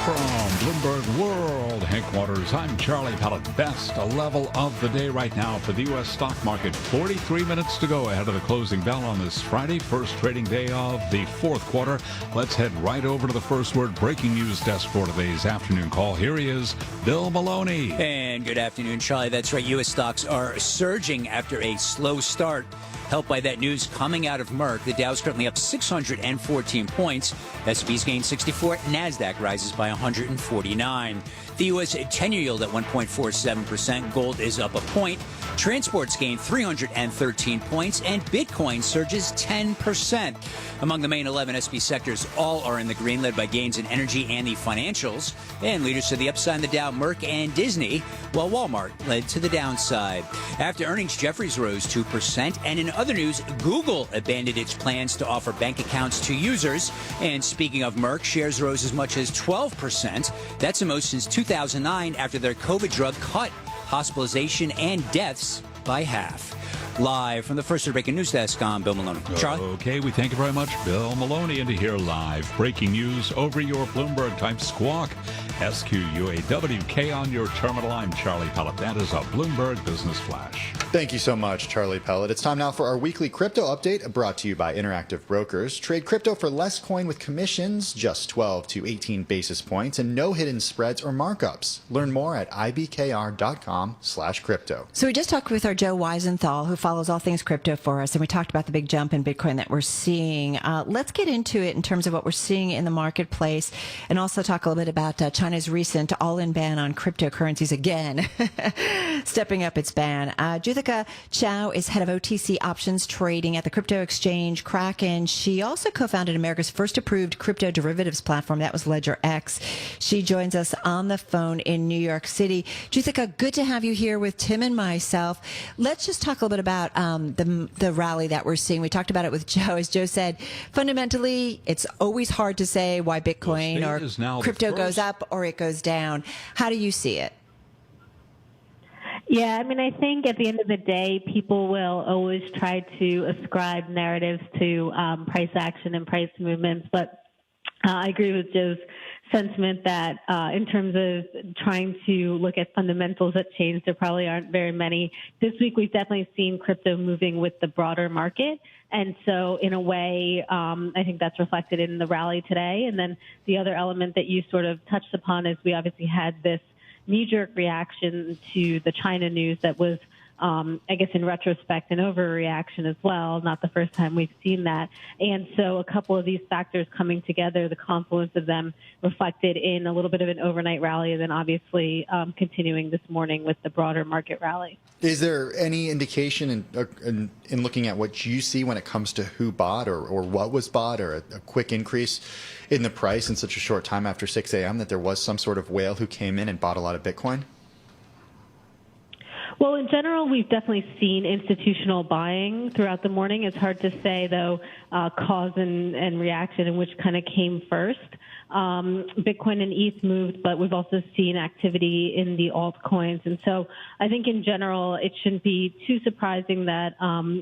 From Bloomberg World headquarters, I'm Charlie Pellet. Best level of the day right now for the U.S. stock market. 43 minutes to go ahead of the closing bell on this Friday, first trading day of the fourth quarter. Let's head right over to the First Word breaking news desk for today's afternoon call. Here he is, Bill Maloney. And good afternoon, Charlie. That's right. U.S. stocks are surging after a slow start, helped by that news coming out of Merck. The Dow's currently up 614 points. S&P's gained 64. NASDAQ rises by 149. The U.S. 10-year yield at 1.47%. Gold is up a point. Transports gained 313 points, and Bitcoin surges 10%. Among the main 11 S&P sectors, all are in the green, led by gains in energy and the financials. And leaders to the upside in the Dow, Merck and Disney, while Walmart led to the downside. After earnings, Jefferies rose 2%. And in other news, Google abandoned its plans to offer bank accounts to users. And speaking of Merck, shares rose as much as 12%. That's the most since 2009 after their COVID drug cut hospitalization and deaths by half. Live from the First Breaking News Desk, I'm Bill Maloney. Charlie? Okay, we thank you very much, Bill Maloney. And to hear live breaking news over your Bloomberg-type squawk, SQUAWK on your terminal. I'm Charlie Pellet. That is a Bloomberg Business Flash. Thank you so much, Charlie Pellet. It's time now for our weekly crypto update, brought to you by Interactive Brokers. Trade crypto for less coin with commissions, just 12 to 18 basis points, and no hidden spreads or markups. Learn more at ibkr.com/crypto. So we just talked with our Joe Weisenthal, who follows all things crypto for us, and we talked about the big jump in Bitcoin that we're seeing. Let's get into it in terms of what we're seeing in the marketplace, and also talk a little bit about China's recent all-in ban on cryptocurrencies again, stepping up its ban. Judika Chow is head of OTC options trading at the crypto exchange Kraken. She also co-founded America's first approved crypto derivatives platform. That was Ledger X. She joins us on the phone in New York City. Judika, good to have you here with Tim and myself. Let's just talk a little bit about the rally that we're seeing. We talked about it with Joe. As Joe said, fundamentally, it's always hard to say why Bitcoin or crypto goes up or it goes down. How do you see it? Yeah, I mean, I think at the end of the day, people will always try to ascribe narratives to price action and price movements. But I agree with Joe's sentiment that in terms of trying to look at fundamentals that change, there probably aren't very many. This week, we've definitely seen crypto moving with the broader market. And so in a way, I think that's reflected in the rally today. And then the other element that you sort of touched upon is we obviously had this knee-jerk reaction to the China news that was, I guess in retrospect, an overreaction as well. Not the first time we've seen that. And so a couple of these factors coming together, the confluence of them reflected in a little bit of an overnight rally, and then obviously continuing this morning with the broader market rally. Is there any indication in looking at what you see when it comes to who bought or what was bought, or a quick increase in the price in such a short time after 6 a.m. that there was some sort of whale who came in and bought a lot of Bitcoin? Well, in general, we've definitely seen institutional buying throughout the morning. It's hard to say, though, cause and reaction and which kind of came first. Bitcoin and ETH moved, but we've also seen activity in the altcoins. And so I think in general, it shouldn't be too surprising that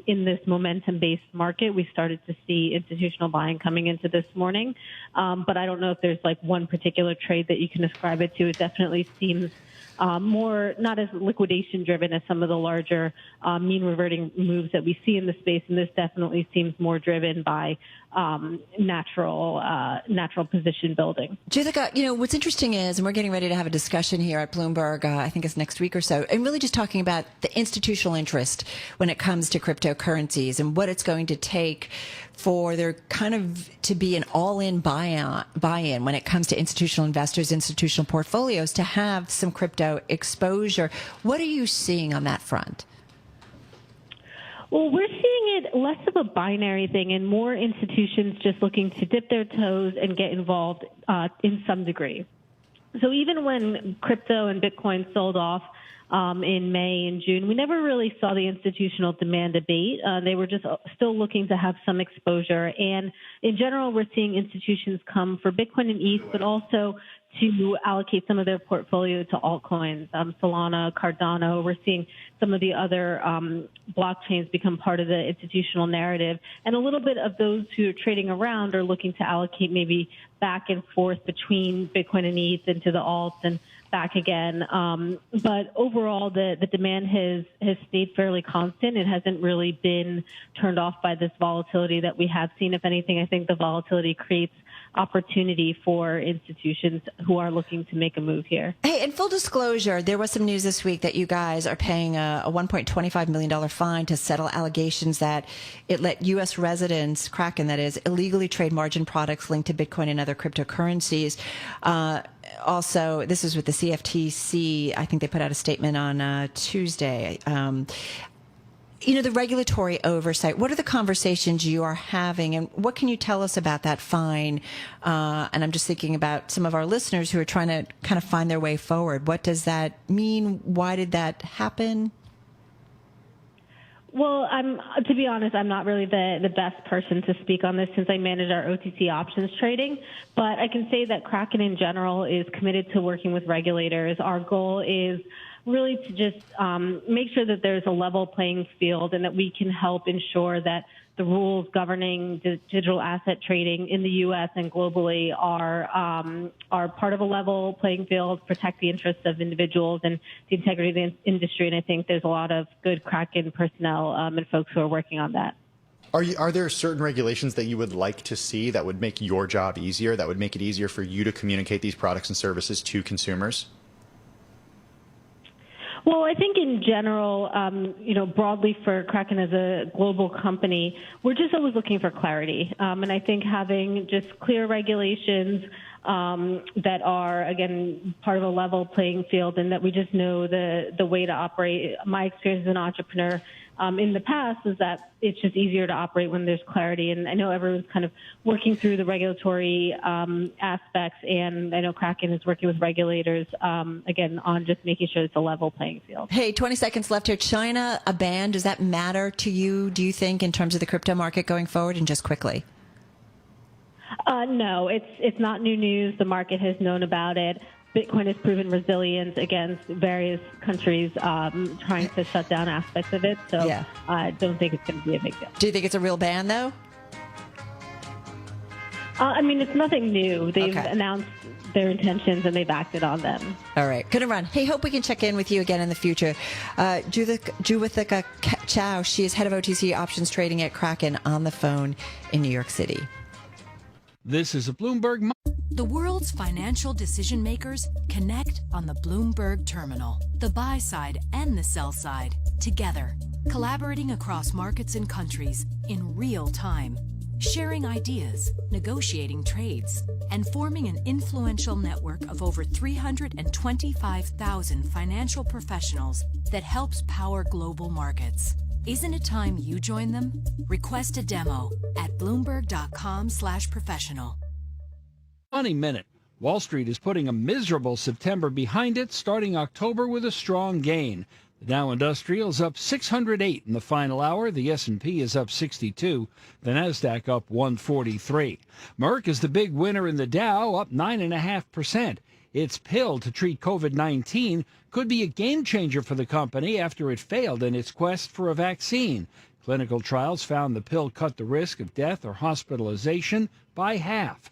in this momentum-based market, we started to see institutional buying coming into this morning. But I don't know if there's like one particular trade that you can ascribe it to. It definitely seems more not as liquidation driven as some of the larger mean reverting moves that we see in the space, and this definitely seems more driven by natural position building. Judika, you know, what's interesting is, and we're getting ready to have a discussion here at Bloomberg, I think it's next week or so, and really just talking about the institutional interest when it comes to cryptocurrencies and what it's going to take for there kind of to be an all-in buy-in when it comes to institutional investors, institutional portfolios, to have some crypto exposure. What are you seeing on that front? Well, we're seeing it less of a binary thing and more institutions just looking to dip their toes and get involved in some degree. So even when crypto and Bitcoin sold off in May and June, we never really saw the institutional demand abate. They were just still looking to have some exposure. And in general, we're seeing institutions come for Bitcoin and ETH, but also to allocate some of their portfolio to altcoins, Solana, Cardano. We're seeing some of the other blockchains become part of the institutional narrative. And a little bit of those who are trading around are looking to allocate maybe back and forth between Bitcoin and ETH into the alts and back again. But overall, the demand has stayed fairly constant. It hasn't really been turned off by this volatility that we have seen. If anything, I think the volatility creates opportunity for institutions who are looking to make a move here. Hey, in full disclosure, there was some news this week that you guys are paying a $1.25 million fine to settle allegations that it let U.S. residents, Kraken that is, illegally trade margin products linked to Bitcoin and other cryptocurrencies. Also, this is with the CFTC. I think they put out a statement on Tuesday. The regulatory oversight, what are the conversations you are having, and what can you tell us about that fine? And I'm just thinking about some of our listeners who are trying to kind of find their way forward. What does that mean? Why did that happen? Well, to be honest, I'm not really the best person to speak on this since I manage our OTC options trading. But I can say that Kraken in general is committed to working with regulators. Our goal is really to just make sure that there's a level playing field and that we can help ensure that the rules governing digital asset trading in the U.S. and globally are part of a level playing field, protect the interests of individuals and the integrity of the industry. And I think there's a lot of good Kraken personnel and folks who are working on that. Are there certain regulations that you would like to see that would make your job easier, that would make it easier for you to communicate these products and services to consumers? Well, I think in general, broadly for Kraken as a global company, we're just always looking for clarity. And I think having just clear regulations that are, again, part of a level playing field and that we just know the way to operate. My experience as an entrepreneur in the past is that it's just easier to operate when there's clarity. And I know everyone's kind of working through the regulatory aspects, and I know Kraken is working with regulators, again, on just making sure it's a level playing field. Hey, 20 seconds left here. China, a ban, does that matter to you, do you think, in terms of the crypto market going forward? And just quickly. No, it's not new news. The market has known about it. Bitcoin has proven resilience against various countries trying to shut down aspects of it. So yeah. I don't think it's going to be a big deal. Do you think it's a real ban, though? It's nothing new. They've announced their intentions and they've acted on them. All right. Gonna run. Hey, hope we can check in with you again in the future. Judith Chow, she is head of OTC options trading at Kraken on the phone in New York City. This is a Bloomberg. The world's financial decision makers connect on the Bloomberg terminal. The buy side and the sell side together, collaborating across markets and countries in real time, sharing ideas, negotiating trades, and forming an influential network of over 325,000 financial professionals that helps power global markets. Isn't it time you join them? Request a demo at Bloomberg.com/professional. Funny minute. Wall Street is putting a miserable September behind it, starting October with a strong gain. The Dow Industrial is up 608 in the final hour. The S&P is up 62. The Nasdaq up 143. Merck is the big winner in the Dow, up 9.5%. Its pill to treat COVID-19 could be a game changer for the company after it failed in its quest for a vaccine. Clinical trials found the pill cut the risk of death or hospitalization by half.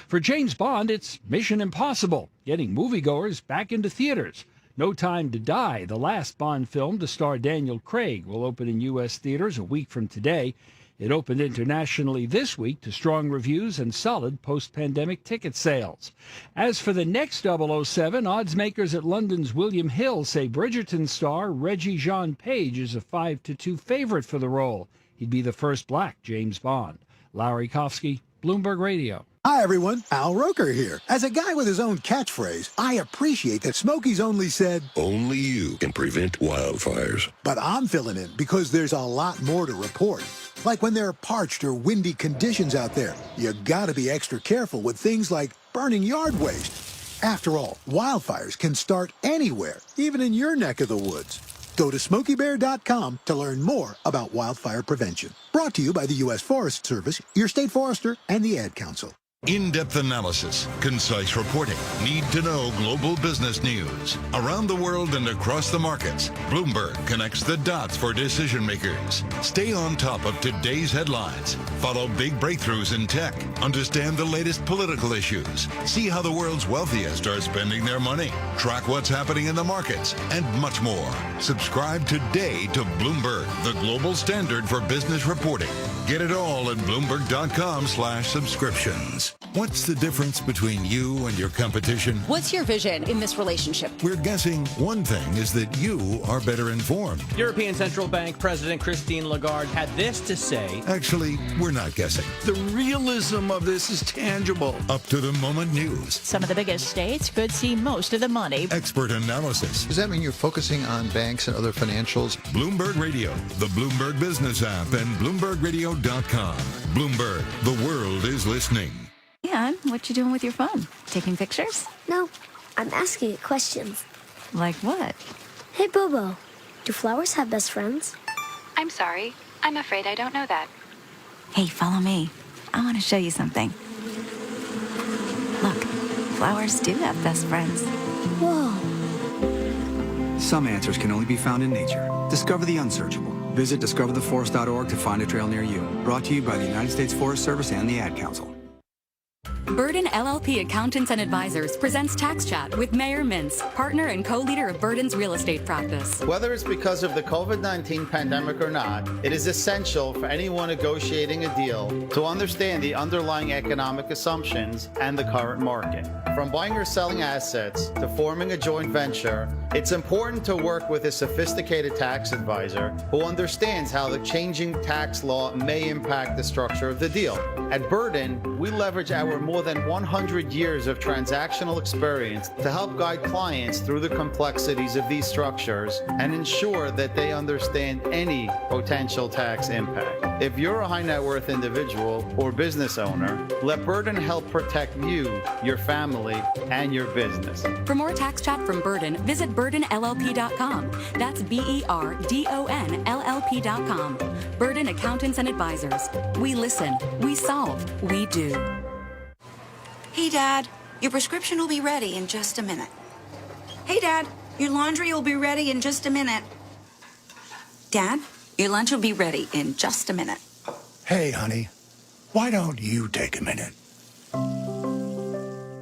For James Bond, it's Mission Impossible, getting moviegoers back into theaters. No Time to Die, the last Bond film to star Daniel Craig, will open in U.S. theaters a week from today. It opened internationally this week to strong reviews and solid post-pandemic ticket sales. As for the next 007, odds makers at London's William Hill say Bridgerton star Reggie Jean Page is a 5-2 favorite for the role. He'd be the first black James Bond. Larry Kofsky, Bloomberg Radio. Hi, everyone. Al Roker here. As a guy with his own catchphrase, I appreciate that Smokey's only said, "Only you can prevent wildfires." But I'm filling in because there's a lot more to report. Like when there are parched or windy conditions out there, you gotta be extra careful with things like burning yard waste. After all, wildfires can start anywhere, even in your neck of the woods. Go to SmokeyBear.com to learn more about wildfire prevention. Brought to you by the U.S. Forest Service, your state forester, and the Ad Council. In-depth analysis, concise reporting, need-to-know global business news. Around the world and across the markets, Bloomberg connects the dots for decision makers. Stay on top of today's headlines. Follow big breakthroughs in tech. Understand the latest political issues. See how the world's wealthiest are spending their money. Track what's happening in the markets, and much more. Subscribe today to Bloomberg, the global standard for business reporting. Get it all at Bloomberg.com/subscriptions. What's the difference between you and your competition? What's your vision in this relationship? We're guessing one thing is that you are better informed. European Central Bank President Christine Lagarde had this to say. Actually, we're not guessing. The realism of this is tangible. Up-to-the-moment news. Some of the biggest states could see most of the money. Expert analysis. Does that mean you're focusing on banks and other financials? Bloomberg Radio, the Bloomberg Business app, and BloombergRadio.com. Bloomberg, the world is listening. And what you doing with your phone? Taking pictures? No, I'm asking it questions. Like what? Hey, Bobo, do flowers have best friends? I'm sorry. I'm afraid I don't know that. Hey, follow me. I want to show you something. Look, flowers do have best friends. Whoa. Some answers can only be found in nature. Discover the unsearchable. Visit discovertheforest.org to find a trail near you. Brought to you by the United States Forest Service and the Ad Council. Burden LLP Accountants and Advisors presents Tax Chat with Mayor Mintz, partner and co-leader of Burden's real estate practice. Whether it's because of the COVID-19 pandemic or not, it is essential for anyone negotiating a deal to understand the underlying economic assumptions and the current market. From buying or selling assets to forming a joint venture, it's important to work with a sophisticated tax advisor who understands how the changing tax law may impact the structure of the deal. At Burden, we leverage our more than 100 years of transactional experience to help guide clients through the complexities of these structures and ensure that they understand any potential tax impact. If you're a high net worth individual or business owner, let Burden help protect you, your family, and your business. For more Tax Chat from Burden, visit BurdenLLP.com. That's BERDONLLP.com. Burden Accountants and Advisors. We listen, we solve, we do. Hey, Dad, your prescription will be ready in just a minute. Hey, Dad, your laundry will be ready in just a minute. Dad, your lunch will be ready in just a minute. Hey, honey, why don't you take a minute?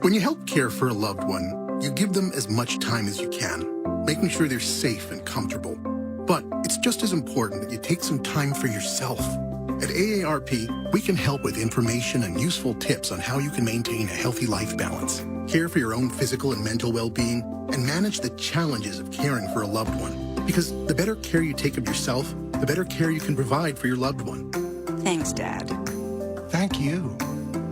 When you help care for a loved one, you give them as much time as you can, making sure they're safe and comfortable. But it's just as important that you take some time for yourself. At AARP, we can help with information and useful tips on how you can maintain a healthy life balance, care for your own physical and mental well-being, and manage the challenges of caring for a loved one. Because the better care you take of yourself, the better care you can provide for your loved one. Thanks, Dad. Thank you.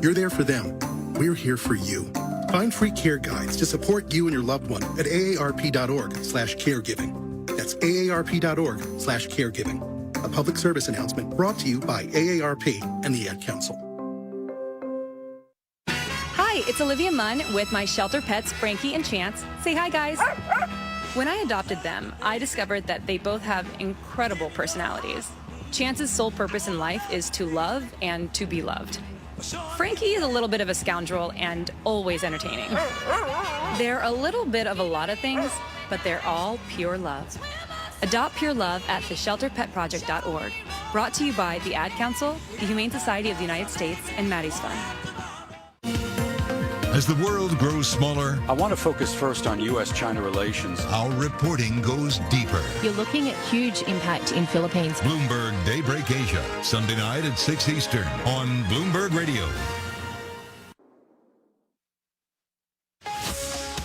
You're there for them. We're here for you. Find free care guides to support you and your loved one at aarp.org/caregiving. That's aarp.org/caregiving. A public service announcement brought to you by AARP and the Ad Council. Hi, it's Olivia Munn with my shelter pets, Frankie and Chance. Say hi, guys. When I adopted them, I discovered that they both have incredible personalities. Chance's sole purpose in life is to love and to be loved. Frankie is a little bit of a scoundrel and always entertaining. They're a little bit of a lot of things, but they're all pure love. Adopt pure love at theshelterpetproject.org. Brought to you by the Ad Council, the Humane Society of the United States, and Maddie's Fund. As the world grows smaller, I want to focus first on U.S.-China relations. Our reporting goes deeper. You're looking at huge impact in Philippines. Bloomberg Daybreak Asia, Sunday night at 6 Eastern on Bloomberg Radio.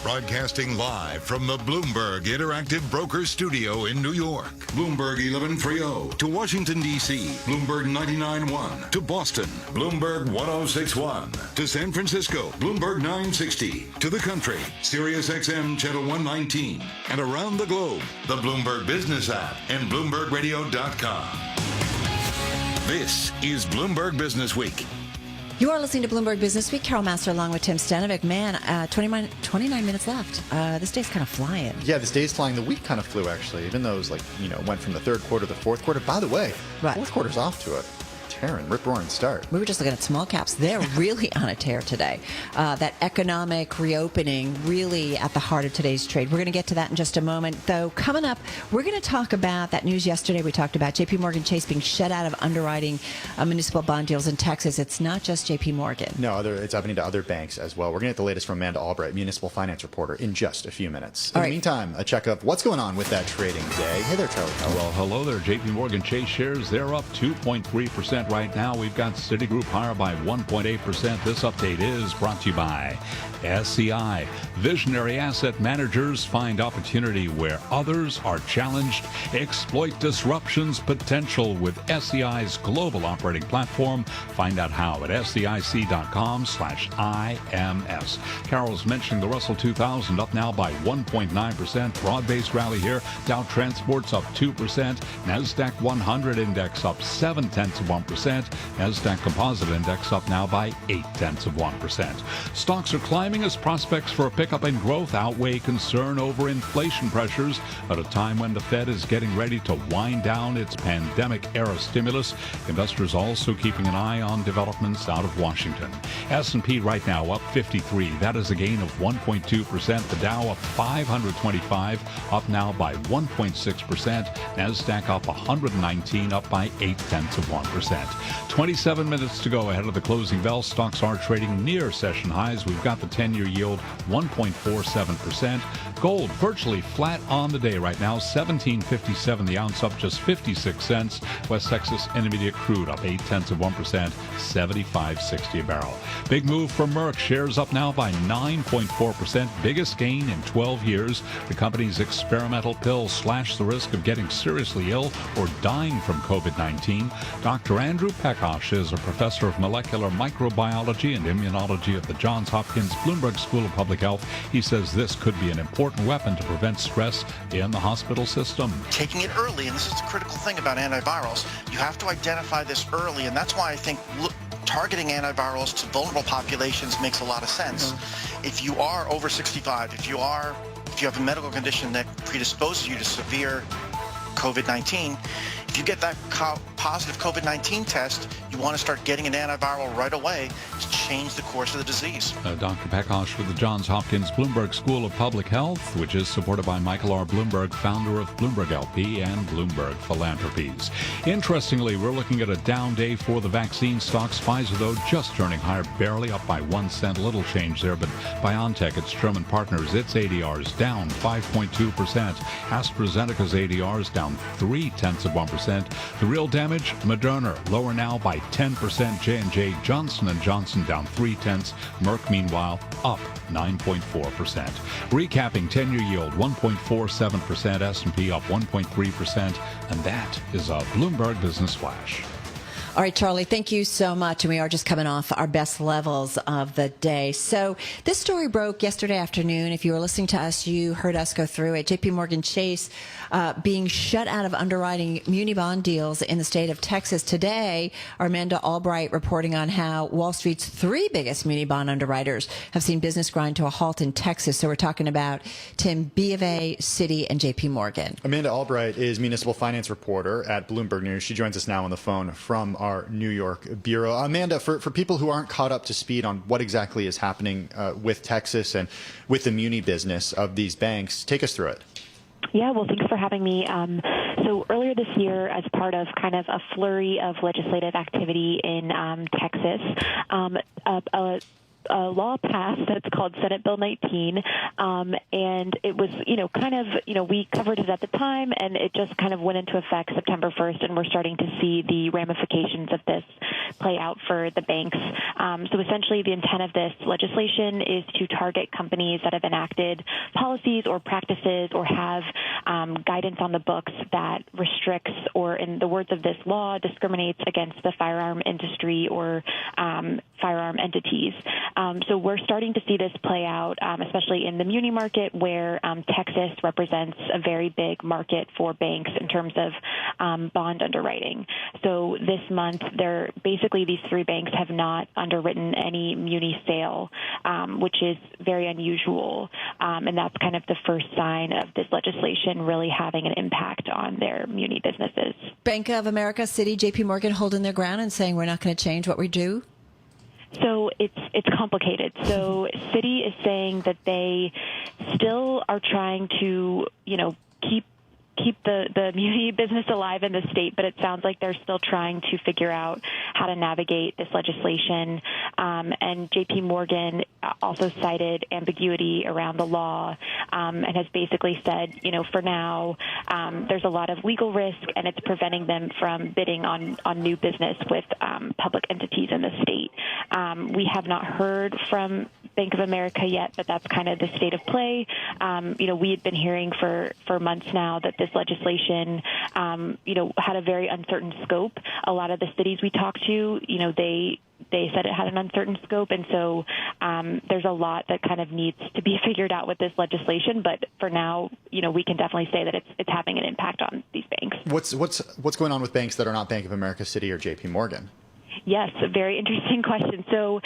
Broadcasting live from the Bloomberg Interactive Brokers Studio in New York. Bloomberg 1130 to Washington, D.C. Bloomberg 99.1 to Boston. Bloomberg 106.1 to San Francisco. Bloomberg 960 to the country. Sirius XM Channel 119. And around the globe, the Bloomberg Business app and BloombergRadio.com. This is Bloomberg Business Week. You are listening to Bloomberg Business Week. Carol Master along with Tim Stanovic. Man, 29 minutes left. This day's kind of flying. Yeah, this day's flying. The week kind of flew, actually, even though it was went from the third quarter to the fourth quarter. By the way, fourth quarter's off to a tearing, rip-roaring start. We were just looking at small caps. They're really on a tear today. That economic reopening really at the heart of today's trade. We're going to get to that in just a moment. Though, coming up, we're going to talk about that news yesterday. We talked about J.P. Morgan Chase being shut out of underwriting municipal bond deals in Texas. It's not just J.P. Morgan. No, it's happening to other banks as well. We're going to get the latest from Amanda Albright, municipal finance reporter, in just a few minutes. In the meantime, a check of what's going on with that trading day. Hey there, Charlie. Well, hello there. J.P. Morgan Chase shares, they're up 2.3% right now. We've got Citigroup higher by 1.8%. This update is brought to you by SEI. Visionary asset managers find opportunity where others are challenged. Exploit disruption's potential with SEI's global operating platform. Find out how at SEIC.com/IMS. Carol's mentioning the Russell 2000 up now by 1.9%. Broad-based rally here. Dow Transport's up 2%. NASDAQ 100 index up 0.7%. NASDAQ Composite index up now by 0.8%. Stocks are climbing as prospects for a pickup in growth outweigh concern over inflation pressures at a time when the Fed is getting ready to wind down its pandemic-era stimulus. Investors also keeping an eye on developments out of Washington. S&P right now up 53. That is a gain of 1.2%. The Dow up 525, up now by 1.6%. NASDAQ up 119, up by 0.8%. 27 minutes to go ahead of the closing bell. Stocks are trading near session highs. We've got the 10-year yield 1.47%. Gold virtually flat on the day right now, $17.57 the ounce, up just 56 cents. West Texas Intermediate crude up 0.8%, $75.60 a barrel. Big move for Merck. Shares up now by 9.4%, biggest gain in 12 years. The company's experimental pill slashed the risk of getting seriously ill or dying from COVID-19. Dr. Andrew Pekosh is a professor of molecular microbiology and immunology at the Johns Hopkins Bloomberg School of Public Health. He says this could be an important weapon to prevent stress in the hospital system. Taking it early, and this is the critical thing about antivirals, you have to identify this early, and that's why I think targeting antivirals to vulnerable populations makes a lot of sense. If you are over 65, if you have a medical condition that predisposes you to severe COVID-19, if you get that positive COVID-19 test, you want to start getting an antiviral right away to change the course of the disease. Dr. Pekosh with the Johns Hopkins Bloomberg School of Public Health, which is supported by Michael R. Bloomberg, founder of Bloomberg LP and Bloomberg Philanthropies. Interestingly, we're looking at a down day for the vaccine stocks. Pfizer, though, just turning higher, barely up by 1 cent. Little change there, but BioNTech, its German partners, its ADRs down 5.2%. AstraZeneca's ADRs down 0.3%. The real damage, Moderna, lower now by 10%. J&J, Johnson & Johnson down 0.3. Merck, meanwhile, up 9.4%. Recapping 10-year yield 1.47%. S&P up 1.3%. And that is a Bloomberg Business Flash. All right, Charlie, thank you so much. And we are just coming off our best levels of the day. So this story broke yesterday afternoon. If you were listening to us, you heard us go through it. J.P. Morgan Chase being shut out of underwriting muni bond deals in the state of Texas. Today, Amanda Albright reporting on how Wall Street's 3 biggest muni bond underwriters have seen business grind to a halt in Texas. So we're talking about Tim, B of A, Citi, and J.P. Morgan. Amanda Albright is municipal finance reporter at Bloomberg News. She joins us now on the phone from our New York bureau. Amanda, for people who aren't caught up to speed on what exactly is happening with Texas and with the muni business of these banks, take us through it. Yeah, well, thanks for having me. So earlier this year, as part of kind of a flurry of legislative activity in Texas, a law passed that's called Senate Bill 19, and it was, we covered it at the time, and it just kind of went into effect September 1st, and we're starting to see the ramifications of this play out for the banks. So essentially, the intent of this legislation is to target companies that have enacted policies or practices or have guidance on the books that restricts, or in the words of this law, discriminates against the firearm industry or firearm entities. So we're starting to see this play out, especially in the muni market, where Texas represents a very big market for banks in terms of bond underwriting. So this month, these 3 banks have not underwritten any muni sale, which is very unusual. and that's kind of the first sign of this legislation really having an impact on their muni businesses. Bank of America, Citi, JP Morgan holding their ground and saying we're not going to change what we do? So it's complicated. So Citi is saying that they still are trying to, keep the muni business alive in the state, but it sounds like they're still trying to figure out how to navigate this legislation. And JP Morgan also cited ambiguity around the law and has basically said, for now, there's a lot of legal risk and it's preventing them from bidding on new business with public entities in the state. We have not heard from Bank of America yet, but that's kind of the state of play. We had been hearing for months now that this legislation, had a very uncertain scope. A lot of the cities we talked to, they said it had an uncertain scope, and so there's a lot that kind of needs to be figured out with this legislation. But for now, we can definitely say that it's having an impact on these banks. What's going on with banks that are not Bank of America, Citi, or JP Morgan? Yes, a very interesting question. So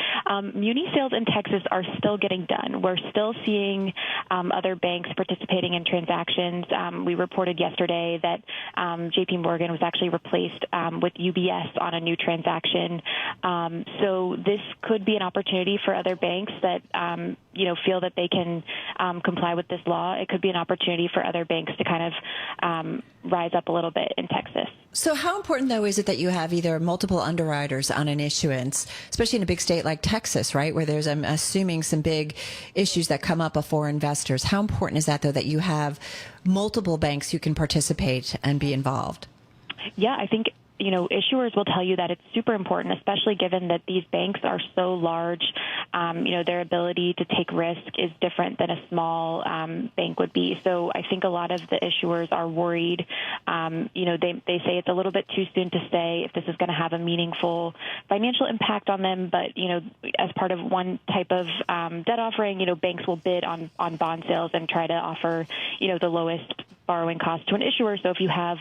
muni sales in Texas are still getting done. We're still seeing other banks participating in transactions. We reported yesterday that JP Morgan was actually replaced with UBS on a new transaction. So this could be an opportunity for other banks that feel that they can comply with this law. It could be an opportunity for other banks to kind of rise up a little bit in Texas. So how important, though, is it that you have either multiple underwriters on an issuance, especially in a big state like Texas, right, where there's, I'm assuming, some big issues that come up before investors? How important is that, though, that you have multiple banks who can participate and be involved? Yeah, I think issuers will tell you that it's super important, especially given that these banks are so large. Their ability to take risk is different than a small bank would be. So I think a lot of the issuers are worried. They say it's a little bit too soon to say if this is going to have a meaningful financial impact on them. But, as part of one type of debt offering, banks will bid on bond sales and try to offer, the lowest borrowing cost to an issuer. So if you have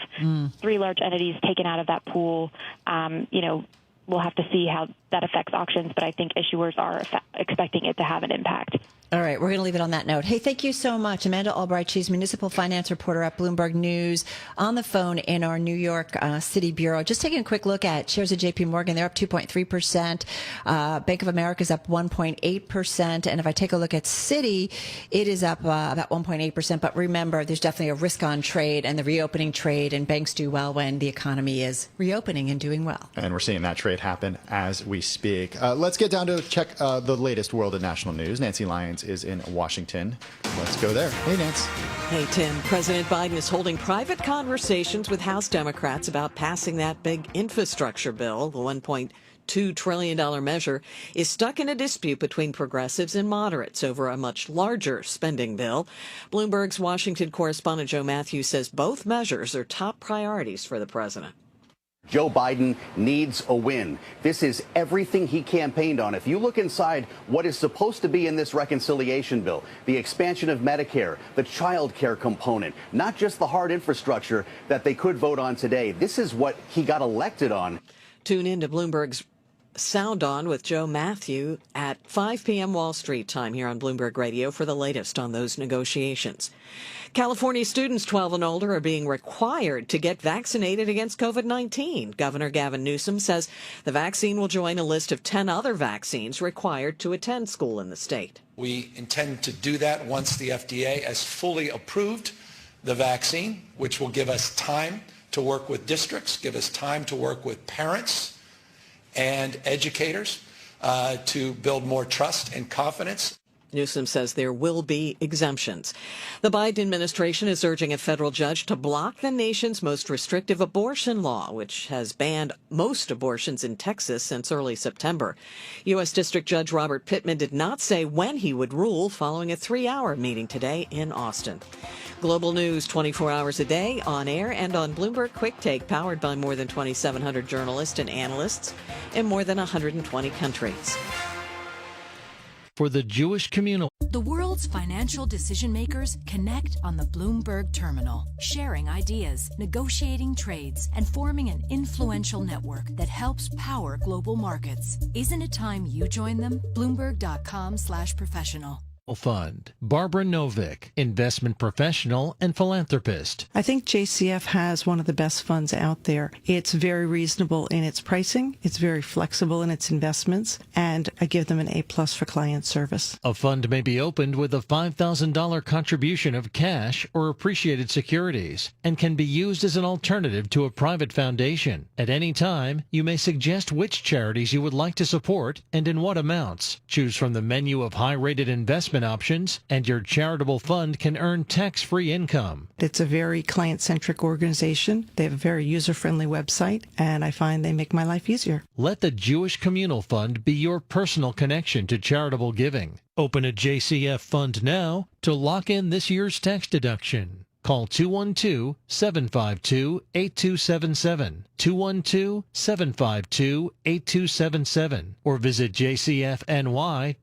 three large entities taken out of that pool, we'll have to see how that affects auctions, but I think issuers are expecting it to have an impact. All right, we're going to leave it on that note. Hey, thank you so much. Amanda Albright, she's municipal finance reporter at Bloomberg News, on the phone in our New York City bureau. Just taking a quick look at shares of JP Morgan. They're up 2.3%. Bank of America is up 1.8%. And if I take a look at Citi, it is up about 1.8%. But remember, there's definitely a risk on trade and the reopening trade, and banks do well when the economy is reopening and doing well. And we're seeing that trade happen as we speak. Let's get down to check the latest world and national news. Nancy Lyons is in Washington. Let's go there. Hey, Nance. Hey, Tim. President Biden is holding private conversations with House Democrats about passing that big infrastructure bill. The $1.2 trillion measure is stuck in a dispute between progressives and moderates over a much larger spending bill. Bloomberg's Washington correspondent Joe Matthews says both measures are top priorities for the president. Joe Biden needs a win. This is everything he campaigned on. If you look inside what is supposed to be in this reconciliation bill, the expansion of Medicare, the child care component, not just the hard infrastructure that they could vote on today. This is what he got elected on. Tune in to Bloomberg's Sound On with Joe Matthew at 5 p.m. Wall Street time here on Bloomberg Radio for the latest on those negotiations. California students 12 and older are being required to get vaccinated against COVID-19. Governor Gavin Newsom says the vaccine will join a list of 10 other vaccines required to attend school in the state. We intend to do that once the FDA has fully approved the vaccine, which will give us time to work with districts, give us time to work with parents and educators to build more trust and confidence. Newsom says there will be exemptions. The Biden administration is urging a federal judge to block the nation's most restrictive abortion law, which has banned most abortions in Texas since early September. U.S. District Judge Robert Pittman did not say when he would rule following a 3-hour meeting today in Austin. Global news 24 hours a day, on air and on Bloomberg Quick Take, powered by more than 2,700 journalists and analysts in more than 120 countries. For the Jewish community. The world's financial decision makers connect on the Bloomberg terminal, sharing ideas, negotiating trades, and forming an influential network that helps power global markets. Isn't it time you join them? Bloomberg.com/professional. Fund. Barbara Novick, investment professional and philanthropist. I think JCF has one of the best funds out there. It's very reasonable in its pricing. It's very flexible in its investments. And I give them an A+ for client service. A fund may be opened with a $5,000 contribution of cash or appreciated securities and can be used as an alternative to a private foundation. At any time, you may suggest which charities you would like to support and in what amounts. Choose from the menu of high-rated investment options, and your charitable fund can earn tax-free income. It's a very client-centric organization. They have a very user-friendly website, and I find they make my life easier. Let the Jewish Communal Fund be your personal connection to charitable giving. Open a JCF fund now to lock in this year's tax deduction. Call 212-752-8277, 212-752-8277, or visit jcfny.org.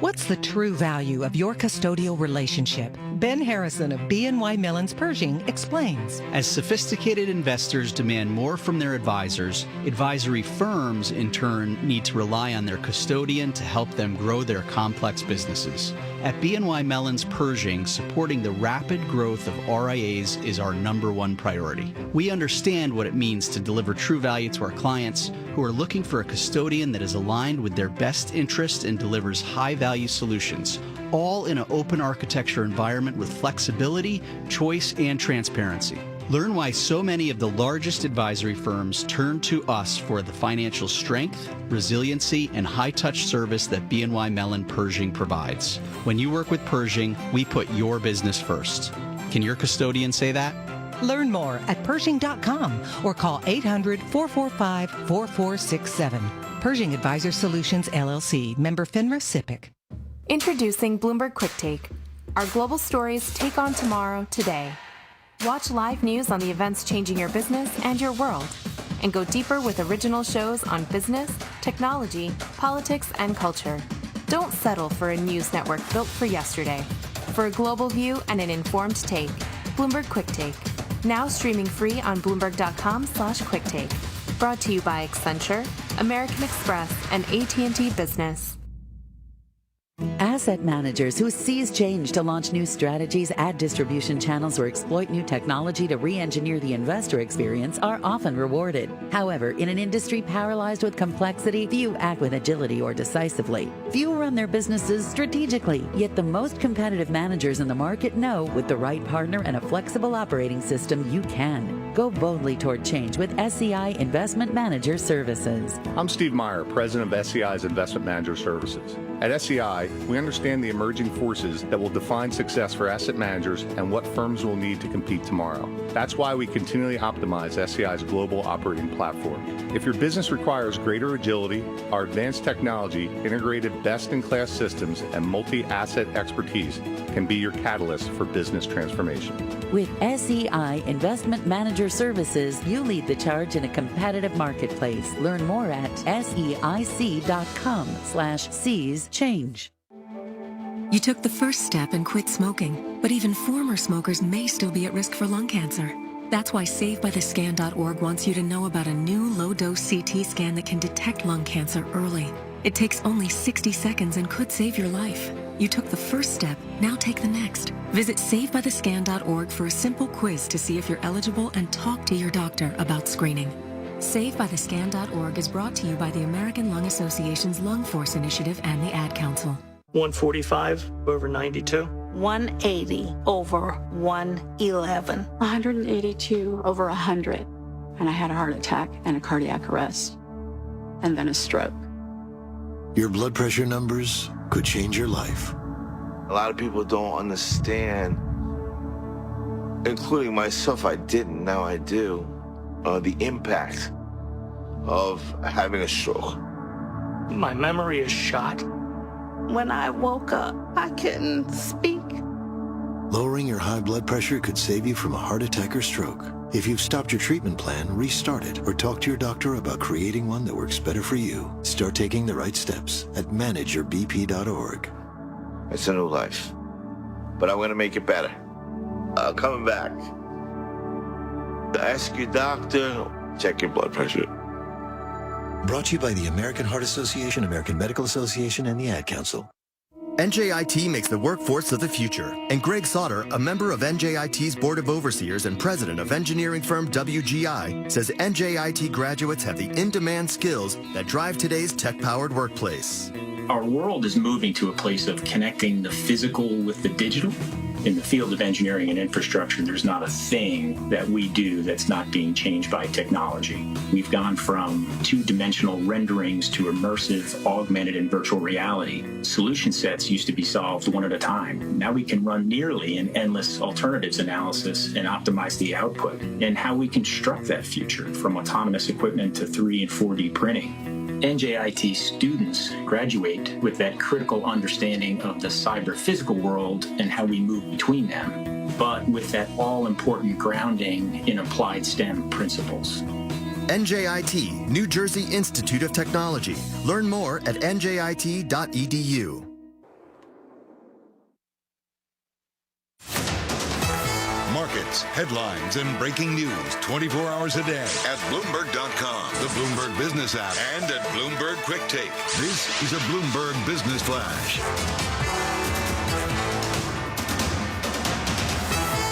What's the true value of your custodial relationship? Ben Harrison of BNY Mellon's Pershing explains. As sophisticated investors demand more from their advisors, advisory firms, in turn, need to rely on their custodian to help them grow their complex businesses. At BNY Mellon's Pershing, supporting the rapid growth of RIAs is our #1 priority. We understand what it means to deliver true value to our clients who are looking for a custodian that is aligned with their best interest and delivers high-value solutions, all in an open architecture environment with flexibility, choice, and transparency. Learn why so many of the largest advisory firms turn to us for the financial strength, resiliency, and high-touch service that BNY Mellon Pershing provides. When you work with Pershing, we put your business first. Can your custodian say that? Learn more at Pershing.com or call 800-445-4467. Pershing Advisor Solutions, LLC. Member FINRA SIPC. Introducing Bloomberg Quick Take. Our global stories take on tomorrow today. Watch live news on the events changing your business and your world, and go deeper with original shows on business, technology, politics, and culture. Don't settle for a news network built for yesterday. For a global view and an informed take, Bloomberg Quick Take. Now streaming free on Bloomberg.com/quicktake. Brought to you by Accenture, American Express, and AT&T Business. Asset managers who seize change to launch new strategies, add distribution channels, or exploit new technology to re-engineer the investor experience are often rewarded. However, in an industry paralyzed with complexity, few act with agility or decisively. Few run their businesses strategically, yet the most competitive managers in the market know with the right partner and a flexible operating system, you can. Go boldly toward change with SEI Investment Manager Services. I'm Steve Meyer, president of SEI's Investment Manager Services. At SEI, we understand the emerging forces that will define success for asset managers and what firms will need to compete tomorrow. That's why we continually optimize SEI's global operating platform. If your business requires greater agility, our advanced technology, integrated best-in-class systems, and multi-asset expertise can be your catalyst for business transformation. With SEI Investment Manager Services, you lead the charge in a competitive marketplace. Learn more at SEIC.com/seize change. You took the first step and quit smoking, but even former smokers may still be at risk for lung cancer. That's why SaveByTheScan.org wants you to know about a new low-dose CT scan that can detect lung cancer early. It takes only 60 seconds and could save your life. You took the first step, now take the next. Visit SaveByTheScan.org for a simple quiz to see if you're eligible and talk to your doctor about screening. SaveByTheScan.org is brought to you by the American Lung Association's Lung Force Initiative and the Ad Council. 145 over 92. 180 over 111. 182 over 100. And I had a heart attack and a cardiac arrest. And then a stroke. Your blood pressure numbers could change your life. A lot of people don't understand, including myself, I didn't, now I do, the impact of having a stroke. My memory is shot. When I woke up, I couldn't speak. Lowering your high blood pressure could save you from a heart attack or stroke. If you've stopped your treatment plan, restart it or talk to your doctor about creating one that works better for you. Start taking the right steps at manageyourbp.org. It's a new life, but I'm going to make it better. Coming back. Ask your doctor, check your blood pressure. Brought to you by the American Heart Association, American Medical Association, and the Ad Council. NJIT makes the workforce of the future, and Greg Sauter, a member of NJIT's Board of Overseers and president of engineering firm WGI, says NJIT graduates have the in-demand skills that drive today's tech-powered workplace. Our world is moving to a place of connecting the physical with the digital. In the field of engineering and infrastructure, there's not a thing that we do that's not being changed by technology. We've gone from two-dimensional renderings to immersive, augmented, and virtual reality. Solution sets used to be solved one at a time. Now we can run nearly an endless alternatives analysis and optimize the output. And how we construct that future, from autonomous equipment to 3 and 4D printing. NJIT students graduate with that critical understanding of the cyber-physical world and how we move between them, but with that all-important grounding in applied STEM principles. NJIT, New Jersey Institute of Technology. Learn more at njit.edu. Markets, headlines, and breaking news 24 hours a day at Bloomberg.com, the Bloomberg Business app, and at Bloomberg Quick Take. This is a Bloomberg Business Flash.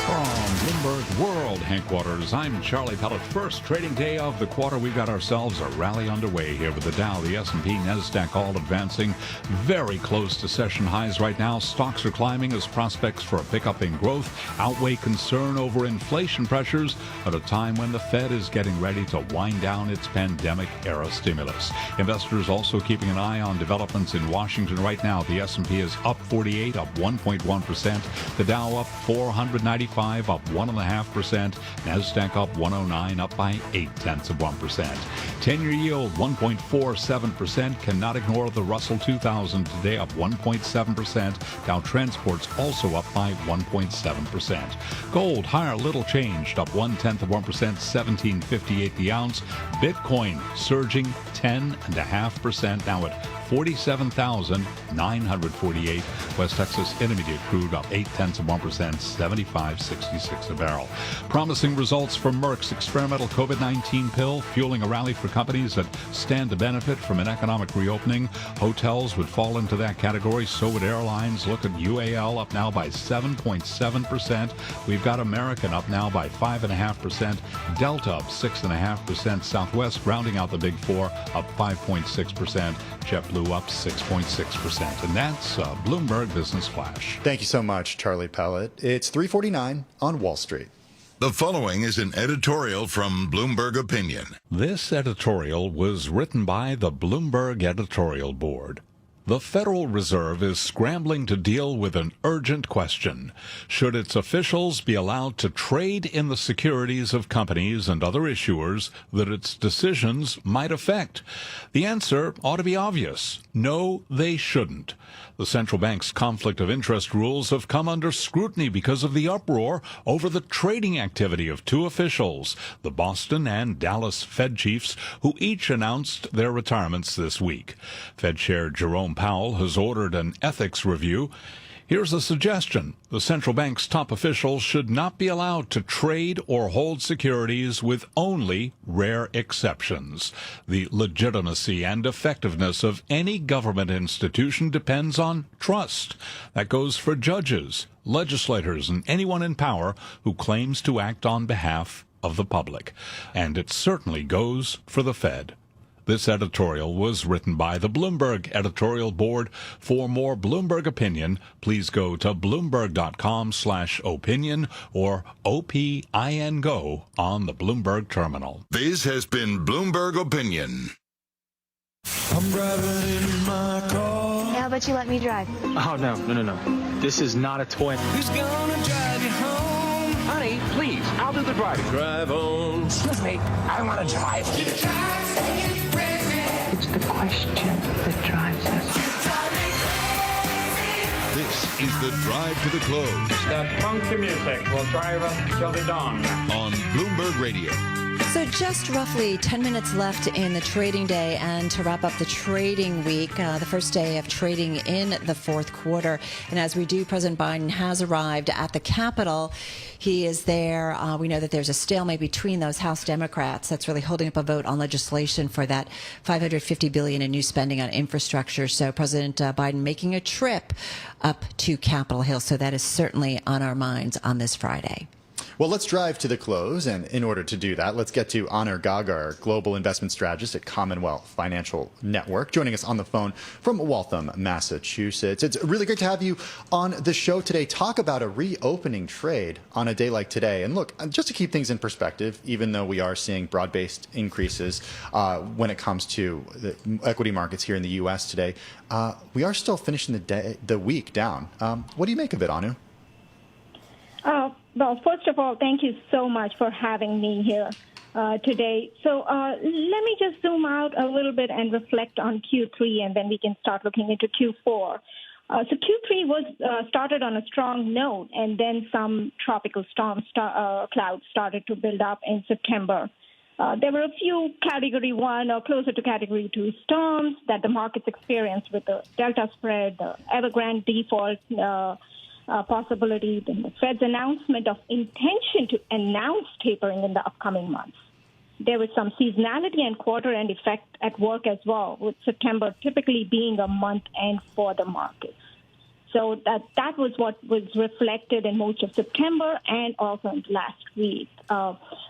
From Bloomberg World Headquarters, I'm Charlie Pellet. First trading day of the quarter, we've got ourselves a rally underway here with the Dow, the S&P, NASDAQ all advancing very close to session highs right now. Stocks are climbing as prospects for a pickup in growth outweigh concern over inflation pressures at a time when the Fed is getting ready to wind down its pandemic-era stimulus. Investors also keeping an eye on developments in Washington right now. The S&P is up 48, up 1.1%. The Dow up 495, up 1.5%. NASDAQ up 109, up by 0.8%. 10-year yield 1.47%. Cannot ignore the Russell 2000 today up 1.7%. Dow Transport's also up by 1.7%. Gold higher, little changed, up 0.1%, $17.58 the ounce. Bitcoin surging 10.5%, now at 47,948. West Texas Intermediate crude up 0.8%, $75.66 a barrel. Promising results from Merck's experimental COVID-19 pill, fueling a rally for companies that stand to benefit from an economic reopening. Hotels would fall into that category. So would airlines. Look at UAL up now by 7.7%. We've got American up now by 5.5%. Delta up 6.5%. Southwest rounding out the big four up 5.6%. JetBlue up 6.6%. And that's Bloomberg Business Flash. Thank you so much, Charlie Pellet. It's 3:49 on Wall Street. The following is an editorial from Bloomberg Opinion. This editorial was written by the Bloomberg Editorial Board. The Federal Reserve is scrambling to deal with an urgent question. Should its officials be allowed to trade in the securities of companies and other issuers that its decisions might affect? The answer ought to be obvious. No, they shouldn't. The central bank's conflict of interest rules have come under scrutiny because of the uproar over the trading activity of two officials, the Boston and Dallas Fed chiefs, who each announced their retirements this week. Fed Chair Jerome Powell has ordered an ethics review. Here's a suggestion. The central bank's top officials should not be allowed to trade or hold securities with only rare exceptions. The legitimacy and effectiveness of any government institution depends on trust. That goes for judges, legislators, and anyone in power who claims to act on behalf of the public. And it certainly goes for the Fed. This editorial was written by the Bloomberg Editorial Board. For more Bloomberg opinion, please go to Bloomberg.com/opinion or OPINGO on the Bloomberg terminal. This has been Bloomberg Opinion. I'm driving in my car. How about you let me drive? Oh, no. This is not a toy. Who's gonna drive you home? Honey, please, I'll do the driving. Drive on. Excuse me, I want to drive. It's the question that drives us. This is the Drive to the Close. That funky music will drive us till the dawn. On Bloomberg Radio. So just roughly 10 minutes left in the trading day, and to wrap up the trading week, the first day of trading in the fourth quarter. And as we do, President Biden has arrived at the Capitol. He is there. We know that there's a stalemate between those House Democrats that's really holding up a vote on legislation for that $550 billion in new spending on infrastructure. So President Biden making a trip up to Capitol Hill. So that is certainly on our minds on this Friday. Well, let's drive to the close, and in order to do that, let's get to Anur Gagar, Global Investment Strategist at Commonwealth Financial Network, joining us on the phone from Waltham, Massachusetts. It's really great to have you on the show today. Talk about a reopening trade on a day like today. And look, just to keep things in perspective, even though we are seeing broad-based increases when it comes to the equity markets here in the U.S. today, we are still finishing the week down. What do you make of it, Anu? Well, first of all, thank you so much for having me here today. So let me just zoom out a little bit and reflect on Q3, and then we can start looking into Q4. So Q3 was started on a strong note, and then some tropical storm clouds started to build up in September. There were a few Category 1 or closer to Category 2 storms that the markets experienced with the Delta spread, the Evergrande default possibility, the Fed's announcement of intention to announce tapering in the upcoming months. There was some seasonality and quarter-end effect at work as well, with September typically being a month end for the markets. So that was what was reflected in most of September and also in last week.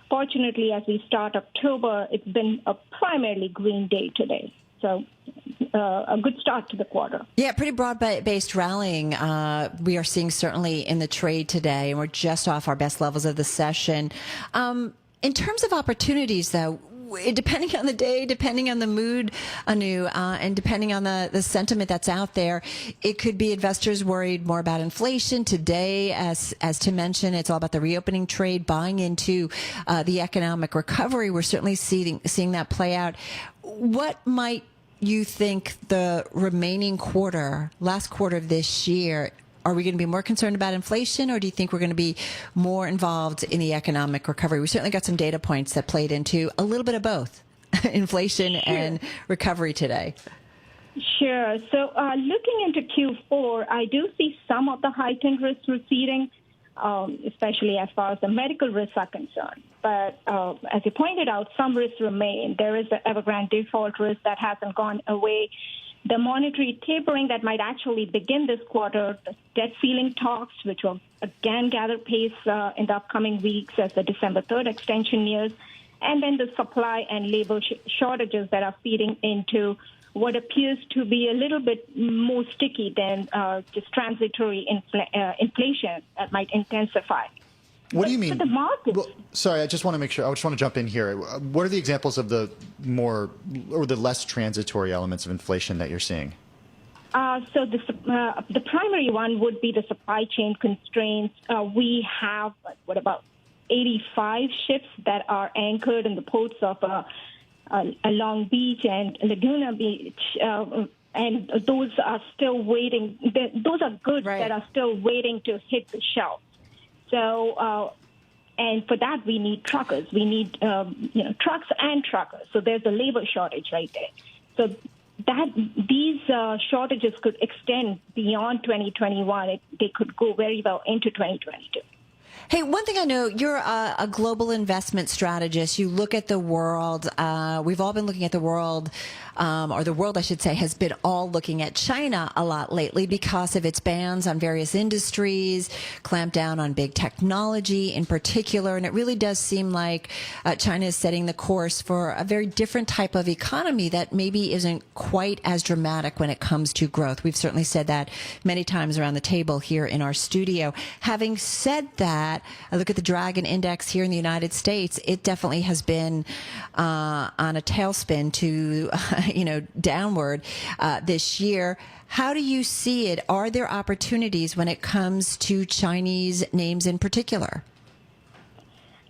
Fortunately, as we start October, it's been a primarily green day today. So a good start to the quarter. Yeah, pretty broad-based rallying we are seeing certainly in the trade today, and we're just off our best levels of the session. In terms of opportunities, though, depending on the day, depending on the mood, Anu, and depending on the sentiment that's out there, it could be investors worried more about inflation. Today, as Tim mentioned, it's all about the reopening trade, buying into the economic recovery. We're certainly seeing that play out. What might you think the remaining last quarter of this year, are we going to be more concerned about inflation, or do you think we're going to be more involved in the economic recovery? We certainly got some data points that played into a little bit of both, inflation and recovery today. Sure. So looking into Q4, I do see some of the heightened risks receding, especially as far as the medical risks are concerned. But as you pointed out, some risks remain. There is the Evergrande default risk that hasn't gone away. The monetary tapering that might actually begin this quarter, the debt ceiling talks, which will again gather pace in the upcoming weeks as the December 3rd extension nears, and then the supply and labor shortages that are feeding into what appears to be a little bit more sticky than just transitory inflation that might intensify. What do you mean? The market. Well, sorry, I just want to make sure. I just want to jump in here. What are the examples of the more or the less transitory elements of inflation that you're seeing? So the primary one would be the supply chain constraints. We have about 85 ships that are anchored in the ports of Long Beach and Laguna Beach. And those are still waiting. Those are goods that are still waiting to hit the shelf. So, and for that, we need truckers. We need, trucks and truckers. So there's a labor shortage right there. So these shortages could extend beyond 2021. They could go very well into 2022. Hey, one thing I know, you're a global investment strategist. You look at the world. We've all been looking at the world, or the world, I should say, has been all looking at China a lot lately because of its bans on various industries, clamp down on big technology in particular. And it really does seem like China is setting the course for a very different type of economy that maybe isn't quite as dramatic when it comes to growth. We've certainly said that many times around the table here in our studio. Having said that, I look at the Dragon Index here in the United States. It definitely has been on a tailspin to, downward this year. How do you see it? Are there opportunities when it comes to Chinese names in particular?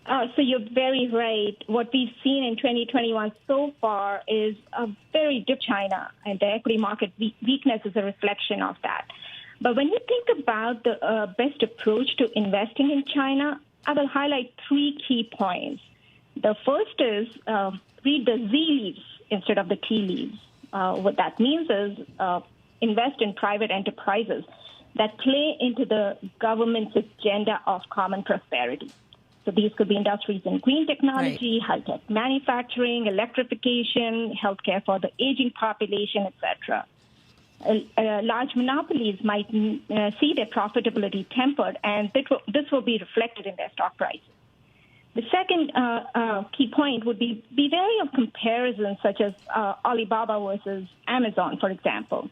So you're very right. What we've seen in 2021 so far is a very deep China, and the equity market weakness is a reflection of that. But when you think about the best approach to investing in China, I will highlight three key points. The first is read the Z leaves instead of the tea leaves. What that means is invest in private enterprises that play into the government's agenda of common prosperity. So these could be industries in green technology, high-tech manufacturing, electrification, healthcare for the aging population, etc. Large monopolies might see their profitability tempered, and this will be reflected in their stock prices. The second key point would be wary of comparisons such as Alibaba versus Amazon, for example,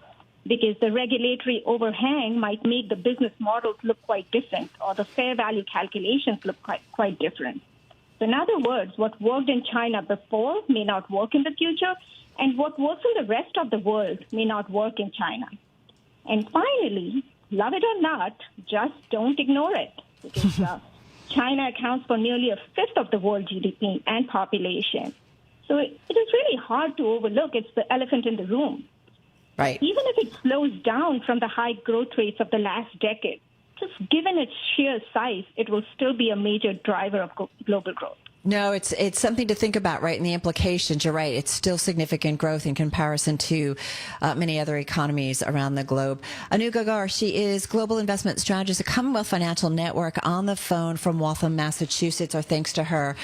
because the regulatory overhang might make the business models look quite different, or the fair value calculations look quite different. So in other words, what worked in China before may not work in the future, and what works in the rest of the world may not work in China. And finally, love it or not, just don't ignore it, because China accounts for nearly a fifth of the world GDP and population. So it is really hard to overlook. It's the elephant in the room. Right. Even if it slows down from the high growth rates of the last decade, just given its sheer size, it will still be a major driver of global growth. No, it's something to think about, right? And the implications, you're right. It's still significant growth in comparison to many other economies around the globe. Anu Gagar, she is Global Investment Strategist at Commonwealth Financial Network, on the phone from Waltham, Massachusetts. Our thanks to her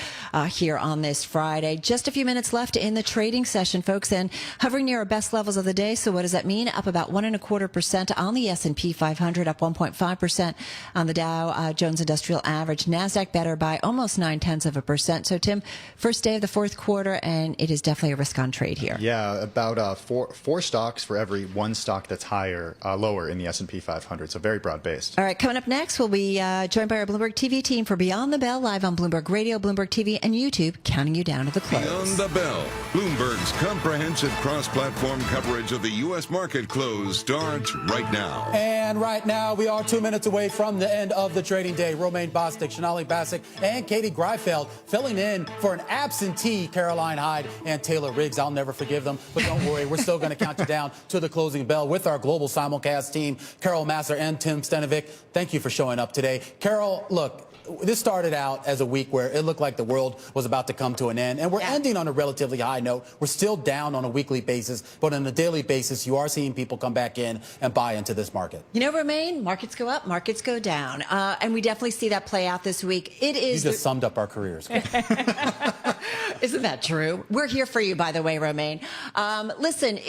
here on this Friday. Just a few minutes left in the trading session, folks, and hovering near our best levels of the day. So what does that mean? Up about 1.25% on the S&P 500, up 1.5% on the Dow Jones Industrial Average. NASDAQ better by almost 0.9%. So, Tim, first day of the fourth quarter, and it is definitely a risk-on trade here. Yeah, about four stocks for every one stock that's lower in the S&P 500. So very broad-based. All right, coming up next, we'll be joined by our Bloomberg TV team for Beyond the Bell, live on Bloomberg Radio, Bloomberg TV, and YouTube, counting you down to the close. Beyond the Bell, Bloomberg's comprehensive cross-platform coverage of the U.S. market close starts right now. And right now, we are 2 minutes away from the end of the trading day. Romaine Bostick, Sonali Basak, and Katie Greifeld filling in for an absentee Caroline Hyde and Taylor Riggs. I'll never forgive them, but don't worry. We're still going to count you down to the closing bell with our global simulcast team, Carol Masser and Tim Stenovic. Thank you for showing up today. Carol, look, this started out as a week where it looked like the world was about to come to an end, and we're ending on a relatively high note. We're still down on a weekly basis, but on a daily basis, you are seeing people come back in and buy into this market. You know, Romaine, markets go up, markets go down, and we definitely see that play out this week. It is. You just summed up our careers. Isn't that true? We're here for you, by the way, Romaine. Listen,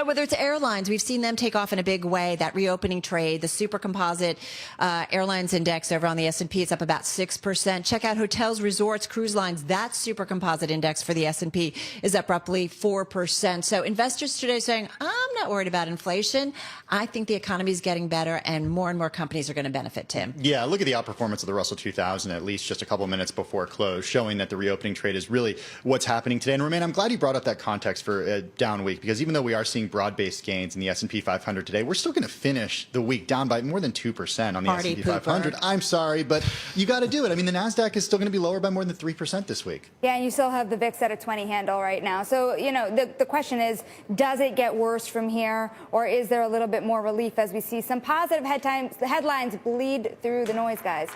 whether it's airlines, we've seen them take off in a big way. That reopening trade, the super composite airlines index over on the S&P, it's up about 6%. Check out hotels, resorts, cruise lines. That super composite index for the S&P is up roughly 4%. So investors today saying, I'm not worried about inflation. I think the economy is getting better, and more companies are going to benefit, Tim. Yeah, look at the outperformance of the Russell 2000, at least just a couple minutes before close, showing that the reopening trade is really what's happening today. And Romaine, I'm glad you brought up that context for a down week, because even though we are seeing broad-based gains in the S&P 500 today, we're still going to finish the week down by more than 2% on the S&P 500. I'm sorry, but you got to do it. I mean, the NASDAQ is still going to be lower by more than 3% this week. Yeah, and you still have the VIX at a 20 handle right now. So, you know, the question is, does it get worse from here, or is there a little bit more relief as we see some positive headlines bleed through the noise, guys?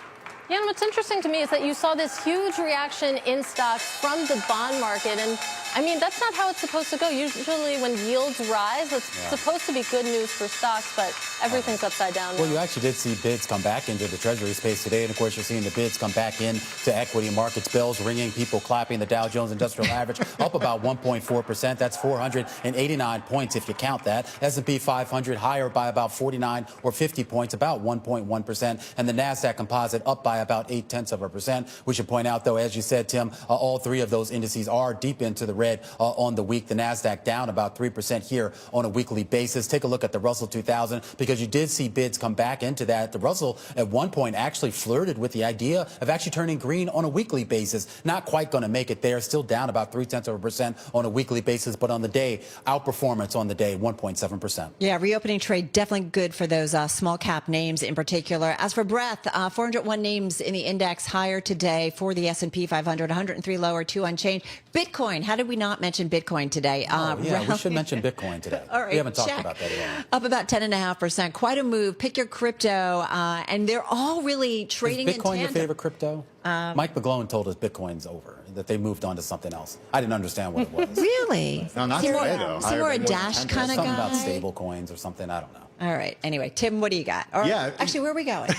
Yeah, and what's interesting to me is that you saw this huge reaction in stocks from the bond market. And I mean, that's not how it's supposed to go. Usually when yields rise, it's supposed to be good news for stocks, but everything's upside down now. Well, you actually did see bids come back into the Treasury space today. And of course, you're seeing the bids come back into equity markets, bells ringing, people clapping. The Dow Jones Industrial Average up about 1.4%. That's 489 points if you count that. S&P 500 higher by about 49 or 50 points, about 1.1%. And the NASDAQ composite up by about 0.8%. We should point out, though, as you said, Tim, all three of those indices are deep into the red on the week. The NASDAQ down about 3% here on a weekly basis. Take a look at the Russell 2000, because you did see bids come back into that. The Russell at one point actually flirted with the idea of actually turning green on a weekly basis. Not quite going to make it there. Still down about 0.3% on a weekly basis, but on the day, outperformance on the day, 1.7%. Yeah, reopening trade definitely good for those small cap names in particular. As for breadth, 401 names in the index higher today for the S&P 500, 103 lower, 2 unchanged. Bitcoin, how did we we not mention Bitcoin today? We should mention Bitcoin today. All right, we haven't talked check. about that at all. Up about 10.5%. Quite a move. Pick your crypto, and they're all really trading Is Bitcoin in your tandem. favorite crypto? Mike McGlone told us Bitcoin's over, that they moved on to something else. I didn't understand what it was. Really? No, not Is he today, more- though. Is he more a Dash kind of guy? Something about stable coins or something. I don't know. All right. Anyway, Tim, what do you got? Or, Yeah. Actually, where are we going?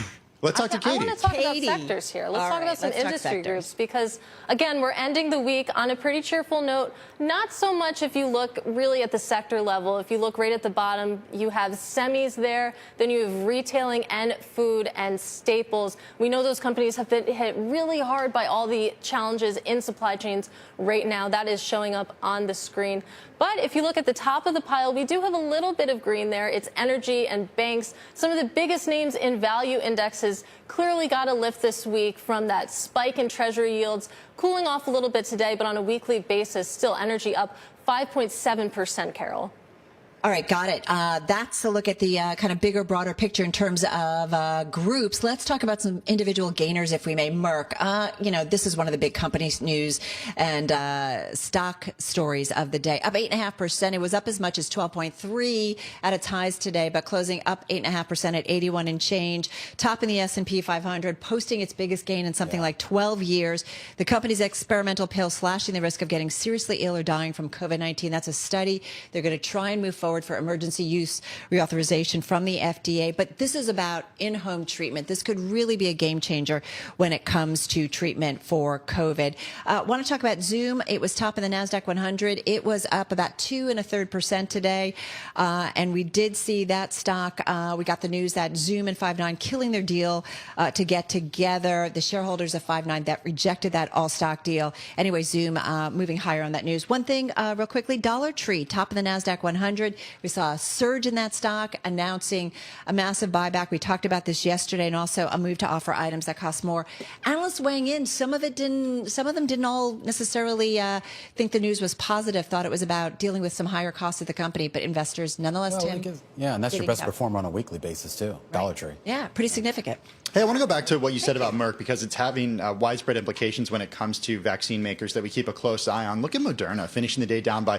Let's talk to Katie. I want to talk Katie. about sectors here. Let's All talk right, about some let's talk industry sectors. groups because, again, we're ending the week on a pretty cheerful note. Not so much if you look really at the sector level. If you look right at the bottom, you have semis there. Then you have retailing and food and staples. We know those companies have been hit really hard by all the challenges in supply chains right now. That is showing up on the screen. But if you look at the top of the pile, we do have a little bit of green there. It's energy and banks. Some of the biggest names in value indexes clearly got a lift this week from that spike in treasury yields, cooling off a little bit today, but on a weekly basis, still energy up 5.7%, Carol. All right, got it. That's a look at the kind of bigger, broader picture in terms of groups. Let's talk about some individual gainers, if we may. Merck, this is one of the big companies news and stock stories of the day. Up 8.5%. It was up as much as 12.3 at its highs today, but closing up 8.5% at 81 and change. Top in the S&P 500, posting its biggest gain in something like 12 years. The company's experimental pill slashing the risk of getting seriously ill or dying from COVID-19. That's a study. They're going to try and move forward for emergency use reauthorization from the FDA. But this is about in-home treatment. This could really be a game changer when it comes to treatment for COVID. Want to talk about Zoom. It was top in the NASDAQ 100. It was up about 2.33% today. And we did see that stock. We got the news that Zoom and Five9 killing their deal to get together. The shareholders of Five9 that rejected that all-stock deal. Anyway, Zoom moving higher on that news. One thing real quickly, Dollar Tree, top in the NASDAQ 100. We saw a surge in that stock, announcing a massive buyback. We talked about this yesterday, and also a move to offer items that cost more. Analysts weighing in. Some of them didn't all necessarily think the news was positive. Thought it was about dealing with some higher costs at the company, but investors nonetheless. Tim, and that's your getting best up. performer on a weekly basis too. Right. Dollar Tree. Yeah, pretty significant. Hey, I want to go back to what you said about Merck because it's having widespread implications when it comes to vaccine makers that we keep a close eye on. Look at Moderna finishing the day down by